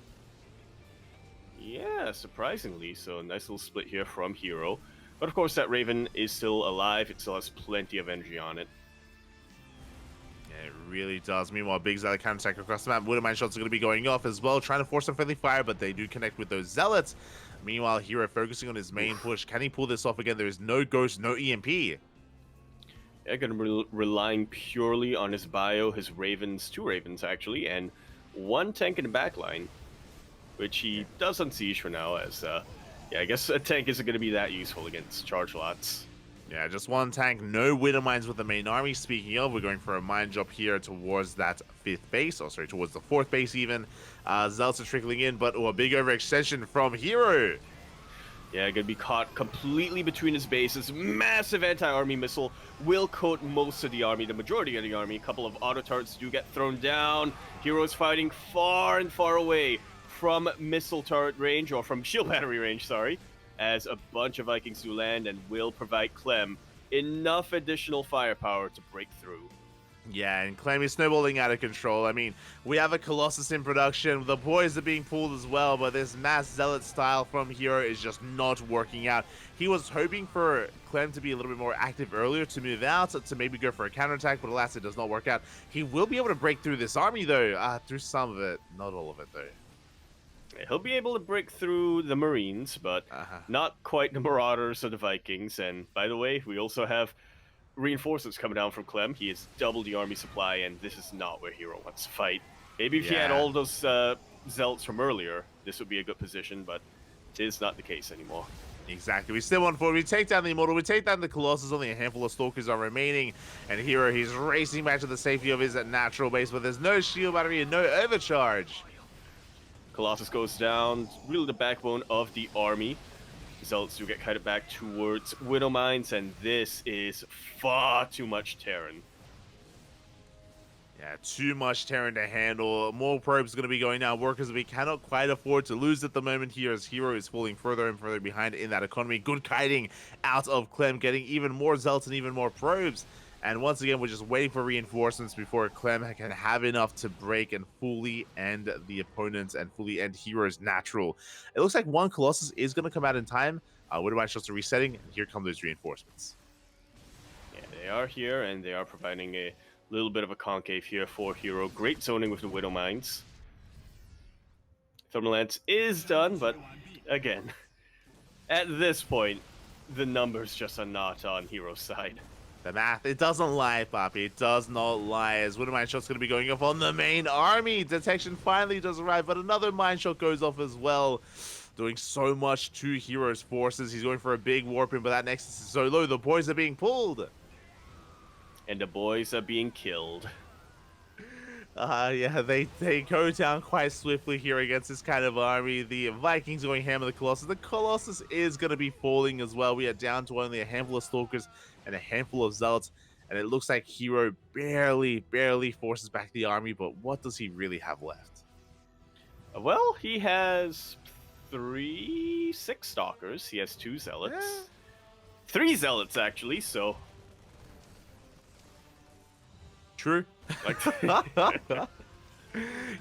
Yeah, surprisingly. So a nice little split here from Hero. But of course, that Raven is still alive. It still has plenty of energy on it. Yeah, it really does. Meanwhile, big Zealot counterattack across the map. Widowmine shots are going to be going off as well, trying to force some friendly fire, but they do connect with those Zealots. Meanwhile, Hero focusing on his main push. Can he pull this off again? There is no Ghost, no EMP. Yeah, going to be relying purely on his bio, his Ravens, 2 Ravens actually, and 1 tank in the backline, which he does on Siege for now, as, yeah, I guess a tank isn't going to be that useful against charge lots. Yeah, just 1 tank, no Widow Mines with the main army. Speaking of, we're going for a mine drop here towards that 5th base, or sorry, towards the 4th base even. Zealots are trickling in, but a big overextension from Hero. Yeah, going to be caught completely between his bases. Massive anti-army missile will coat most of the army, the majority of the army. A couple of auto turrets do get thrown down. Hero's fighting far and far away from missile turret range, or from shield battery range, sorry, as a bunch of Vikings do land and will provide Clem enough additional firepower to break through. Yeah, and Clem is snowballing out of control. I mean, we have a Colossus in production. The boys are being pulled as well, but this mass Zealot style from Hero is just not working out. He was hoping for Clem to be a little bit more active earlier, to move out, to maybe go for a counterattack, but alas, it does not work out. He will be able to break through this army, though. Through some of it. Not all of it, though. He'll be able to break through the Marines, but not quite the Marauders or the Vikings. And by the way, we also have reinforcements coming down from Clem. He has doubled the army supply, and this is not where Hero wants to fight. Maybe if he had all those Zealots from earlier, this would be a good position, but it is not the case anymore. Exactly. We still want forward. We take down the Immortal. We take down the Colossus. Only a handful of Stalkers are remaining. And Hero, he's racing back to the safety of his natural base, but there's no shield battery and no overcharge. Colossus goes down, really the backbone of the army. Zealots do get kited back towards Widow Mines, and this is far too much Terran. Yeah, too much Terran to handle. More probes going to be going down. Workers we cannot quite afford to lose at the moment here, as Hero is falling further and further behind in that economy. Good kiting out of Clem, getting even more Zealots and even more probes. And once again, we're just waiting for reinforcements before Clem can have enough to break and fully end the opponents and fully end Hero's natural. It looks like 1 Colossus is going to come out in time. Widowmine shots are resetting, and here come those reinforcements. Yeah, they are here, and they are providing a little bit of a concave here for Hero. Great zoning with the Widow Mines. Thermal Lance is done, but again, at this point, the numbers just are not on Hero's side. The math, it doesn't lie, Poppy. It does not lie. As one of my shots going to be going off on the main army. Detection finally does arrive, but another mine shot goes off as well. Doing so much to Hero's forces. He's going for a big warping, but that nexus is so low. The boys are being pulled. And the boys are being killed. Yeah, they go down quite swiftly here against this kind of army. The Vikings going ham on the Colossus. The Colossus is going to be falling as well. We are down to only a handful of Stalkers and a handful of Zealots. And it looks like Hero barely forces back the army. But what does he really have left? Well, he has 6 Stalkers. He has 2 Zealots. Yeah. 3 Zealots, actually, so... True.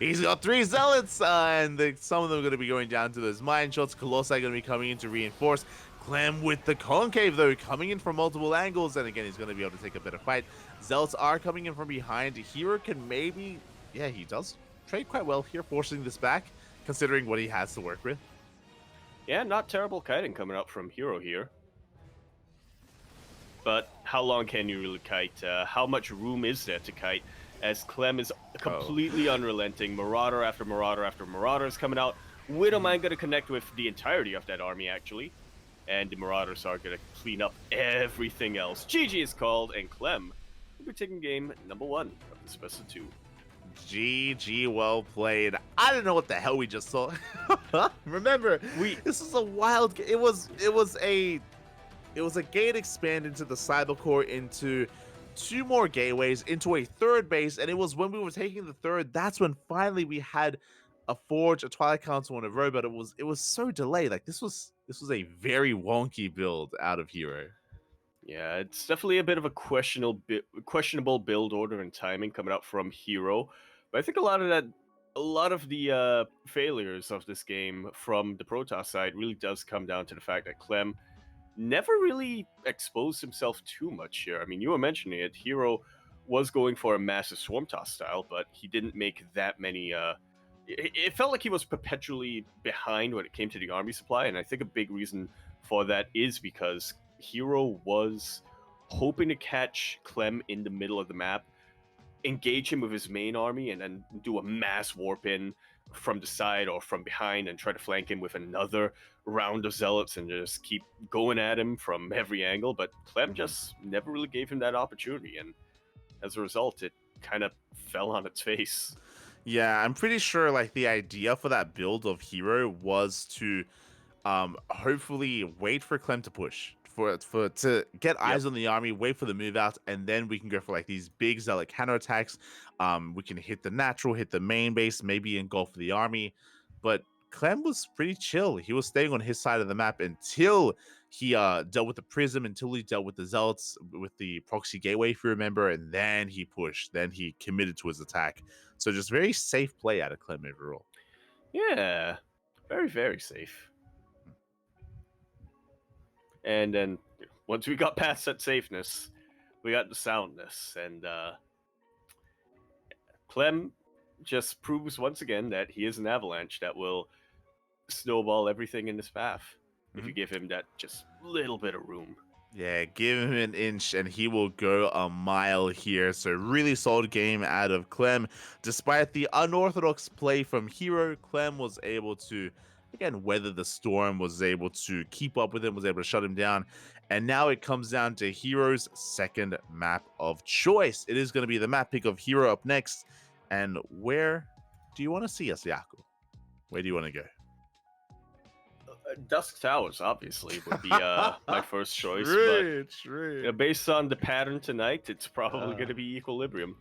He's got 3 Zealots, and some of them are going to be going down to those mine shots. Colossi are going to be coming in to reinforce. Clem with the concave, though, coming in from multiple angles, and again, he's going to be able to take a better fight. Zealots are coming in from behind. Hero can maybe... Yeah, he does trade quite well here, forcing this back. considering what he has to work with. Yeah, not terrible kiting coming up from Hero here. But how long can you really kite? How much room is there to kite? As Clem is completely unrelenting. Marauder after Marauder after Marauder is coming out. Widowmine going to connect with the entirety of that army, actually. And the Marauders are going to clean up everything else. GG is called, and Clem will be taking game number 1 of this best of 2. GG, well played. I don't know what the hell we just saw. Remember, this was a wild. It was a gate expand into the cyber core, into 2 more gateways, into a 3rd base, and it was when we were taking the 3rd. That's when finally we had a Forge, a Twilight Council, and a row. But it was so delayed. Like this was a very wonky build out of Hero. Yeah, it's definitely a bit of a questionable build order and timing coming out from Hero. But I think a lot of the failures of this game from the Protoss side really does come down to the fact that Clem never really exposed himself too much here. I mean, you were mentioning it. Hero was going for a massive Swarm Toss style, but he didn't make that many. It felt like he was perpetually behind when it came to the army supply, and I think a big reason for that is because Hero was hoping to catch Clem in the middle of the map, engage him with his main army, and then do a mass warp in from the side or from behind and try to flank him with another round of zealots and just keep going at him from every angle. But Clem just never really gave him that opportunity, and as a result, it kind of fell on its face. Yeah, I'm pretty sure like the idea for that build of Hero was to hopefully wait for Clem to push, to get eyes on the army, wait for the move out, and then we can go for like these big zealot counterattacks. We can hit the natural, hit the main base, maybe engulf the army. But Clem was pretty chill. He was staying on his side of the map until he dealt with the Prism, until he dealt with the zealots, with the proxy gateway, if you remember, and then he pushed, then he committed to his attack. So just very safe play out of Clem overall. Yeah, very, very safe. And then once we got past that safeness, we got the soundness. And Clem just proves once again that he is an avalanche that will snowball everything in his path if you give him that just little bit of room. Yeah, give him an inch and he will go a mile here. So really solid game out of Clem. Despite the unorthodox play from Hero, Clem was able to, again, weather the storm, was able to keep up with him, was able to shut him down. And now it comes down to Hero's second map of choice. It is going to be the map pick of Hero up next. And where do you want to see us, Yaku? Where do you want to go? Dusk Towers, obviously, would be my first choice. But based on the pattern tonight, it's probably going to be Equilibrium.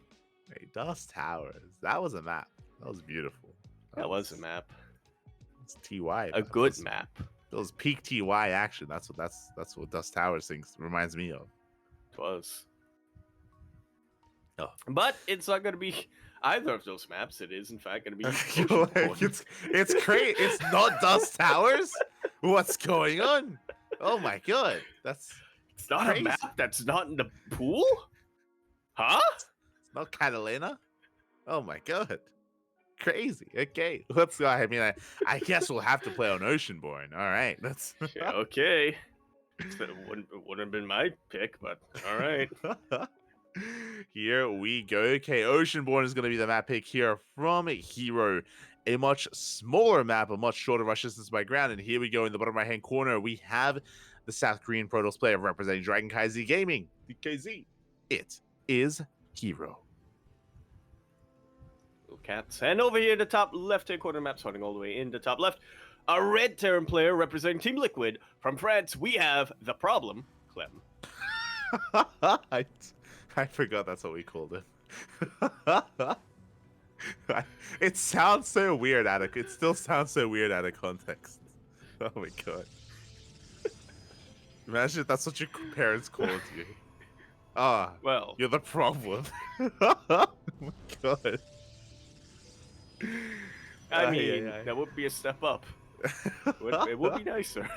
Hey, Dusk Towers. That was a map. That was beautiful. That was a map. It's TY. A good map. It was peak TY action. That's what Dusk Towers things reminds me of. It was. Oh. But it's not going to be either of those maps. It is, in fact, going to be like, it's great. It's not Dusk Towers. What's going on? Oh my god, it's not crazy. A map that's not in the pool, huh? It's not Catalina. Oh my god, crazy. Okay, let's go. I mean, I guess we'll have to play on Oceanborn. All right, that's okay. It wouldn't have been my pick, but all right. Here we go. Okay, Oceanborn is going to be the map pick here from Hero. A much smaller map, a much shorter rush distance by ground. And here we go in the bottom right-hand corner. We have the South Korean Protoss player representing Dragon KaiZi Gaming. The KZ. It is Hero. Cats. And over here in the top left-hand corner map, starting all the way in the top left, a red Terran player representing Team Liquid. From France, we have the problem, Clem. I forgot that's what we called it. It sounds so weird it still sounds so weird out of context. Oh my god. Imagine if that's what your parents called you. Well, you're the problem. Oh my god. I mean, that would be a step up. It would be nicer.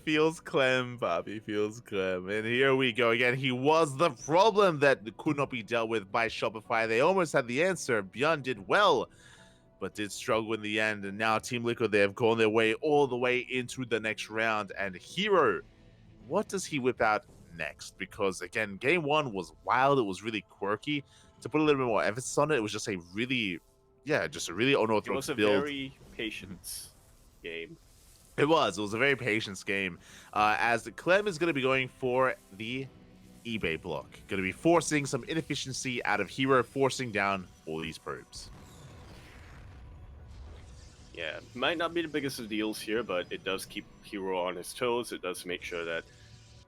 Feels Clem, Bobby, feels Clem. And here we go again. He was the problem that could not be dealt with by Shopify. They almost had the answer. Bjorn did well, but did struggle in the end. And now Team Liquid, they have gone their way all the way into the next round. And Hero, what does he whip out next? Because again, game one was wild. It was really quirky. To put a little bit more emphasis on it, it was just a really, just a really It unorthodox was a build. very patience game. It was a very patience game. As Clem is going to be going for the eBay block. Going to be forcing some inefficiency out of Hero, forcing down all these probes. Yeah, might not be the biggest of deals here, but it does keep Hero on his toes. It does make sure that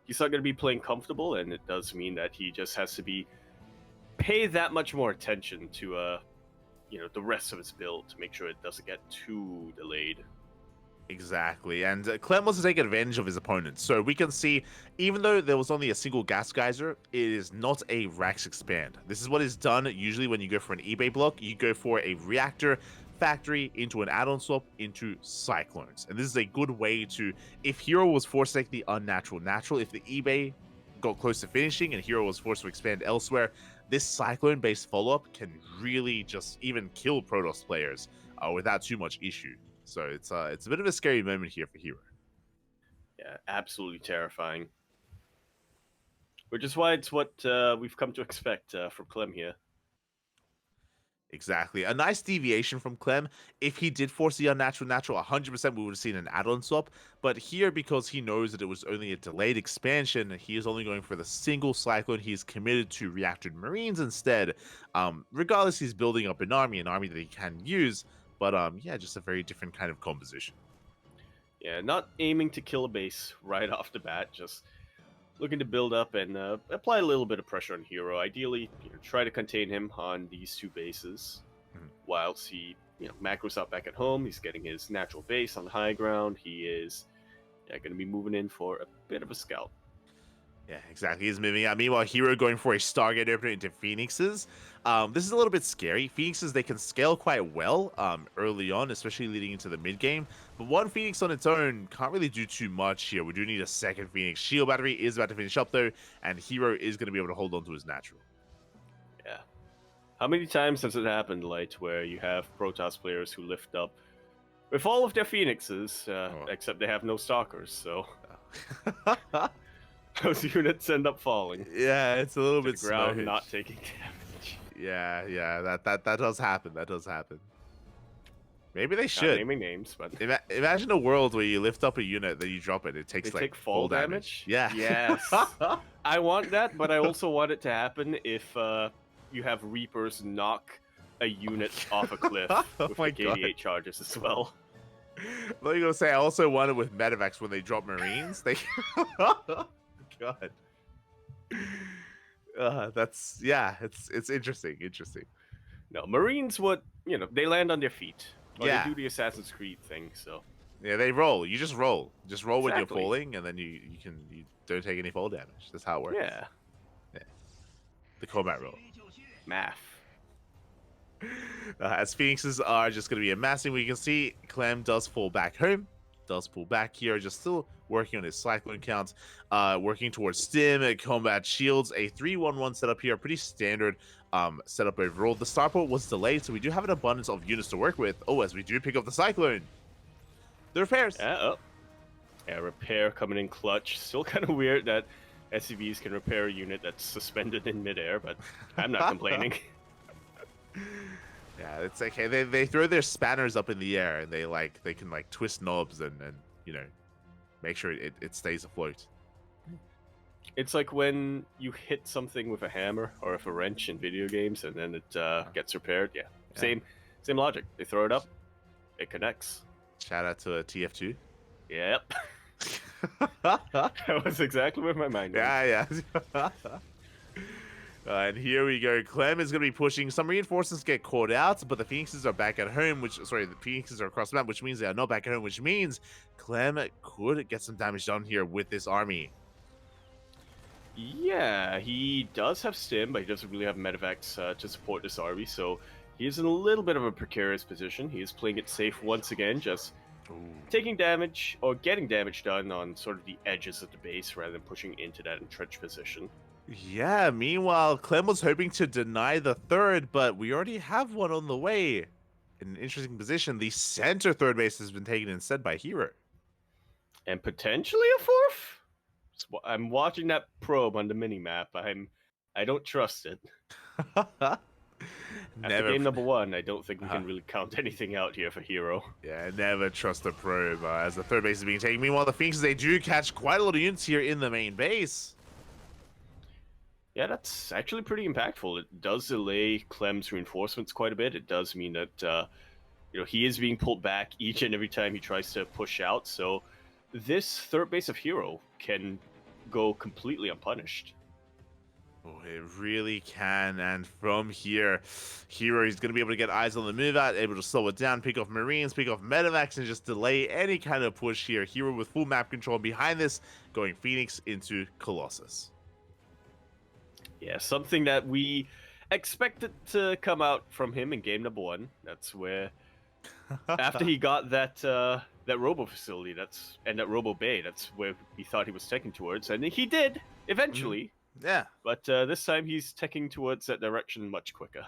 he's not going to be playing comfortable, and it does mean that he just has to pay that much more attention to the rest of his build to make sure it doesn't get too delayed. Exactly, and Clem wants to take advantage of his opponent. So we can see, even though there was only a single gas geyser, it is not a Rax expand. This is what is done usually when you go for an eBay block. You go for a reactor, factory, into an add-on swap, into cyclones. And this is a good way to, if Hero was forced to take the unnatural natural, if the eBay got close to finishing and Hero was forced to expand elsewhere, this cyclone-based follow-up can really just even kill Protoss players without too much issue. So it's a bit of a scary moment here for Hero. Yeah, absolutely terrifying. Which is why it's what we've come to expect from Clem here. Exactly. A nice deviation from Clem. If he did force the unnatural natural, 100% we would have seen an add-on swap. But here, because he knows that it was only a delayed expansion, he is only going for the single cyclone. He is committed to reactored Marines instead. Regardless, he's building up an army that he can use. But just a very different kind of composition. Yeah, not aiming to kill a base right off the bat, just looking to build up and apply a little bit of pressure on Hero. Ideally, try to contain him on these two bases, whilst he macros out back at home. He's getting his natural base on the high ground. He is going to be moving in for a bit of a scout. Yeah, exactly. He's moving out. Meanwhile, Hero going for a Stargate opener into Phoenixes. This is a little bit scary. Phoenixes, they can scale quite well early on, especially leading into the mid game. But one Phoenix on its own can't really do too much here. We do need a second Phoenix. Shield battery is about to finish up though, and Hero is going to be able to hold on to his natural. Yeah. How many times has it happened, Light, where you have Protoss players who lift up with all of their Phoenixes, except they have no Stalkers, so those units end up falling. Yeah, it's a little to bit the ground, slow. not taking damage. Yeah, that does happen. That does happen. Maybe they should. Not naming names, but Imagine a world where you lift up a unit, then you drop it. It takes they like take fall damage. Yeah. Yes. I want that, but I also want it to happen if you have Reapers knock a unit off a cliff with my the God. KD8 charges as well. What are you gonna say? I also want it with Medivacs when they drop Marines. They God. It's interesting. No, Marines would, they land on their feet. Or Yeah. they do the Assassin's Creed thing, so. Yeah, they roll. You just roll. Just roll when you're Exactly. falling, and then you don't take any fall damage. That's how it works. Yeah. The combat roll. Math. As Phoenixes are just going to be amassing, we can see Clem does fall back home. Does pull back here, just still working on his cyclone count, working towards stim, combat shields, a 3-1-1 setup here, pretty standard setup overall. The starport was delayed, so we do have an abundance of units to work with. Oh, as we do pick up the cyclone. The repairs. Yeah, repair coming in clutch. Still kind of weird that SCVs can repair a unit that's suspended in midair, but I'm not complaining. Yeah, it's okay. They throw their spanners up in the air, and they can twist knobs and make sure it stays afloat. It's like when you hit something with a hammer or with a wrench in video games, and then it gets repaired. Yeah, same logic. They throw it up, it connects. Shout out to TF2. Yep. That was exactly where my mind went. Yeah. And here we go. Clem is going to be pushing. Some reinforcements get caught out, but the Phoenixes are back at home, the Phoenixes are across the map, which means they are not back at home, which means Clem could get some damage done here with this army. Yeah, he does have stim, but he doesn't really have medevacs to support this army, so he is in a little bit of a precarious position. He is playing it safe once again, just taking damage or getting damage done on sort of the edges of the base rather than pushing into that entrenched position. Yeah, meanwhile, Clem was hoping to deny the third, but we already have one on the way. in an interesting position. The center third base has been taken instead by Hero. And potentially a fourth? I'm watching that probe on the mini-map. I don't trust it. After game number 1, I don't think we can really count anything out here for Hero. Yeah, never trust the probe as the third base is being taken. Meanwhile, the Phoenixes, they do catch quite a lot of units here in the main base. Yeah, that's actually pretty impactful. It does delay Clem's reinforcements quite a bit. It does mean that he is being pulled back each and every time he tries to push out. So this third base of Hero can go completely unpunished. Oh, it really can, and from here, Hero is going to be able to get eyes on the move out, able to slow it down, pick off Marines, pick off Medivacs, and just delay any kind of push here. Hero with full map control behind this, going Phoenix into Colossus. Yeah, something that we expected to come out from him in game number 1. That's where, after he got that Robo facility, and that Robo Bay, that's where we thought he was taking towards, and he did eventually. Yeah. But this time he's taking towards that direction much quicker.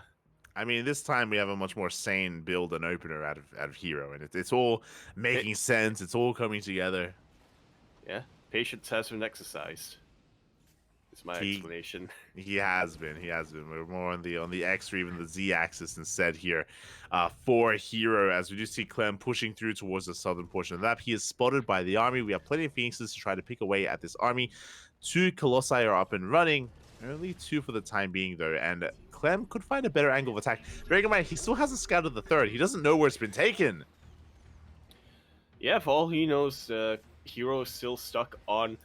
I mean, this time we have a much more sane build and opener out of Hero, and it's all making sense. It's all coming together. Yeah, patience has been exercised. It's my explanation. He has been. We're more on the X or even the Z axis instead here for Hero, as we do see Clem pushing through towards the southern portion of the map. He is spotted by the army. We have plenty of Phoenixes to try to pick away at this army. 2 Colossi are up and running. Only 2 for the time being, though, and Clem could find a better angle of attack. Bearing in mind, he still hasn't scouted the third. He doesn't know where it's been taken. Yeah, for all he knows, Hero is still stuck on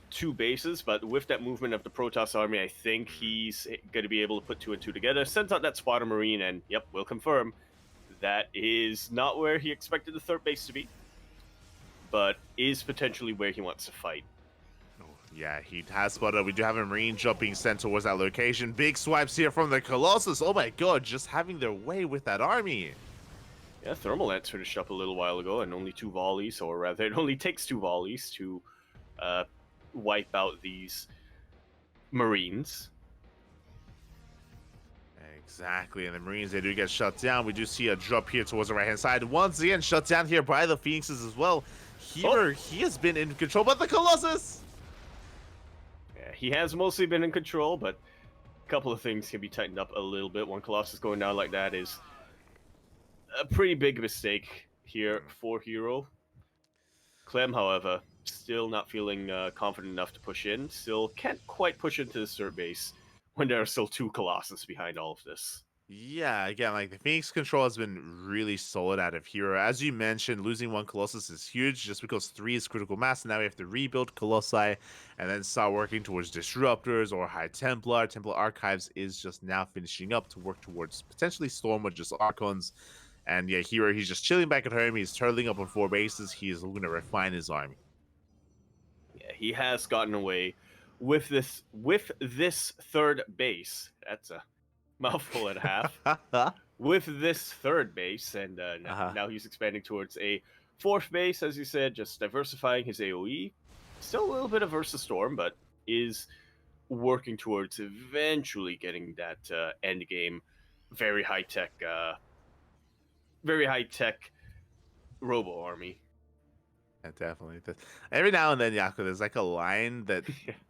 2 bases, but with that movement of the Protoss army, I think he's going to be able to put 2 and 2 together, sends out that Spotter Marine, and yep, we'll confirm that is not where he expected the third base to be, but is potentially where he wants to fight. Yeah, he has spotted. We do have a Marine jump being sent towards that location. Big swipes here from the Colossus. Oh my god, just having their way with that army. Yeah, Thermal Lance finished up a little while ago, and only 2 volleys, or rather, it only takes 2 volleys to wipe out these Marines. Exactly, and the Marines, they do get shut down. We do see a drop here towards the right-hand side. Once again, shut down here by the Phoenixes as well. Here, he has been in control, but the Colossus! Yeah, he has mostly been in control, but a couple of things can be tightened up a little bit. One Colossus going down like that is a pretty big mistake here for Hero. Clem, however, still not feeling confident enough to push in. Still can't quite push into the third base when there are still 2 Colossus behind all of this. Yeah, again, like the Phoenix control has been really solid out of Hero. As you mentioned, losing 1 Colossus is huge just because 3 is critical mass. Now we have to rebuild Colossi and then start working towards Disruptors or High Templar. Templar Archives is just now finishing up to work towards potentially Storm or just Archons. And yeah, Hero, he's just chilling back at home. He's turtling up on 4 bases. He is looking to refine his army. Yeah, he has gotten away with this third base. That's a mouthful and a half. With this third base, and now he's expanding towards a 4th base, as you said, just diversifying his AoE. Still a little bit of Versus Storm, but is working towards eventually getting that end game very high tech Robo army. Yeah, definitely. Every now and then, Yako, there's like a line that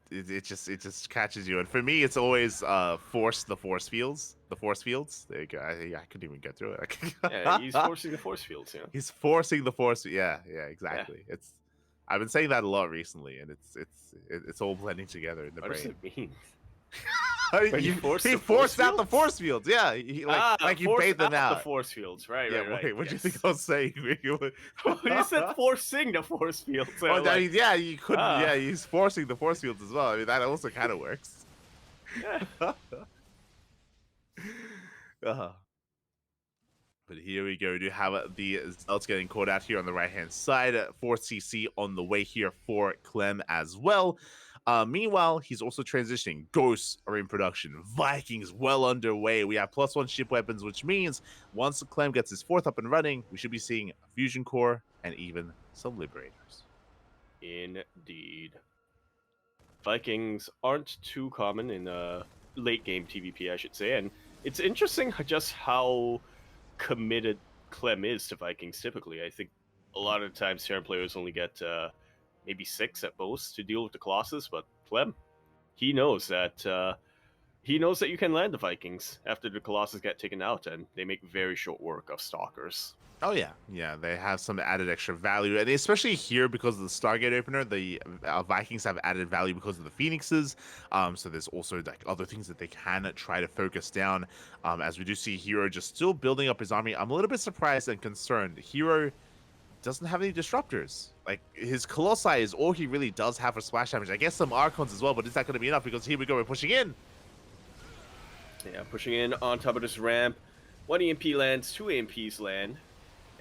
it just catches you. And for me, it's always force the force fields. The force fields. There you go. I couldn't even get through it. Yeah, he's forcing the force fields. Yeah. He's forcing the force. Yeah, exactly. Yeah. I've been saying that a lot recently, and it's all blending together in the brain. What does it mean? He forced out the force fields. Yeah, like you bait them out. The force fields, right? Yeah. Right. Wait, what do you think I was saying? You said forcing the force fields. Oh, yeah, you couldn't. Yeah, he's forcing the force fields as well. I mean, that also kind of works. Yeah. But here we go. We do have the Zealots getting caught out here on the right-hand side. 4CC on the way here for Clem as well. Meanwhile, he's also transitioning. Ghosts are in production. Vikings well underway. We have +1 ship weapons, which means once Clem gets his 4th up and running, we should be seeing a Fusion Core and even some Liberators. Indeed. Vikings aren't too common in late game TVP, I should say, and it's interesting just how committed Clem is to Vikings typically. I think a lot of the times Terran players only get maybe 6 at most to deal with the Colossus, but Clem, he knows that you can land the Vikings after the Colossus get taken out, and they make very short work of Stalkers. Oh yeah, they have some added extra value, and especially here because of the Stargate opener, the Vikings have added value because of the Phoenixes. So there's also like other things that they can try to focus down. As we do see Hero just still building up his army. I'm a little bit surprised and concerned. Hero doesn't have any disruptors. Like his Colossi is all he really does have for splash damage. I guess some Archons as well, but is that going to be enough? Because here we go, we're pushing in. Yeah, pushing in on top of this ramp. 1 EMP lands, 2 EMPs land.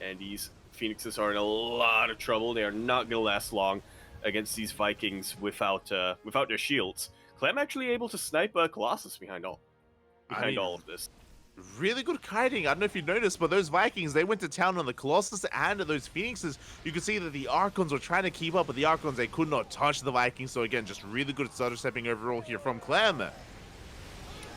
And these Phoenixes are in a lot of trouble. They are not going to last long against these Vikings without their shields. Clem actually able to snipe a Colossus behind all of this. Really good kiting. I don't know if you noticed, but those Vikings, they went to town on the Colossus and those Phoenixes. You can see that the Archons were trying to keep up, but the Archons, they could not touch the Vikings. So again, just really good stutter stepping overall here from Clem.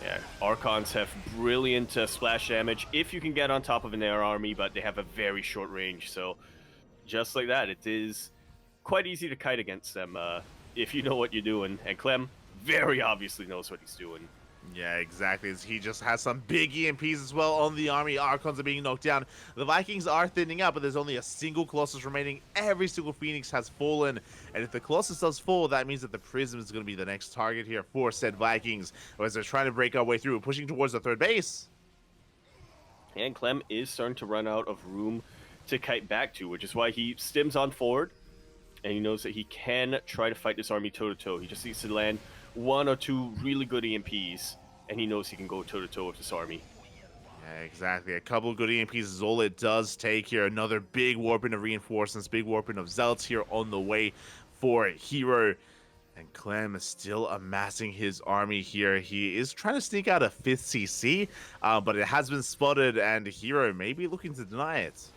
Yeah, Archons have brilliant splash damage if you can get on top of an air army, but they have a very short range. So just like that, it is quite easy to kite against them if you know what you're doing. And Clem very obviously knows what he's doing. Yeah, exactly. He just has some big EMPs as well on the army. Archons are being knocked down. The Vikings are thinning out, but there's only a single Colossus remaining. Every single Phoenix has fallen. And if the Colossus does fall, that means that the Prism is going to be the next target here for said Vikings. As they're trying to break our way through, pushing towards the third base. And Clem is starting to run out of room to kite back to, which is why he stims on forward. And he knows that he can try to fight this army toe-to-toe. He just needs to land 1 or 2 really good EMPs, and he knows he can go toe-to-toe with this army. Yeah, exactly. A couple of good EMPs is all it does take here. Another big warping of reinforcements, big warping of Zealots here on the way for Hero. And Clem is still amassing his army here. He is trying to sneak out a 5th CC, but it has been spotted, and Hero may be looking to deny it.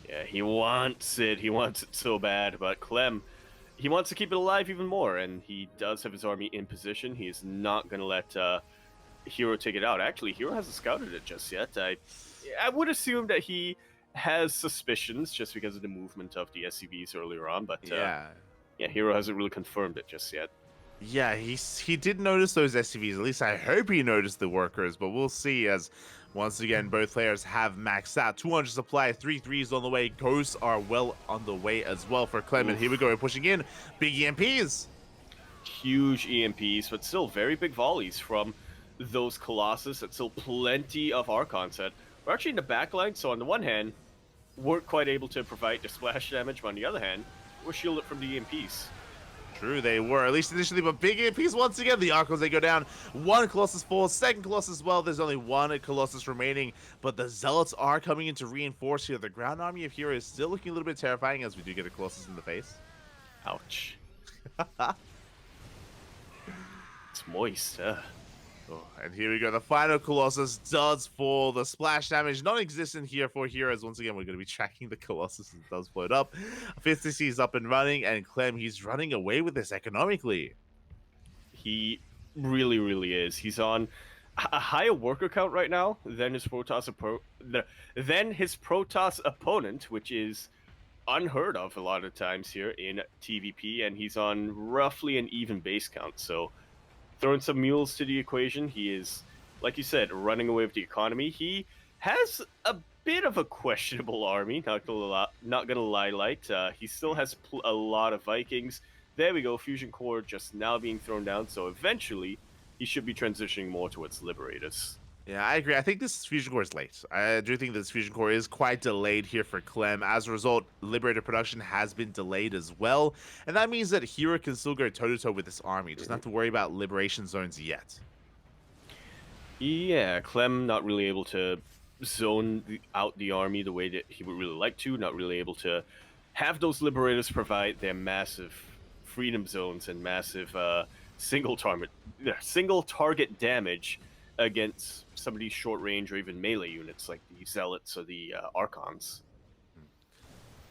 Yeah, he wants it. He wants it so bad, but Clem, he wants to keep it alive even more, and he does have his army in position. He is not going to let Hero take it out. Actually, Hero hasn't scouted it just yet. I would assume that he has suspicions just because of the movement of the SCVs earlier on, but yeah, Hero hasn't really confirmed it just yet. Yeah, he did notice those SCVs. At least I hope he noticed the workers, but we'll see as once again both players have maxed out. 200 supply, 3 threes on the way. Ghosts are well on the way as well for Clem. And here we go, we're pushing in. Big EMPs. Huge EMPs, but still very big volleys from those Colossus, and still plenty of Archon set. We're actually in the back line, so on the one hand, weren't quite able to provide the splash damage, but on the other hand, we're shielded from the EMPs. True, they were, at least initially, but big EMPs once again. The Archons, they go down. 1 Colossus falls, 2nd Colossus as well. There's only 1 Colossus remaining, but the Zealots are coming in to reinforce here. The ground army of Hero is still looking a little bit terrifying as we do get a Colossus in the face. Ouch. It's moist, Oh, and here we go. The final Colossus does fall. The splash damage non-existent here for Heroes. Once again, we're going to be tracking the Colossus. It does float up. 50C is up and running, and Clem, he's running away with this economically. He really, really is. He's on a higher worker count right now than his Protoss opponent, which is unheard of a lot of times here in TVP, and he's on roughly an even base count. So throwing some mules to the equation, he is, like you said, running away with the economy. He has a bit of a questionable army, not gonna lie, Light. He still has a lot of Vikings. There we go, Fusion Core just now being thrown down, so eventually he should be transitioning more towards Liberators. Yeah, I agree. I think this Fusion Core is late. I do think this Fusion Core is quite delayed here for Clem. As a result, Liberator production has been delayed as well. And that means that Hero can still go toe-to-toe with this army. Doesn't have to worry about liberation zones yet. Yeah, Clem not really able to zone out the army the way that he would really like to. Not really able to have those Liberators provide their massive freedom zones and massive single target damage against some of these short range or even melee units like the Zealots or the Archons.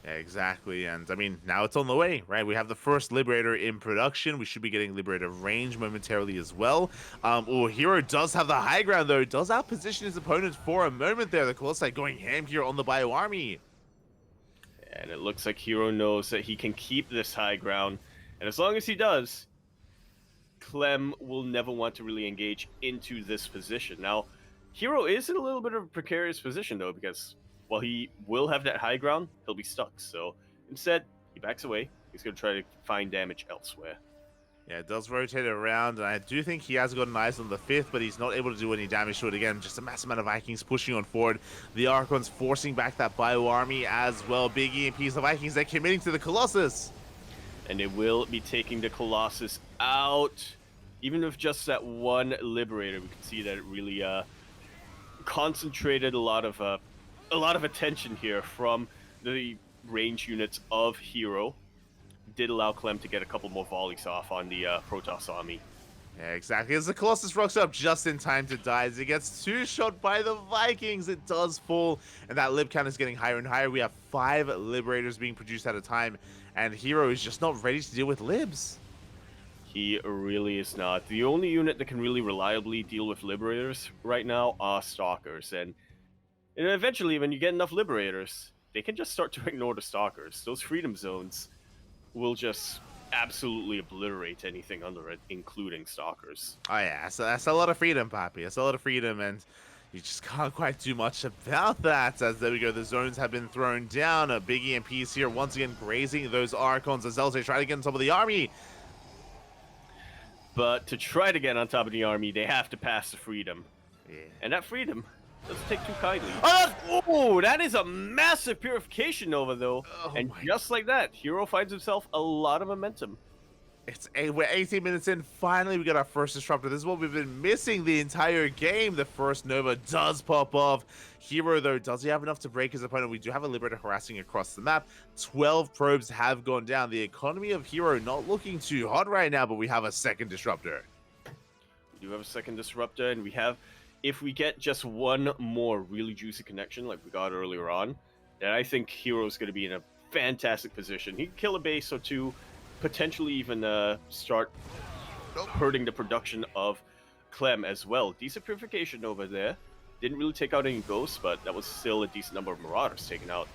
Exactly, and I mean, now it's on the way, right? We have the first Liberator in production. We should be getting Liberator range momentarily as well. Hero does have the high ground, though. Does outposition his opponent for a moment there. The Colossi going ham here on the Bio Army. And it looks like Hero knows that he can keep this high ground. And as long as he does, Clem will never want to really engage into this position. Now, Hero is in a little bit of a precarious position, though, because while he will have that high ground, he'll be stuck. So instead, he backs away. He's going to try to find damage elsewhere. Yeah, it does rotate it around, and I do think he has gotten eyes on the 5th, but he's not able to do any damage to it again. Just a massive amount of Vikings pushing on forward. The Archons forcing back that Bio Army as well. Big EMPs, the Vikings, they're committing to the Colossus. And they will be taking the Colossus out. Even with just that one Liberator, we can see that it really concentrated a lot of attention here from the range units of Hero. Did allow Clem to get a couple more volleys off on the Protoss army. Yeah, exactly. As the Colossus rocks up just in time to die, as it gets two-shot by the Vikings, it does fall, and that lib count is getting higher and higher. We have 5 Liberators being produced at a time, and Hero is just not ready to deal with libs. He really is not. The only unit that can really reliably deal with Liberators right now are Stalkers, and eventually when you get enough Liberators, they can just start to ignore the Stalkers. Those Freedom Zones will just absolutely obliterate anything under it, including Stalkers. Oh yeah, so that's a lot of freedom, Papi. That's a lot of freedom, and you just can't quite do much about that. As there we go, the zones have been thrown down. A big EMPs here, once again grazing those Archons as Elazer try to get on top of the army. But to try to get on top of the army, they have to pass the Freedom. Yeah. And that Freedom doesn't take too kindly. Oh, That is a massive Purification Nova, though. Oh and my- just like that, Hero finds himself a lot of momentum. we're 18 minutes in. Finally, we got our first disruptor. This is what we've been missing the entire game. The first Nova does pop off. Hero, though, does he have enough to break his opponent? We do have a Liberator harassing across the map. 12 probes have gone down. The economy of Hero not looking too hot right now, but we have a second disruptor. We do have a second Disruptor, and we have, if we get just one more really juicy connection like we got earlier on, then I think Hero's going to be in a fantastic position. He can kill a base or two, potentially even start hurting the production of Clem as well. Decent Purification over there. Didn't really take out any ghosts, but that was still a decent number of Marauders taken out.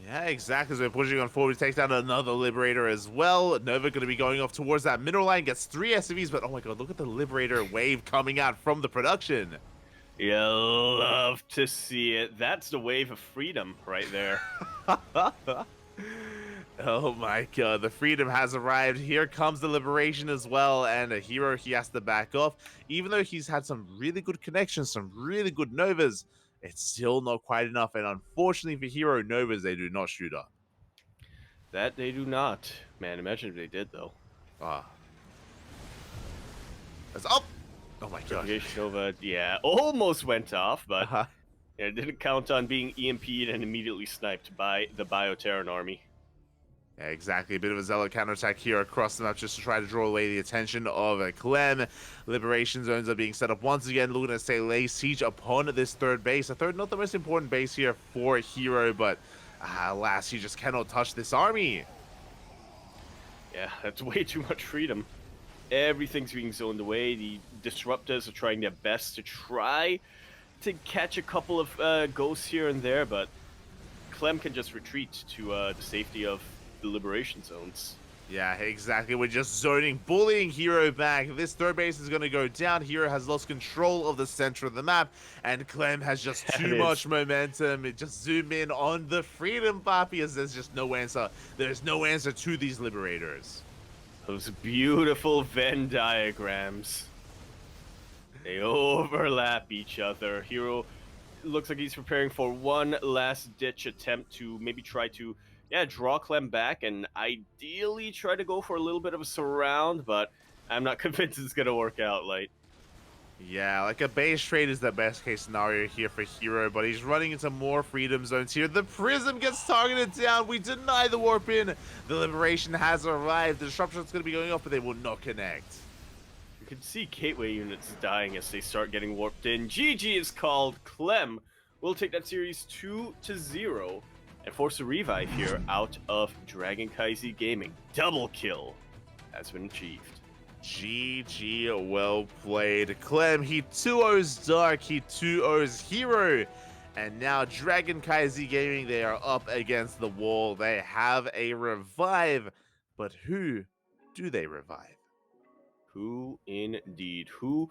Yeah, exactly. As we're pushing on forward, we take down another Liberator as well. Nova going to be going off towards that middle line, gets 3 SCVs, but oh my god, look at the Liberator wave coming out from the production. You love to see it. That's the wave of freedom right there. Oh my god, the freedom has arrived. Here comes the liberation as well, and a Hero, he has to back off. Even though he's had some really good connections, some really good Novas, it's still not quite enough, and unfortunately for Hero, Novas, they do not shoot up. That they do not. Man, imagine if they did, though. Ah. That's up! Oh my god. Purification Nova, yeah, almost went off, but Uh-huh. yeah, didn't count on being EMP'd and immediately sniped by the Bioterran army. Yeah, exactly. A bit of a zealot counterattack here across the map just to try to draw away the attention of Clem. Liberation zones are being set up once again, looking to say lay siege upon this third base. A third, not the most important base here for Hero, but alas, he just cannot touch this army. Yeah, that's way too much freedom. Everything's being zoned away. The Disruptors are trying their best to try to catch a couple of ghosts here and there, but Clem can just retreat to the safety of the Liberation zones. Yeah, exactly. We're just zoning, bullying Hero back. This third base is going to go down. Hero has lost control of the center of the map, and Clem has just too much momentum. It just zoom in on the freedom, Papi, as there's just no answer. There's no answer to these Liberators. Those beautiful Venn diagrams. They overlap each other. Hero looks like he's preparing for one last ditch attempt to maybe try to draw Clem back and ideally try to go for a little bit of a surround, but I'm not convinced it's gonna work out, Light. Yeah, like a base trade is the best case scenario here for Hero, but he's running into more freedom zones here. The Prism gets targeted down. We deny the warp in. The Liberation has arrived. The Disruption's going to be going off, but they will not connect. You can see Gateway units dying as they start getting warped in. GG is called. Clem will take that series 2-0. and force a revive here out of KaiZi Gaming. Double kill has been achieved. GG, well played. Clem, he 2-0s Dark, he 2-0s Hero. And now KaiZi Gaming, they are up against the wall. They have a revive. But who do they revive? Who indeed? Who?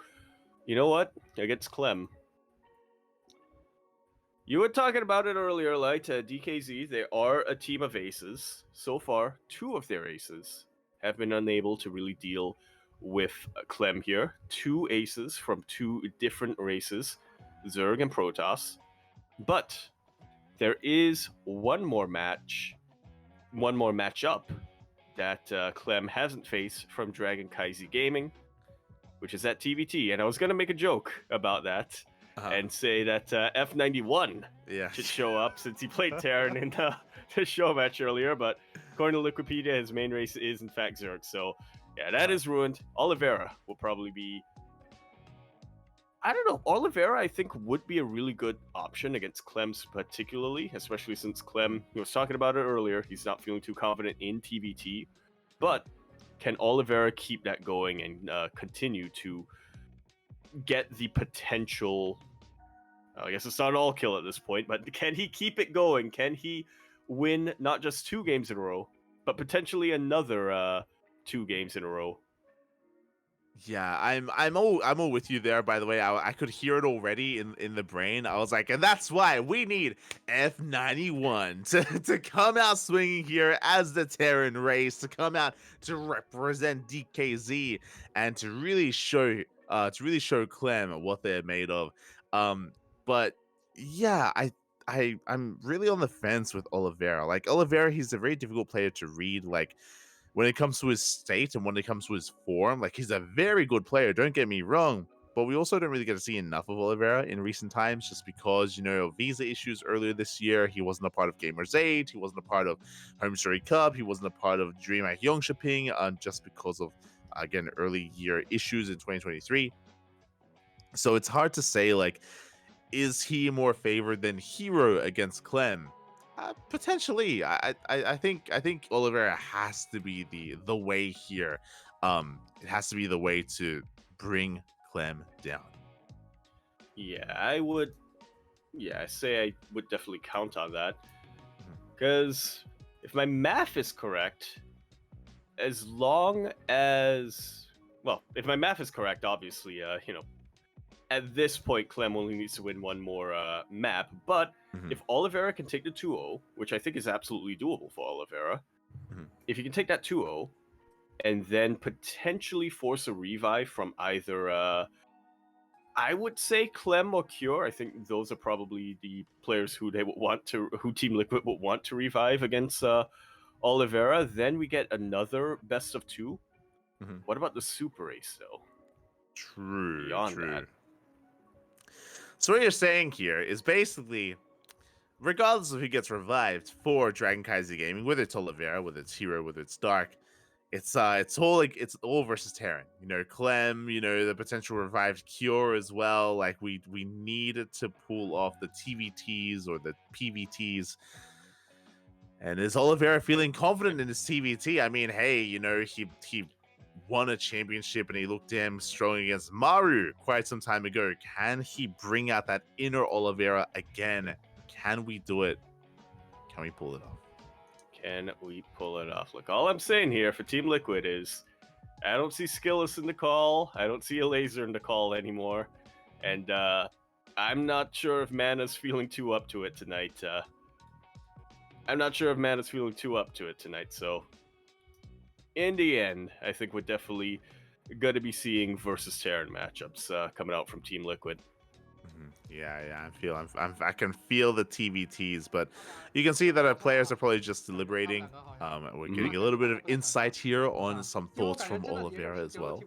You know what? Against Clem. You were talking about it earlier, Light. DKZ, they are a team of aces. So far, 2 of their aces have been unable to really deal with Clem here. 2 aces from 2 different races, Zerg and Protoss. But there is one more matchup that Clem hasn't faced from KaiZi Gaming, which is at TVT. And I was going to make a joke about that and say that F91 should show up since he played Terran in the show match earlier. But according to Wikipedia, his main race is in fact Zerg. So yeah, that is ruined. Oliveira will probably be... I don't know. Oliveira, I think, would be a really good option against Clem's particularly, especially since Clem, he was talking about it earlier, he's not feeling too confident in TVT. But can Oliveira keep that going and continue to get the potential... I guess it's not an all kill at this point, but can he keep it going? Can he win not just 2 games in a row, but potentially another 2 games in a row? Yeah, I'm all with you there. By the way, I could hear it already in the brain. I was like, and that's why we need F91 to come out swinging here as the Terran race, to come out to represent DKZ and to really show Clem what they're made of. But yeah, I'm really on the fence with Oliveira. Like Oliveira, he's a very difficult player to read. Like, when it comes to his state and when it comes to his form, like he's a very good player, don't get me wrong, but we also don't really get to see enough of Oliveira in recent times just because, of visa issues earlier this year. He wasn't a part of Gamers 8, he wasn't a part of Home Story Cup, he wasn't a part of DreamHack Yongshipping just because of, again, early year issues in 2023. So it's hard to say, like, is he more favored than Hero against Clem? Potentially, I think Oliveira has to be the way here. It has to be the way to bring Clem down. Yeah, I would. Yeah, I say I would definitely count on that because if my math is correct, as long as if my math is correct, obviously, at this point, Clem only needs to win one more map, but if Oliveira can take the 2-0, which I think is absolutely doable for Oliveira, if you can take that 2-0 and then potentially force a revive from either, I would say Clem or Cure. I think those are probably the players who Team Liquid would want to revive against Oliveira. Then we get another best of 2. What about the Super Ace though? True. That. So what you're saying here is basically, regardless of who gets revived for KaiZi Gaming, whether it's Oliveira, whether it's Hero, whether it's Dark, it's all versus Terran. Clem, the potential revived Cure as well. Like we needed to pull off the TVTs or the PVTs. And is Oliveira feeling confident in his TVT? I mean, hey, he won a championship and he looked damn strong against Maru quite some time ago. Can he bring out that inner Oliveira again? Can we do it? Can we pull it off? Can we pull it off? Look, all I'm saying here for Team Liquid is I don't see Skillus in the call. I don't see Elazer in the call anymore. And I'm not sure if Mana's feeling too up to it tonight. So in the end, I think we're definitely going to be seeing versus Terran matchups coming out from Team Liquid. Yeah, I can feel the TVTs, but you can see that our players are probably just deliberating. We're getting a little bit of insight here on some thoughts from Oliveira as well.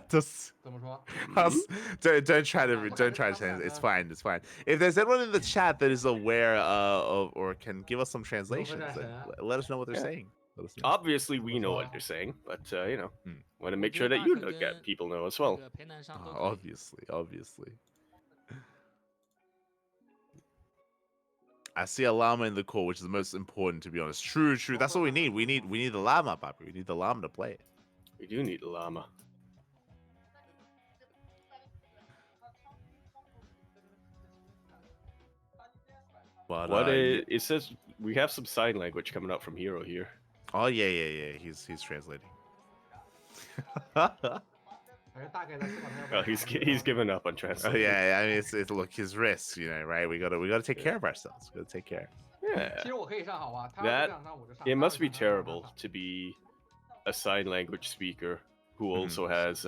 Just don't try to change it. It's fine. If there's anyone in the chat that is aware of or can give us some translations, let us know what they're saying. Let us know. Obviously, we know what you're saying, but you know, want to make sure that you know, get people know as well. 这个陪男上都可以。 Obviously. I see a llama in the core, which is the most important, to be honest. True. That's what we need. We need the llama, Papi. We need the llama to play it. We do need a llama. But it says we have some sign language coming out from Hero here. Oh yeah. He's translating. 反正大概在思考他 Oh, 要 he's given up on Oh translating. yeah. I mean, it's look his risks, you know, right? We gotta take care of ourselves. We gotta take care. 其 Yeah. 实我可以上好吧，他要 That 不想上我就上。 it 他 must 要 be 想上我就 terrible 上 to be a sign language speaker who Mhm. also has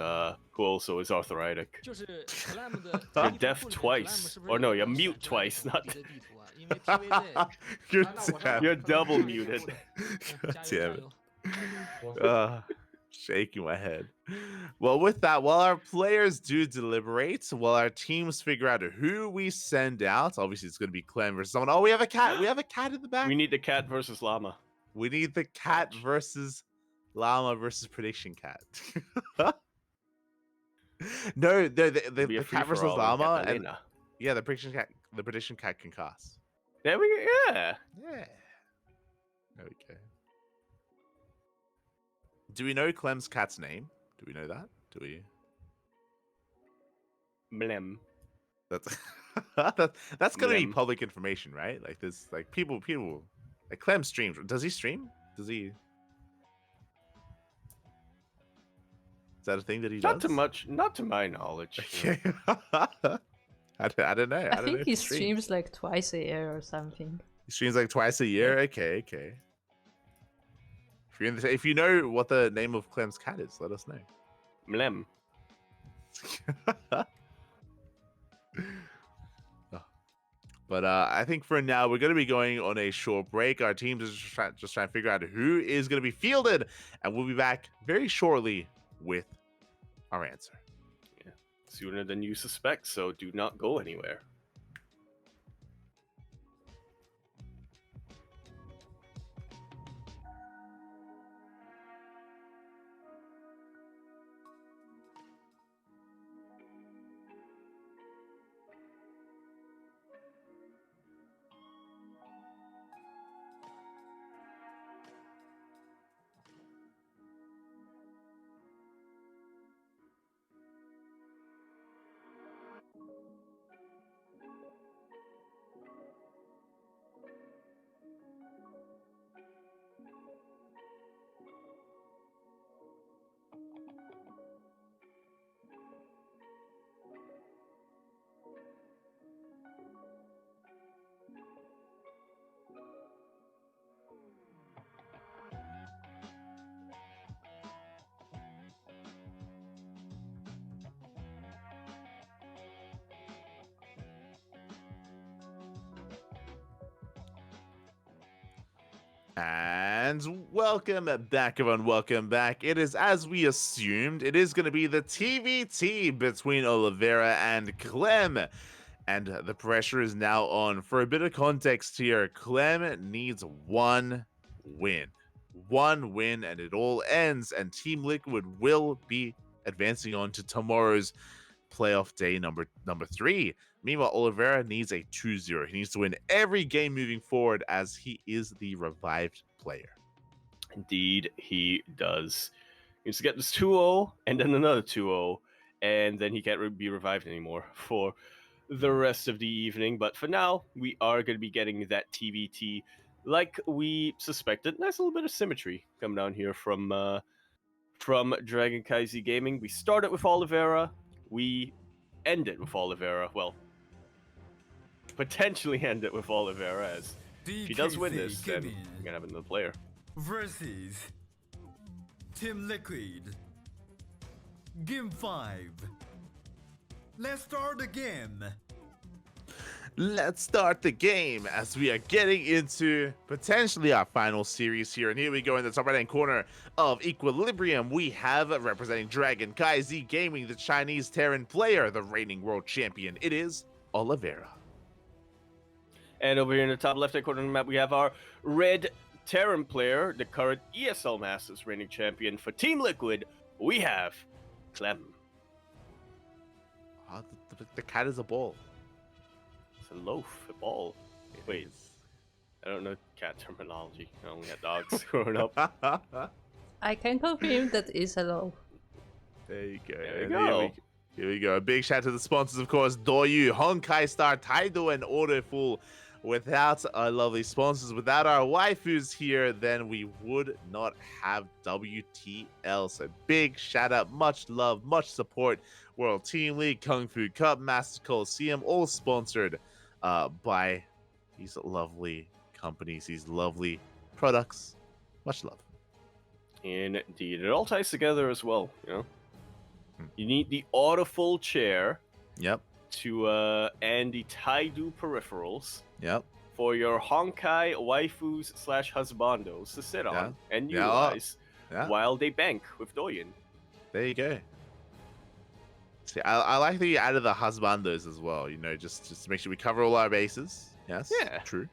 who also is arthritic. 就是 Clem 的 You're 地图 deaf 库里面 twice. Clem 是不 Or 是 no, 有 you're 能 mute 选择 twice, 地 not 的地图啊？因为 PVZ You're 啊那我上 deaf. You're 上 double 上 muted. 上 加油 Damn 加 it. 油！ Shaking my head. Well, with that, while our players do deliberate, while our teams figure out who we send out, obviously it's going to be Clem versus someone. Oh, we have a cat. We have a cat in the back. We need the cat versus llama. We need the cat versus llama versus prediction cat. No, It'll be a the cat versus free-for-all in llama, and Catalina. yeah, the prediction cat can cost. There we go. Yeah. Yeah. There we go. Do we know Clem's cat's name? Do we know that? Do we? Blem. That's that's gonna be Lem. public information, right? Like this, like people, like Clem streams. Does he stream? Does he? Is that a thing that he Not does? too much. Not to my knowledge. Okay. I don't know. I don't know think if he streams like twice a year or something. He streams like twice a year. Okay. If you know what the name of Clem's cat is, let us know. Blem. But I think for now we're going to be going on a short break. Our teams is just trying to figure out who is going to be fielded, and we'll be back very shortly with our answer. Sooner than you suspect, so do not go anywhere. And welcome back, everyone. Welcome back. It is, as we assumed, it is going to be the TVT between Oliveira and Clem. And the pressure is now on. For a bit of context here, Clem needs one win. One win, and it all ends. And Team Liquid will be advancing on to tomorrow's playoff day number 3. Meanwhile, Oliveira needs a 2-0. He needs to win every game moving forward as he is the revived player. Indeed, he does. He needs to get this 2-0 and then another 2-0, and then he can't be revived anymore for the rest of the evening. But for now, we are going to be getting that TVT like we suspected. Nice little bit of symmetry coming down here from Dragon KaiZi Gaming. We started with Oliveira. We ended with Oliveira. Well, potentially end it with Oliveira, as if he does win this, then we're gonna have another player. Versus Team Liquid. Game 5. Let's start the game. Let's start the game as we are getting into potentially our final series here. And here we go in the top right-hand corner of Equilibrium. We have representing Dragon KaiZi Gaming, the Chinese Terran player, the reigning world champion. It is Oliveira. And over here in the top left-hand corner of the map, we have our red Terran player, the current ESL Masters reigning champion for Team Liquid, we have Clem. Oh, the cat is a ball. It's a loaf, a ball. It Wait. is. I don't know cat terminology. I only had dogs growing up. I can confirm that is a loaf. There you go. There you And go. Here we go. A big shout out to the sponsors, of course, Doyu, Honkai Star, Taido, and Autoful. Without our lovely sponsors, without our waifus here, then we would not have WTL. So big shout out, much love, much support. World Team League, Kung Fu Cup, Masters Coliseum, all sponsored by these lovely companies, these lovely products. Much love. Indeed. It all ties together as well, you know? Hmm. You need the Autofull chair Yep. to and the Taidu peripherals Yep. for your Honkai waifus / husbandos to sit on and Yeah. utilize Yeah. while they bank with Doyen. There you go. See, I like that you added the husbandos as well. You know, just to make sure we cover all our bases. Yes. Yeah. True.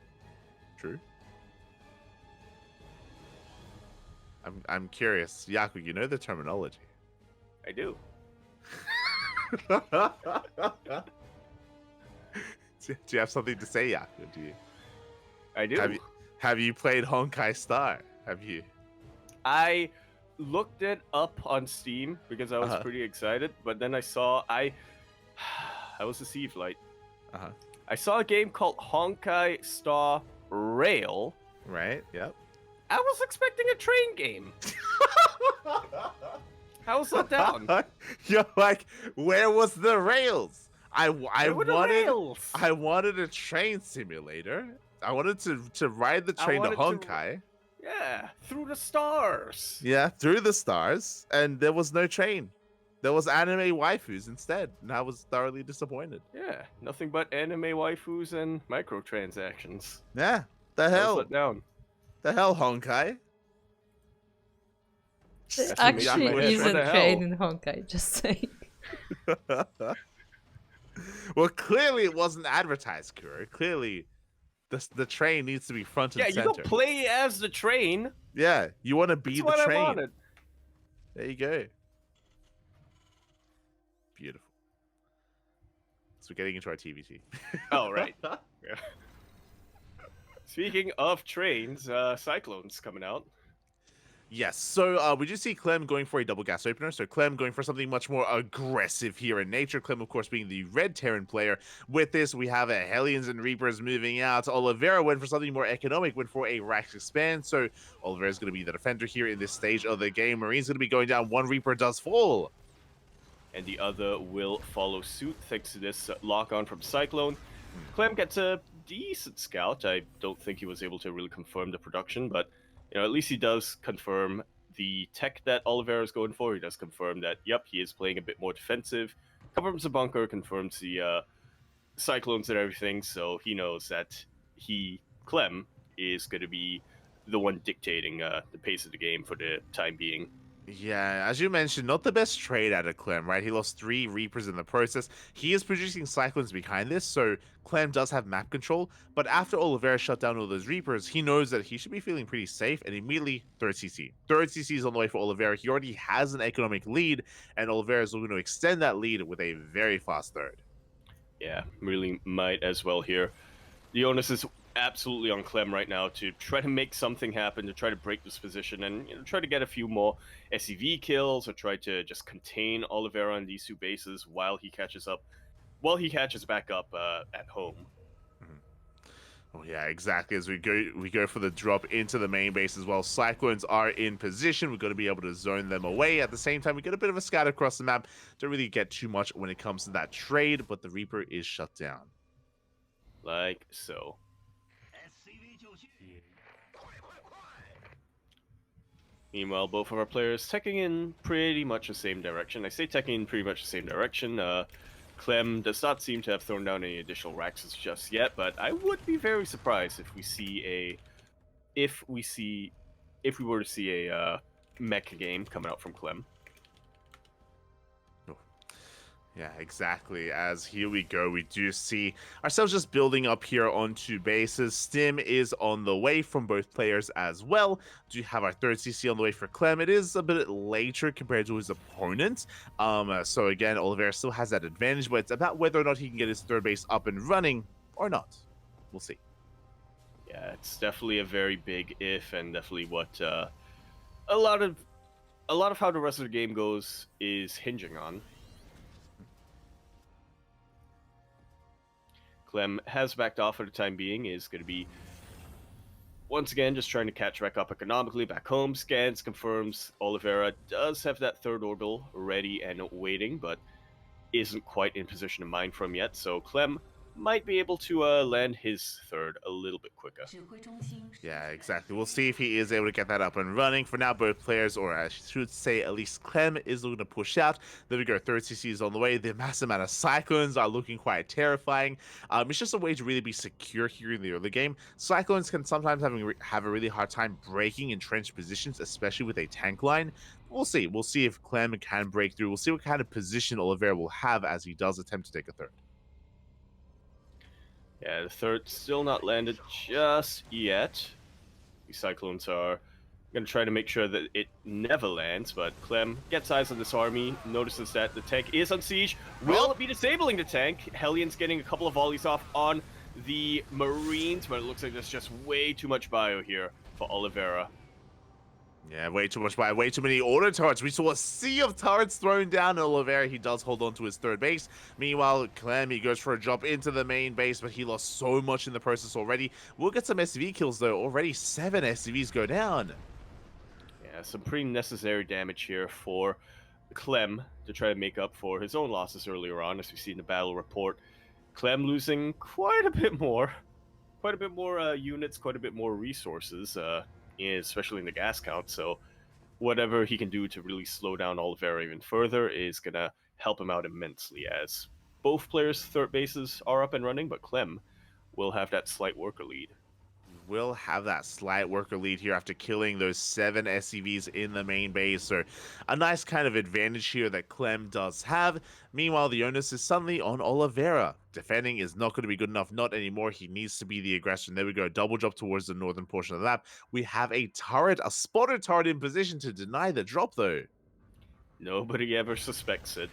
I'm curious, Yaku. You know the terminology. I do. Do you have something to say, Yaku? Do you? I do. Have you played Honkai Star? Have you? I looked it up on Steam because I was Uh-huh. pretty excited, but then I saw I was deceived, like Uh-huh. I saw a game called Honkai Star Rail. Right. Yep. I was expecting a train game. How was that down? You're like, where was the rails? I Where were the wanted rails? I wanted a train simulator. I wanted to ride the train to wanted to- Honkai. Yeah, through the stars. Yeah, through the stars, and there was no train. There was anime waifus instead, and I was thoroughly disappointed. Yeah, nothing but anime waifus and microtransactions. Yeah, the I was hell, let down. the hell, Honkai. There That's what makes actually me wish. is What a the train hell? in Honkai, just saying. Well, clearly it wasn't advertised, Kuro. Clearly, the train needs to be front and Yeah, you center. don't play as the train. Yeah, you want to be That's the what train. I wanted. There you go. Beautiful. So we're getting into our TVT. Oh, right. Yeah. Speaking of trains, Cyclone's coming out. Yes, so we just see Clem going for a double gas opener. So Clem going for something much more aggressive here in nature. Clem, of course, being the red Terran player. With this, we have a Hellions and Reapers moving out. Oliveira went for something more economic, went for a Rax Expand. So Oliveira is going to be the defender here in this stage of the game. Marine's going to be going down. One Reaper does fall. And the other will follow suit thanks to this lock-on from Cyclone. Clem gets a decent scout. I don't think he was able to really confirm the production, but you know, at least he does confirm the tech that Oliveira is going for. He does confirm that, yep, he is playing a bit more defensive. Confirms the bunker, confirms the Cyclones and everything, so he knows that Clem, is going to be the one dictating the pace of the game for the time being. Yeah, as you mentioned, not the best trade out of Clem, right? He lost 3 Reapers in the process. He is producing Cyclones behind this, so Clem does have map control. But after Oliveira shut down all those Reapers, he knows that he should be feeling pretty safe, and immediately third CC. Third CC is on the way for Oliveira. He already has an economic lead, and Oliveira is going to extend that lead with a very fast third. Yeah, really might as well here. The onus is absolutely on Clem right now to try to make something happen, to try to break this position and try to get a few more SEV kills, or try to just contain Oliveira on these 2 bases while he catches back up at home. Oh yeah, exactly. As we go for the drop into the main base as well. Cyclones are in position. We're going to be able to zone them away. At the same time, we get a bit of a scatter across the map. Don't really get too much when it comes to that trade, but the Reaper is shut down. Like so. Meanwhile, both of our players teching in pretty much the same direction. I say teching in pretty much the same direction. Clem does not seem to have thrown down any additional Raxes just yet, but I would be very surprised if we were to see a mech game coming out from Clem. Yeah, exactly. As here we go, we do see ourselves just building up here on two bases. Stim is on the way from both players as well. Do have our third CC on the way for Clem. It is a bit later compared to his opponent. So again, Oliveira still has that advantage, but it's about whether or not he can get his third base up and running or not. We'll see. Yeah, it's definitely a very big if, and definitely what a lot of how the rest of the game goes is hinging on. Clem has backed off for the time being, is going to be once again just trying to catch back up economically back home. Scans, confirms Oliveira does have that third orbital ready and waiting, but isn't quite in position to mine from yet, so Clem might be able to land his third a little bit quicker. Yeah, exactly. We'll see if he is able to get that up and running. For now, both players, or I should say at least Clem, is looking to push out. There we go, third CC is on the way. The massive amount of Cyclones are looking quite terrifying. It's just a way to really be secure here in the early game. Cyclones can sometimes have a really hard time breaking entrenched positions, especially with a tank line. We'll see. We'll see if Clem can break through. We'll see what kind of position Oliveira will have as he does attempt to take a third. Yeah, the third still not landed just yet. The Cyclones are going to try to make sure that it never lands, but Clem gets eyes on this army, notices that the tank is on siege, will be disabling the tank. Hellions getting a couple of volleys off on the Marines, but it looks like there's just way too much bio here for Oliveira. Yeah, way too much by way too many auto turrets. We saw a sea of turrets thrown down. And Oliveira, he does hold on to his third base. Meanwhile, Clem, he goes for a jump into the main base, but he lost so much in the process already. We'll get some SCV kills, though. Already 7 SCVs go down. Yeah, some pretty necessary damage here for Clem to try to make up for his own losses earlier on, as we see in the battle report. Clem losing quite a bit more units, quite a bit more resources, especially in the gas count. So whatever he can do to really slow down Oliveira even further is going to help him out immensely, as both players' third bases are up and running, but Clem will have that slight worker lead. Will have that slight worker lead here after killing those 7 SCVs in the main base. So a nice kind of advantage here that Clem does have. Meanwhile, the onus is suddenly on Oliveira. Defending is not going to be good enough, not anymore. He needs to be the aggressor. And there we go, double drop towards the northern portion of the map. We have a turret, a spotter turret in position to deny the drop, though. Nobody ever suspects it.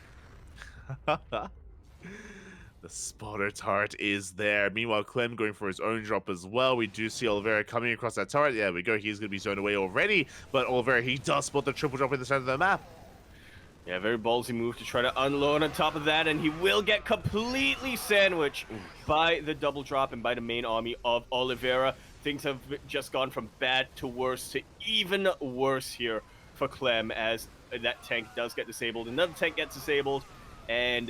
The spotter turret is there. Meanwhile, Clem going for his own drop as well. We do see Oliveira coming across that turret. There we go. He's going to be zoned away already. But Oliveira, he does spot the triple drop in the center of the map. Yeah, very ballsy move to try to unload on top of that, and he will get completely sandwiched by the double drop and by the main army of Oliveira. Things have just gone from bad to worse to even worse here for Clem, as that tank does get disabled. Another tank gets disabled, and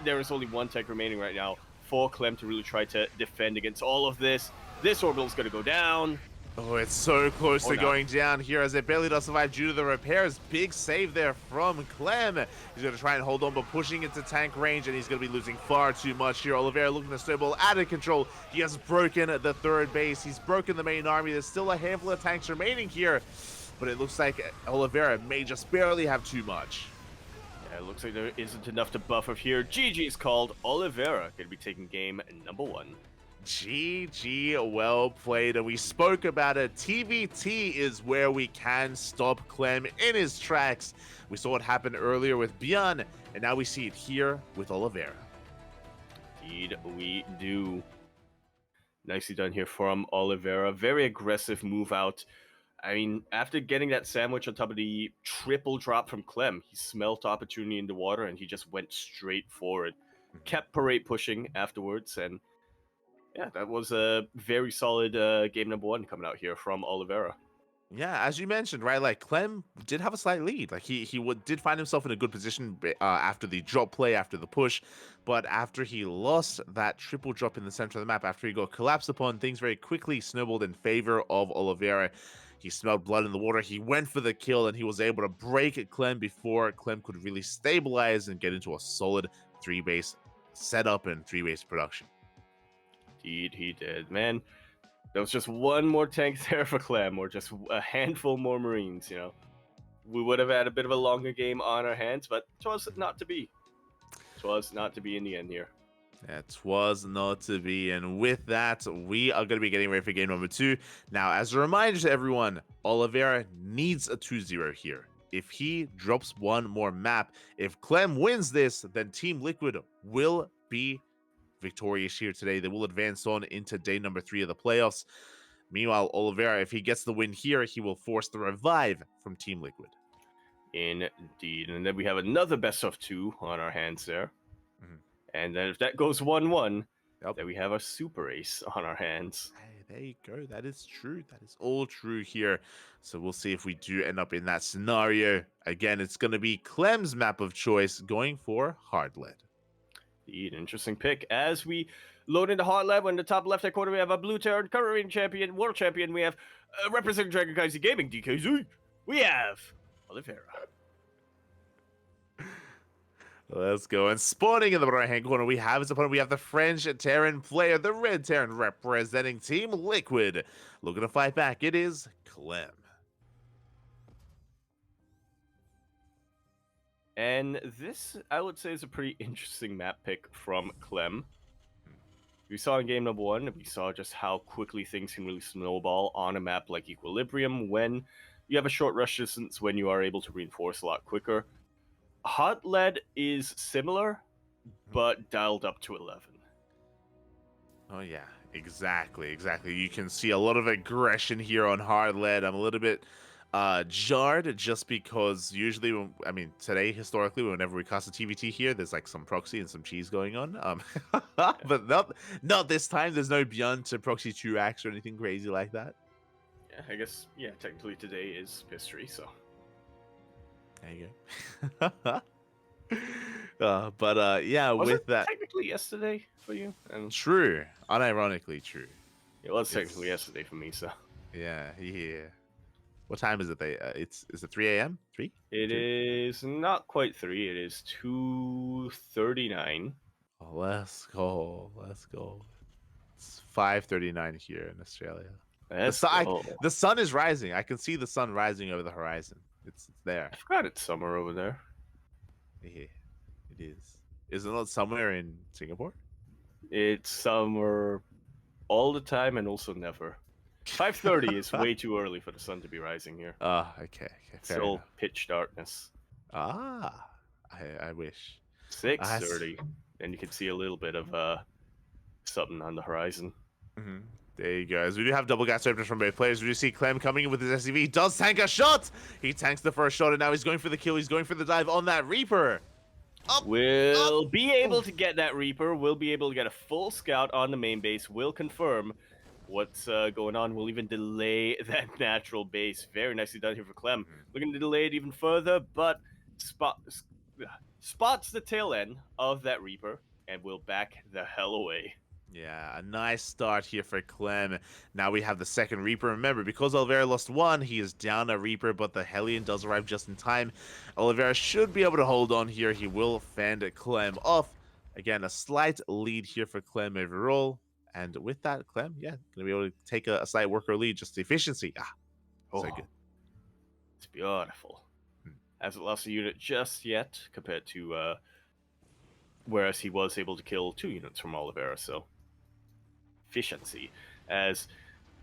there is only one tank remaining right now for Clem to really try to defend against all of this. This orbital is going to go down. Oh, it's so close to going down here as it barely does survive due to the repairs. Big save there from Clem. He's going to try and hold on, but pushing into tank range, and he's going to be losing far too much here. Oliveira looking to snowball out of control. He has broken the third base. He's broken the main army. There's still a handful of tanks remaining here, but it looks like Oliveira may just barely have too much. Yeah, it looks like there isn't enough to buffer here. GG's called. Oliveira going to be taking game number 1. GG, well played, and we spoke about it. TVT is where we can stop Clem in his tracks. We saw it happen earlier with Bjorn, and now we see it here with Oliveira. Indeed, we do. Nicely done here from Oliveira. Very aggressive move out. I mean, after getting that sandwich on top of the triple drop from Clem, he smelt opportunity in the water, and he just went straight for it. Kept parade pushing afterwards, and yeah, that was a very solid game number 1 coming out here from Oliveira. Yeah, as you mentioned, right, like Clem did have a slight lead. Like he did find himself in a good position after the drop play, after the push, but after he lost that triple drop in the center of the map, after he got collapsed upon, things very quickly snowballed in favor of Oliveira. He smelled blood in the water. He went for the kill, and he was able to break Clem before Clem could really stabilize and get into a solid 3-base setup and 3-base production. Indeed, he did. Man, there was just one more tank there for Clem, or just a handful more Marines, you know. We would have had a bit of a longer game on our hands, but it was not to be. 'Twas not to be in the end here. It was not to be, and with that, we are going to be getting ready for game number 2. Now, as a reminder to everyone, Oliveira needs a 2-0 here. If he drops one more map, if Clem wins this, then Team Liquid will be victorious here today. They will advance on into day number 3 of the playoffs. Meanwhile, Oliveira, if he gets the win here, he will force the revive from Team Liquid. Indeed. And then we have another best of 2 on our hands there. Mhm. And then if that goes 1-1, Yep. then we have a super ace on our hands. Hey, there you go. That is true. That is all true here. So we'll see if we do end up in that scenario. Again, it's going to be Clem's map of choice going for Hard Lead. Indeed, interesting pick. As we load into Hard Lead, in the top left-hand corner, we have a Blue Terran, current reigning champion, world champion. We have representing Dragon KaiZi Gaming, DKZ. We have Oliveira. Let's go. And spawning in the right-hand corner, we have his opponent. We have the French Terran player, the Red Terran representing Team Liquid. Looking to fight back, it is Clem. And this, I would say, is a pretty interesting map pick from Clem. We saw in game number 1, we saw just how quickly things can really snowball on a map like Equilibrium when you have a short rush distance, when you are able to reinforce a lot quicker. Hot Lead is similar, but dialed up to 11. Oh, yeah, exactly. You can see a lot of aggression here on Hard Lead. I'm a little bit jarred just because usually, today, historically, whenever we cast a TVT here, there's like some proxy and some cheese going on. But not this time. There's no Beyond to proxy 2x or anything crazy like that. Yeah, I guess, technically today is history, so. There you go. Was with it that. technically yesterday for you? And True. Unironically true. it was technically yesterday for me, so. Yeah. What time is it? Is it 3 a.m.? 3? It is not quite 3, it is 2:39. Oh, let's go. It's 5:39 here in Australia. The sun is rising. I can see the sun rising over the horizon. It's there. I forgot it's summer over there. Yeah, it is. Is it not somewhere in Singapore? It's summer all the time and also never. 5:30 is way too early for the sun to be rising here. Okay. It's all pitch darkness. I wish. 6:30, and you can see a little bit of something on the horizon. Mm-hmm. There you go. As we do have double gas openers from both players, we do see Clem coming in with his SCV. He does tank a shot. He tanks the first shot, and now he's going for the kill. He's going for the dive on that Reaper. We'll be able to get that Reaper. We'll be able to get a full scout on the main base. We'll confirm what's going on. We'll even delay that natural base. Very nicely done here for Clem. Looking to delay it even further, but spots the tail end of that Reaper, and we'll back the hell away. Yeah, a nice start here for Clem. Now we have the second Reaper. Remember, because Oliveira lost one, he is down a Reaper, but the Hellion does arrive just in time. Oliveira should be able to hold on here. He will fend Clem off. Again, a slight lead here for Clem overall. And with that, Clem, going to be able to take a slight worker lead, just the efficiency. So good. It's beautiful. Hasn't lost a unit just yet compared to whereas he was able to kill 2 units from Oliveira, so efficiency. As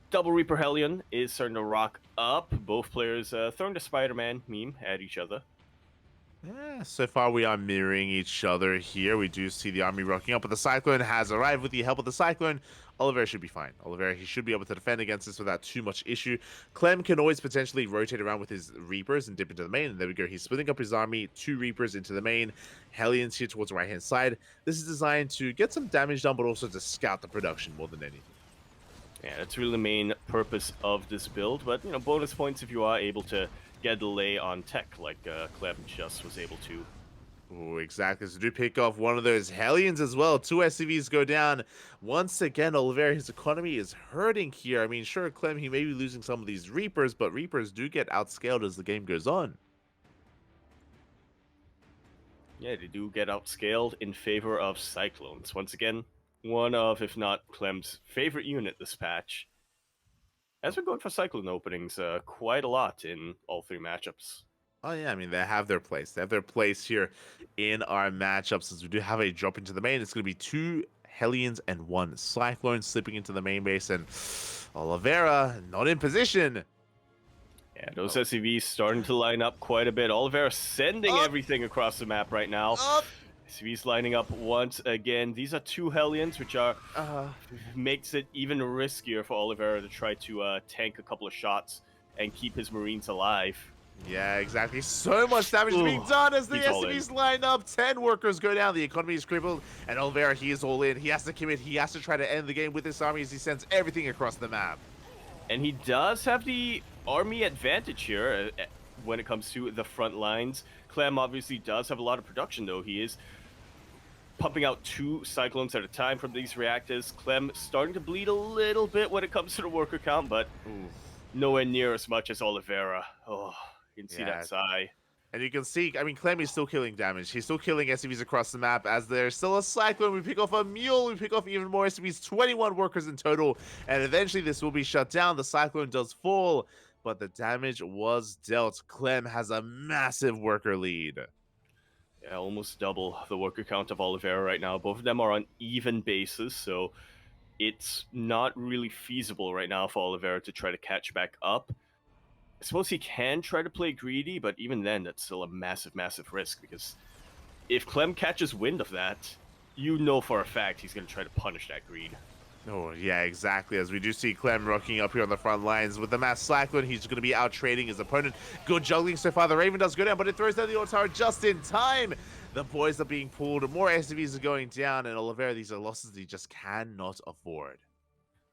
Double Reaper Hellion is starting to rock up, both players throwing the Spider-Man meme at each other. Yeah, so far we are mirroring each other here. We do see the army rocking up, but the Cyclone has arrived. With the help of the Cyclone, Oliveira should be fine. Oliveira, he should be able to defend against this without too much issue. Clem can always potentially rotate around with his Reapers and dip into the main. And there we go. He's splitting up his army, 2 Reapers into the main. Hellions here towards the right-hand side. This is designed to get some damage done, but also to scout the production more than anything. Yeah, that's really the main purpose of this build. But, bonus points if you are able to get a delay on tech like Clem just was able to. Oh, exactly. So do pick off one of those Hellions as well. 2 SCVs go down. Once again, Oliveira, his economy is hurting here. I mean, sure, Clem, he may be losing some of these Reapers, but Reapers do get outscaled as the game goes on. Yeah, they do get outscaled in favor of Cyclones. Once again, one of, if not Clem's favorite unit this patch. Has been going for Cyclone openings quite a lot in all 3 matchups. Oh yeah, I mean they have their place. They have their place here in our matchup. Since we do have a drop into the main, it's going to be 2 Hellions and 1 Cyclone slipping into the main base, and Oliveira not in position. Yeah, those SCVs starting to line up quite a bit. Oliveira sending Up. everything across the map right now. Up. SCVs lining up once again. These are 2 Hellions, which are makes it even riskier for Oliveira to try to tank a couple of shots and keep his Marines alive. Yeah, exactly. So much damage being done as the He's all SCVs line up. 10 workers go down. The economy is crippled. And Oliveira, he is all in. He has to commit. He has to try to end the game with this army as he sends everything across the map. And he does have the army advantage here when it comes to the front lines. Clem obviously does have a lot of production, though. He is pumping out 2 Cyclones at a time from these reactors. Clem starting to bleed a little bit when it comes to the worker count, but nowhere near as much as Oliveira. Oh, you can see that sigh. And you can see, I mean, Clem is still killing damage. He's still killing SCVs across the map as there's still a Cyclone. We pick off a Mule. We pick off even more SCVs, 21 workers in total. And eventually this will be shut down. The Cyclone does fall, but the damage was dealt. Clem has a massive worker lead. Yeah, almost double the worker count of Oliveira right now. Both of them are on even bases, so it's not really feasible right now for Oliveira to try to catch back up. I suppose he can try to play greedy, but even then, that's still a massive, massive risk, because if Clem catches wind of that, you know for a fact he's going to try to punish that greed. Oh, yeah, exactly. As we do see Clem rocking up here on the front lines with the mass Cyclone, he's going to be out trading his opponent. Good juggling so far. The Raven does go down, but it throws down the Auto Tower just in time. The boys are being pulled. More SCVs are going down, and Oliveira, these are losses he just cannot afford.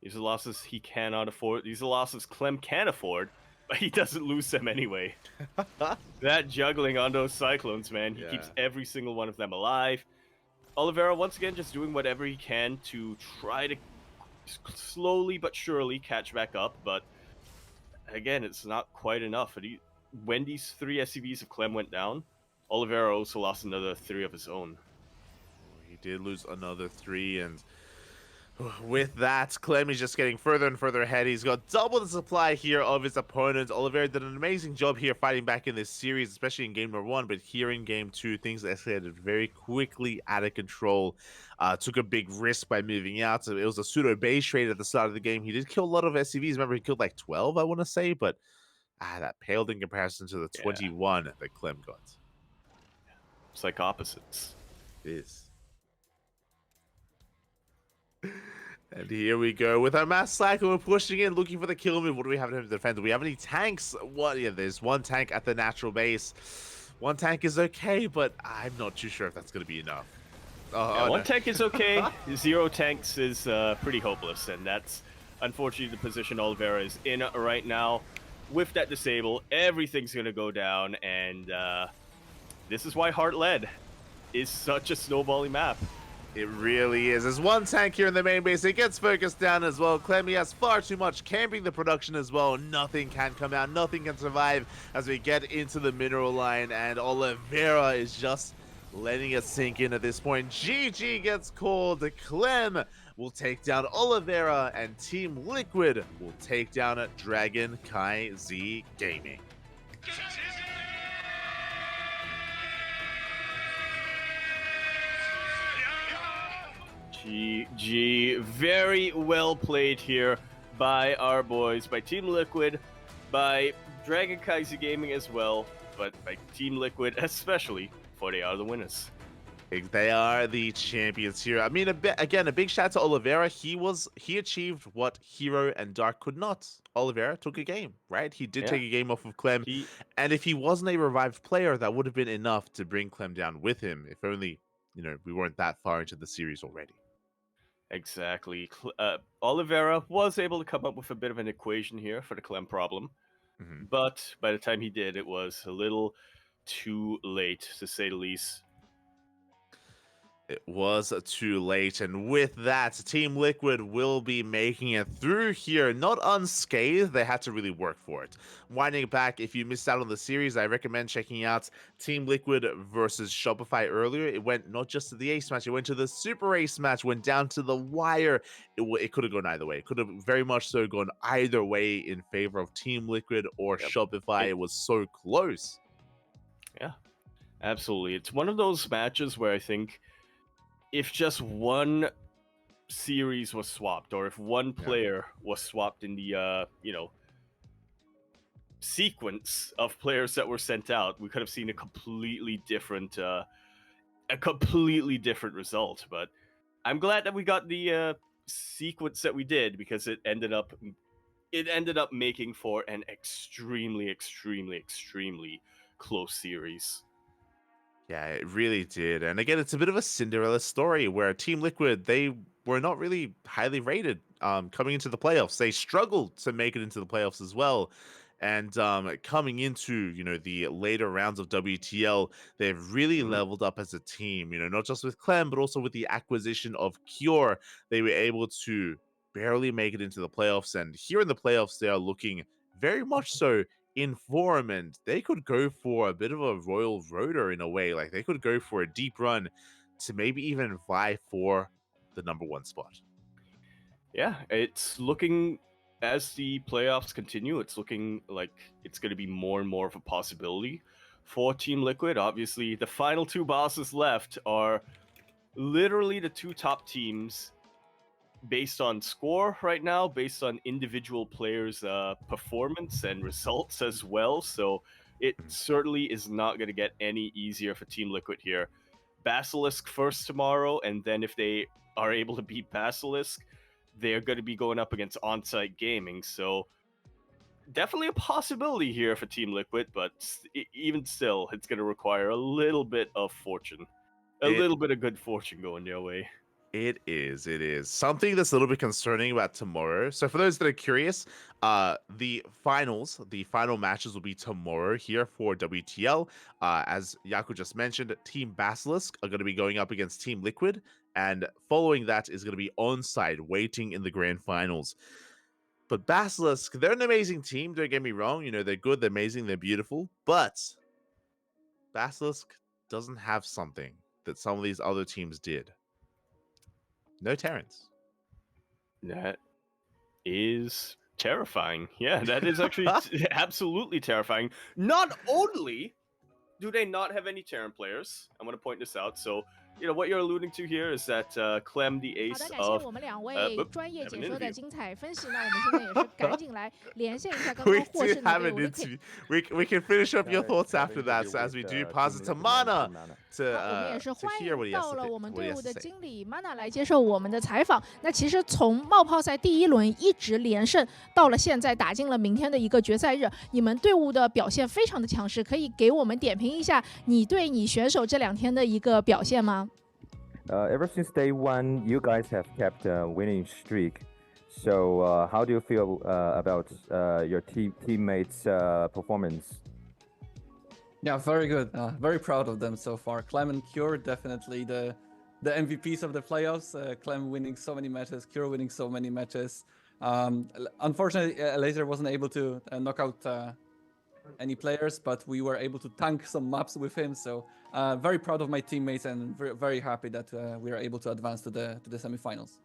These are losses he cannot afford. These are losses Clem can afford, but he doesn't lose them anyway. That juggling on those Cyclones, man. He keeps every single one of them alive. Oliveira, once again, just doing whatever he can to try to slowly but surely catch back up, but again, it's not quite enough. When these 3 SCVs of Clem went down, Oliveira also lost another 3 of his own. He did lose another 3, and with that, Clem is just getting further and further ahead. He's got double the supply here of his opponent. Oliveira did an amazing job here fighting back in this series, especially in game number 1, but here in game 2, things escalated very quickly out of control. Took a big risk by moving out. So it was a pseudo base trade at the start of the game. He did kill a lot of SCVs. Remember, he killed like 12, I want to say, but that paled in comparison to the 21 that Clem got. It's like opposites. It is. And here we go with our mass cycle. We're pushing in, looking for the kill move. What do we have to defend? Do we have any tanks? What? Yeah, there's 1 tank at the natural base. 1 tank is okay, but I'm not too sure if that's going to be enough. One tank is okay. 0 tanks is pretty hopeless, and that's unfortunately the position Oliveira is in right now. With that disable, everything's going to go down, and this is why Heartled is such a snowballing map. It really is. There's 1 tank here in the main base. It gets focused down as well. Clem, he has far too much camping the production as well. Nothing can come out. Nothing can survive as we get into the mineral line. And Oliveira is just letting it sink in at this point. GG gets called. Clem will take down Oliveira, and Team Liquid will take down Dragon KaiZi Gaming. GG. Very well played here by our boys, by Team Liquid, by Dragon KaiZi Gaming as well, but by Team Liquid especially, for they are the winners. They are the champions here. I mean, again, a big shout out to Oliveira. He achieved what Hero and Dark could not. Oliveira took a game, right? He did take a game off of Clem. And if he wasn't a revived player, that would have been enough to bring Clem down with him. If only, we weren't that far into the series already. Exactly. Oliveira was able to come up with a bit of an equation here for the Clem problem. But by the time he did, it was a little too late, to say the least. It was too late, and with that, Team Liquid will be making it through here, not unscathed. They had to really work for it. Winding it back, if you missed out on the series, I recommend checking out Team Liquid versus Shopify earlier. It went not just to the ace match, it went to the super ace match, went down to the wire. It could have gone either way. It could have very much so gone either way in favor of Team Liquid or Shopify. It was so close. Yeah, absolutely. It's one of those matches where I think if just one series was swapped, or if one player was swapped in the sequence of players that were sent out, we could have seen a completely different result. But I'm glad that we got the sequence that we did, because it ended up making for an extremely close series. Yeah, it really did. And again, it's a bit of a Cinderella story where Team Liquid, they were not really highly rated coming into the playoffs. They struggled to make it into the playoffs as well. And coming into, the later rounds of WTL, they've really leveled up as a team, not just with Clem, but also with the acquisition of Cure. They were able to barely make it into the playoffs. And here in the playoffs, they are looking very much so in form, and they could go for a bit of a royal roader in a way. Like they could go for a deep run to maybe even vie for the #1 spot. Yeah, it's looking, as the playoffs continue, it's looking like it's going to be more and more of a possibility for Team Liquid. Obviously, the final two bosses left are literally the two top teams based on score right now, based on individual players' performance and results as well. So it certainly is not going to get any easier for Team Liquid here. Basilisk first tomorrow, and then if they are able to beat Basilisk, they're going to be going up against On-Site Gaming. So definitely a possibility here for Team Liquid, but even still, it's going to require a little bit of fortune. A little bit of good fortune going their way. It is. Something that's a little bit concerning about tomorrow. So for those that are curious, the final matches will be tomorrow here for WTL. As Yaku just mentioned, Team Basilisk are going to be going up against Team Liquid, and following that is going to be On-Site waiting in the grand finals. But Basilisk, they're an amazing team, don't get me wrong. They're good, they're amazing, they're beautiful, but Basilisk doesn't have something that some of these other teams did. No Terrence. That is terrifying. Yeah, that is actually absolutely terrifying. Not only do they not have any Terran players, I'm going to point this out. So, what you're alluding to here is that Clem, the ace 好的，感谢 of... 我们两位专业 have 解 an 说的 interview. 精彩分析。那我们现在也是赶紧来连线一下刚 We 刚获 do 胜的 have 队 an 伍。interview. We can finish up your thoughts after that. So as we do, pass it to Mana 好，我们也 to 是欢 hear what 迎 he has 到 to 了 think, 我们 what he 队 has 伍 to 的 say. 经理 Mana 来接受我们的采访。那其实从冒泡赛第一轮一直连胜到了现在，打进了明天的一个决赛日，你们队伍的表现非常的强势，可以给我们点评一下你对你选手这2天的一个表现吗？ Ever since day one, you guys have kept a winning streak. So how do you feel about your teammates' performance? Yeah, very good. Very proud of them so far. Clem and Cure, definitely the MVPs of the playoffs. Clem winning so many matches, Cure winning so many matches. Unfortunately, Elazer wasn't able to knock out any players, but we were able to tank some maps with him. So very proud of my teammates and very happy that we are able to advance to the semifinals.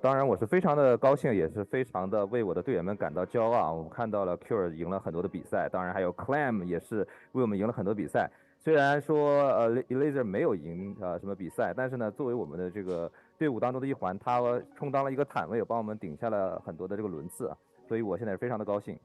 当然我是非常的高兴，也是非常的为我的队员们感到骄傲。我们看到了 Cure 赢了很多的比赛，当然还有 Clem 也是为我们赢了很多比赛。虽然说Elazer 没有赢什么比赛，但是呢，作为我们的这个队伍当中的一环，他充当了一个坦位，帮我们顶下了很多的这个轮次，所以我现在是非常的高兴。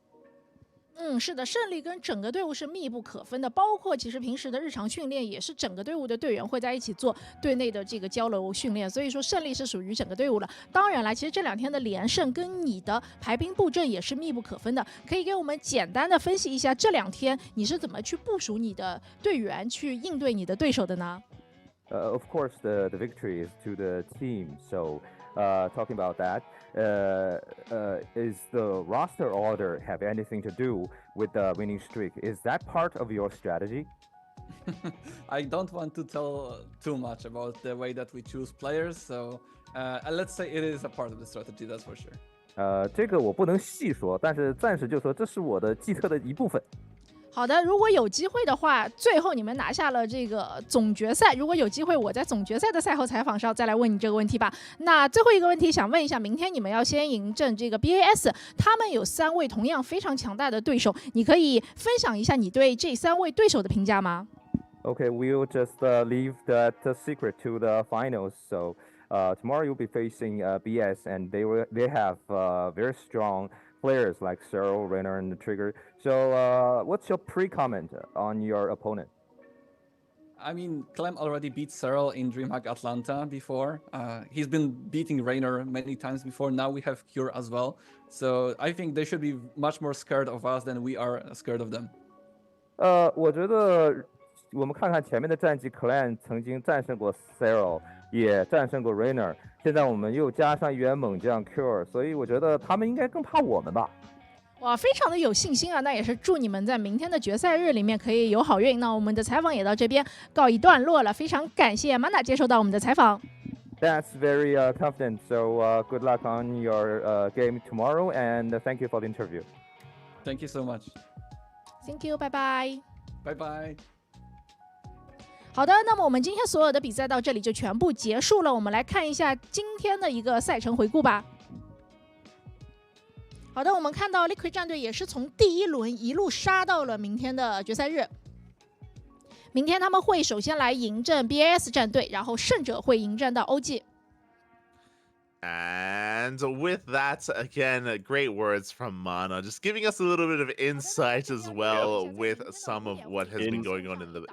是的，胜利跟整个队伍是密不可分的，包括其实平时的日常训练也是整个队伍的队员会在一起做队内的这个交流训练，所以说胜利是属于整个队伍的。当然了，其实这2天的连胜跟你的排兵布阵也是密不可分的，可以给我们简单的分析一下这2天你是怎么去部署你的队员去应对你的对手的呢？ Of course, the victory is to the team. So, talking about that, is the roster order have anything to do with the winning streak? Is that part of your strategy? I don't want to tell too much about the way that we choose players, so let's say it is a part of the strategy, that's for sure. 这个我不能细说，但是暂时就说这是我的计策的一部分。好的，如果有机会的话，最后你们拿下了这个总决赛，如果有机会，我在总决赛的赛后采访上再来问你这个问题吧。那最后一个问题想问一下，明天你们要先迎战这个 BAS， 他们有3位同样非常强大的对手，你可以分享一下你对这3位对手的评价吗？ Okay, we'll just leave that secret to the finals. So tomorrow you'll be facing BS, and they have very strong players like Cyril, Rainer, and Trigger. So what's your pre-comment on your opponent? I mean, Clem already beat Cyril in DreamHack Atlanta before. He's been beating Rainer many times before. Now we have Cure as well. So I think they should be much more scared of us than we are scared of them. 我觉得我们看看前面的战绩 ，Clem 曾经战胜过 Cyril， 也战胜过 Rainer， 现在我们又加上一员猛将 Cure， 所以我觉得他们应该更怕我们吧。哇，非常的有信心啊！那也是祝你们在明天的决赛日里面可以有好运。那我们的采访也到这边告一段落了，非常感谢 Mana 接受到我们的采访。That's very confident. So good luck on your game tomorrow, and thank you for the interview. Thank you so much. Thank you， 拜拜。Bye bye. 好的，那么我们今天所有的比赛到这里就全部结束了。我们来看一下今天的一个赛程回顾吧。好的，我们看到 Liquid 战队也是从第1轮一路杀到了明天的决赛日。明天他们会首先来迎战 BAS 战队，然后胜者会迎战到 OG。And with that, again, great words from Mana, just giving us a little bit of insight as well with some of what has been going on in the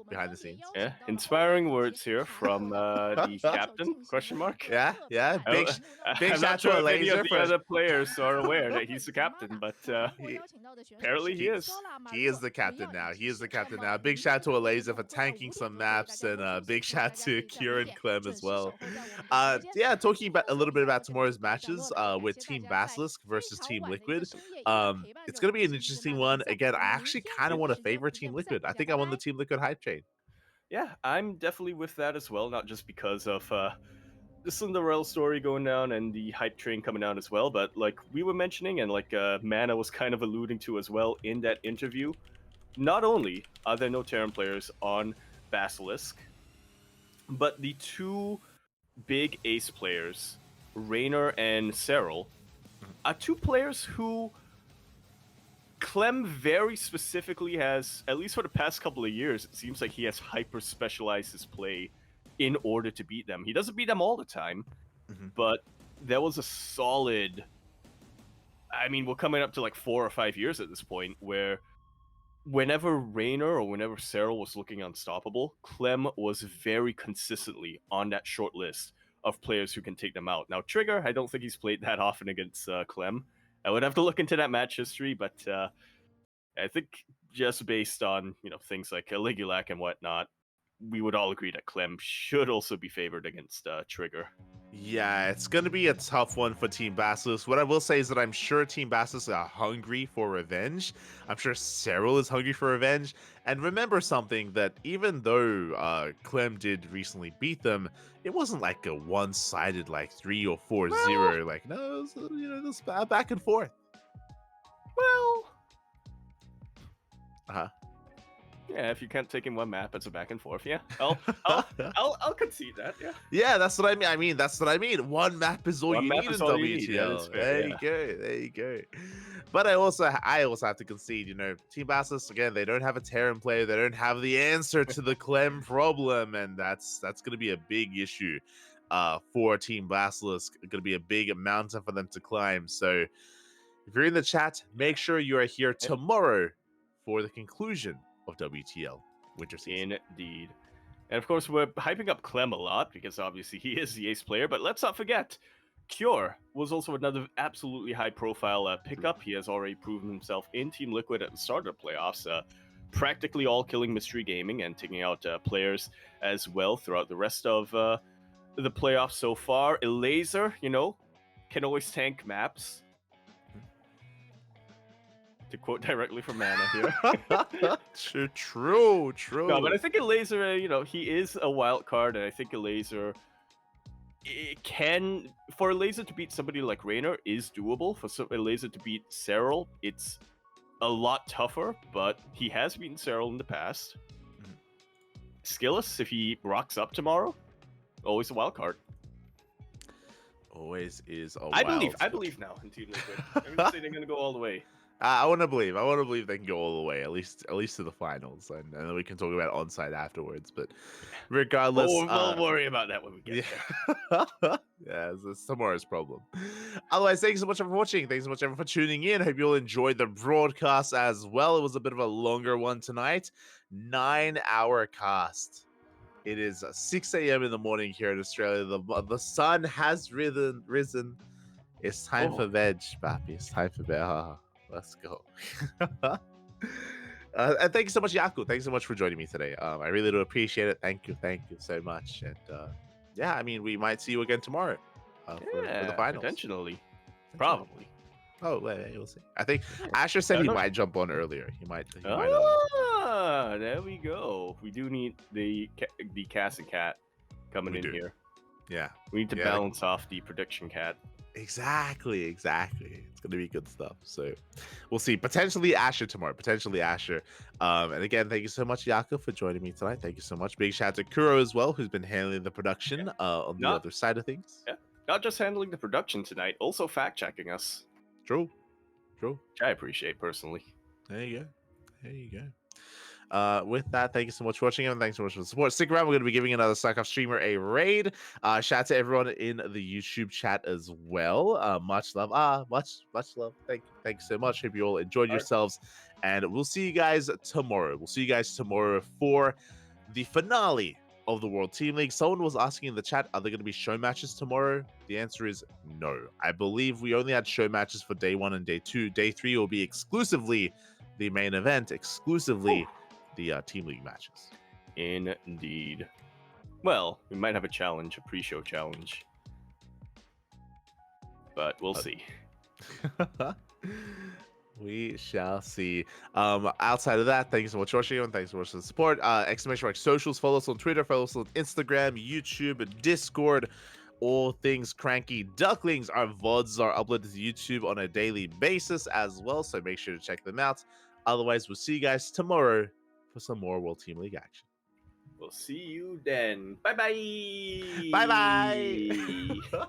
behind the scenes. Yeah, inspiring words here from the captain? Question mark. Yeah, big I'm shout not to sure if any Elazer of the for other players are aware that he's the captain, but apparently he is. He is the captain now. He is the captain now. Big shout to Elazer for tanking some maps, and big shout to Kieran Clem as well. Yeah, talking about a little bit about tomorrow's matches with Team Basilisk versus Team Liquid. It's going to be an interesting one. Again, I actually kind of want to favor Team Liquid. I think I'm on the Team Liquid hype train. Yeah, I'm definitely with that as well, not just because of the Cinderella story going down and the hype train coming out as well, but like we were mentioning and like Mana was kind of alluding to as well in that interview, not only are there no Terran players on Basilisk, but the 2 big ace players, Rainer and Cyril, are 2 players who Clem very specifically has, at least for the past couple of years, it seems like he has hyper specialized his play in order to beat them. He doesn't beat them all the time, but there was a solid, I mean, we're coming up to like 4 or 5 years at this point where whenever Rainer or whenever Cyril was looking unstoppable, Clem was very consistently on that short list of players who can take them out. Now, Trigger, I don't think he's played that often against Clem. I would have to look into that match history, but I think just based on things like Ligulac and whatnot, we would all agree that Clem should also be favored against Trigger. Yeah, it's going to be a tough one for Team Basilisk. What I will say is that I'm sure Team Basilisk are hungry for revenge. I'm sure Cyril is hungry for revenge. And remember something, that even though Clem did recently beat them, it wasn't like a one-sided like 3 or 4-0. Like, no, it was, it was back and forth. Well, Uh-huh. Yeah, if you can't take in one map, it's a back and forth. Yeah, I'll concede that. Yeah. Yeah, that's what I mean. That's what I mean. One map is all One you map need is in all you need. WTL. That is fair, There yeah. you go. There you go. But I also have to concede. Team Basilisk, again, they don't have a Terran player. They don't have the answer to the Clem problem, and that's going to be a big issue for Team Basilisk. Going to be a big mountain for them to climb. So if you're in the chat, make sure you are here tomorrow for the conclusion of WTL Winter Season. Indeed. And of course, we're hyping up Clem a lot because obviously he is the ace player, but let's not forget, Cure was also another absolutely high-profile pickup. He has already proven himself in Team Liquid at the start of the playoffs, practically all killing Mystery Gaming and taking out players as well throughout the rest of the playoffs so far. Elazer, can always tank maps. To quote directly from Mana here. True. No, but I think Elazer, he is a wild card, and I think Elazer for Elazer to beat somebody like Rainer is doable. For Elazer to beat Cyril, it's a lot tougher, but he has beaten Cyril in the past. Skilless, if he rocks up tomorrow, always a wild card. Always is a I wild believe now in Team Liquid. I'm gonna say they're gonna go all the way. I want to believe. I want to believe they can go all the way, at least to the finals, and then we can talk about onside afterwards. But regardless, We'll worry about that when we get there. yeah, it's tomorrow's problem. Otherwise, thanks so much for watching. Thanks so much everyone for tuning in. Hope you all enjoyed the broadcast as well. It was a bit of a longer one tonight, 9-hour cast. It is 6 a.m. in the morning here in Australia. The sun has risen. It's time for veg, papi. It's time for bed. Let's go. And thank you so much, Yaku. Thanks so much for joining me today. I really do appreciate it. Thank you so much. And yeah, I mean, we might see you again tomorrow for the finals. Potentially. Probably. Oh, wait, we'll see. I think Asher said he might jump on earlier. He might. There we go. We do need the Cass and Cat coming in here. Yeah. We need to balance off the prediction cat. Exactly. It's gonna be good stuff. So we'll see. Potentially Asher tomorrow. And again, thank you so much, Yaku, for joining me tonight. Thank you so much. Big shout out to Kuro as well, who's been handling the production on the other side of things. Yeah. Not just handling the production tonight, also fact checking us. True. Which I appreciate personally. There you go. With that, thank you so much for watching, and thanks so much for the support. Stick around. We're going to be giving another Starcraft streamer a raid. Shout out to everyone in the YouTube chat as well. Much love. Much love. Thank you so much. Hope you all enjoyed yourselves, and we'll see you guys tomorrow. For the finale of the World Team League. Someone was asking in the chat, are there going to be show matches tomorrow? The answer is no. I believe we only had show matches for day 1 and day 2. Day 3 will be exclusively the main event, the Team League matches. Indeed. Well, we might have a challenge, a pre-show challenge. But we'll see. We shall see. Outside of that, thank you so much for watching, and thanks so much for the support. ! Socials. Follow us on Twitter, follow us on Instagram, YouTube, Discord, all things CranKy. Ducklings, our VODs are uploaded to YouTube on a daily basis as well, so make sure to check them out. Otherwise, we'll see you guys tomorrow for some more World Team League action. We'll see you then. Bye-bye. Bye-bye.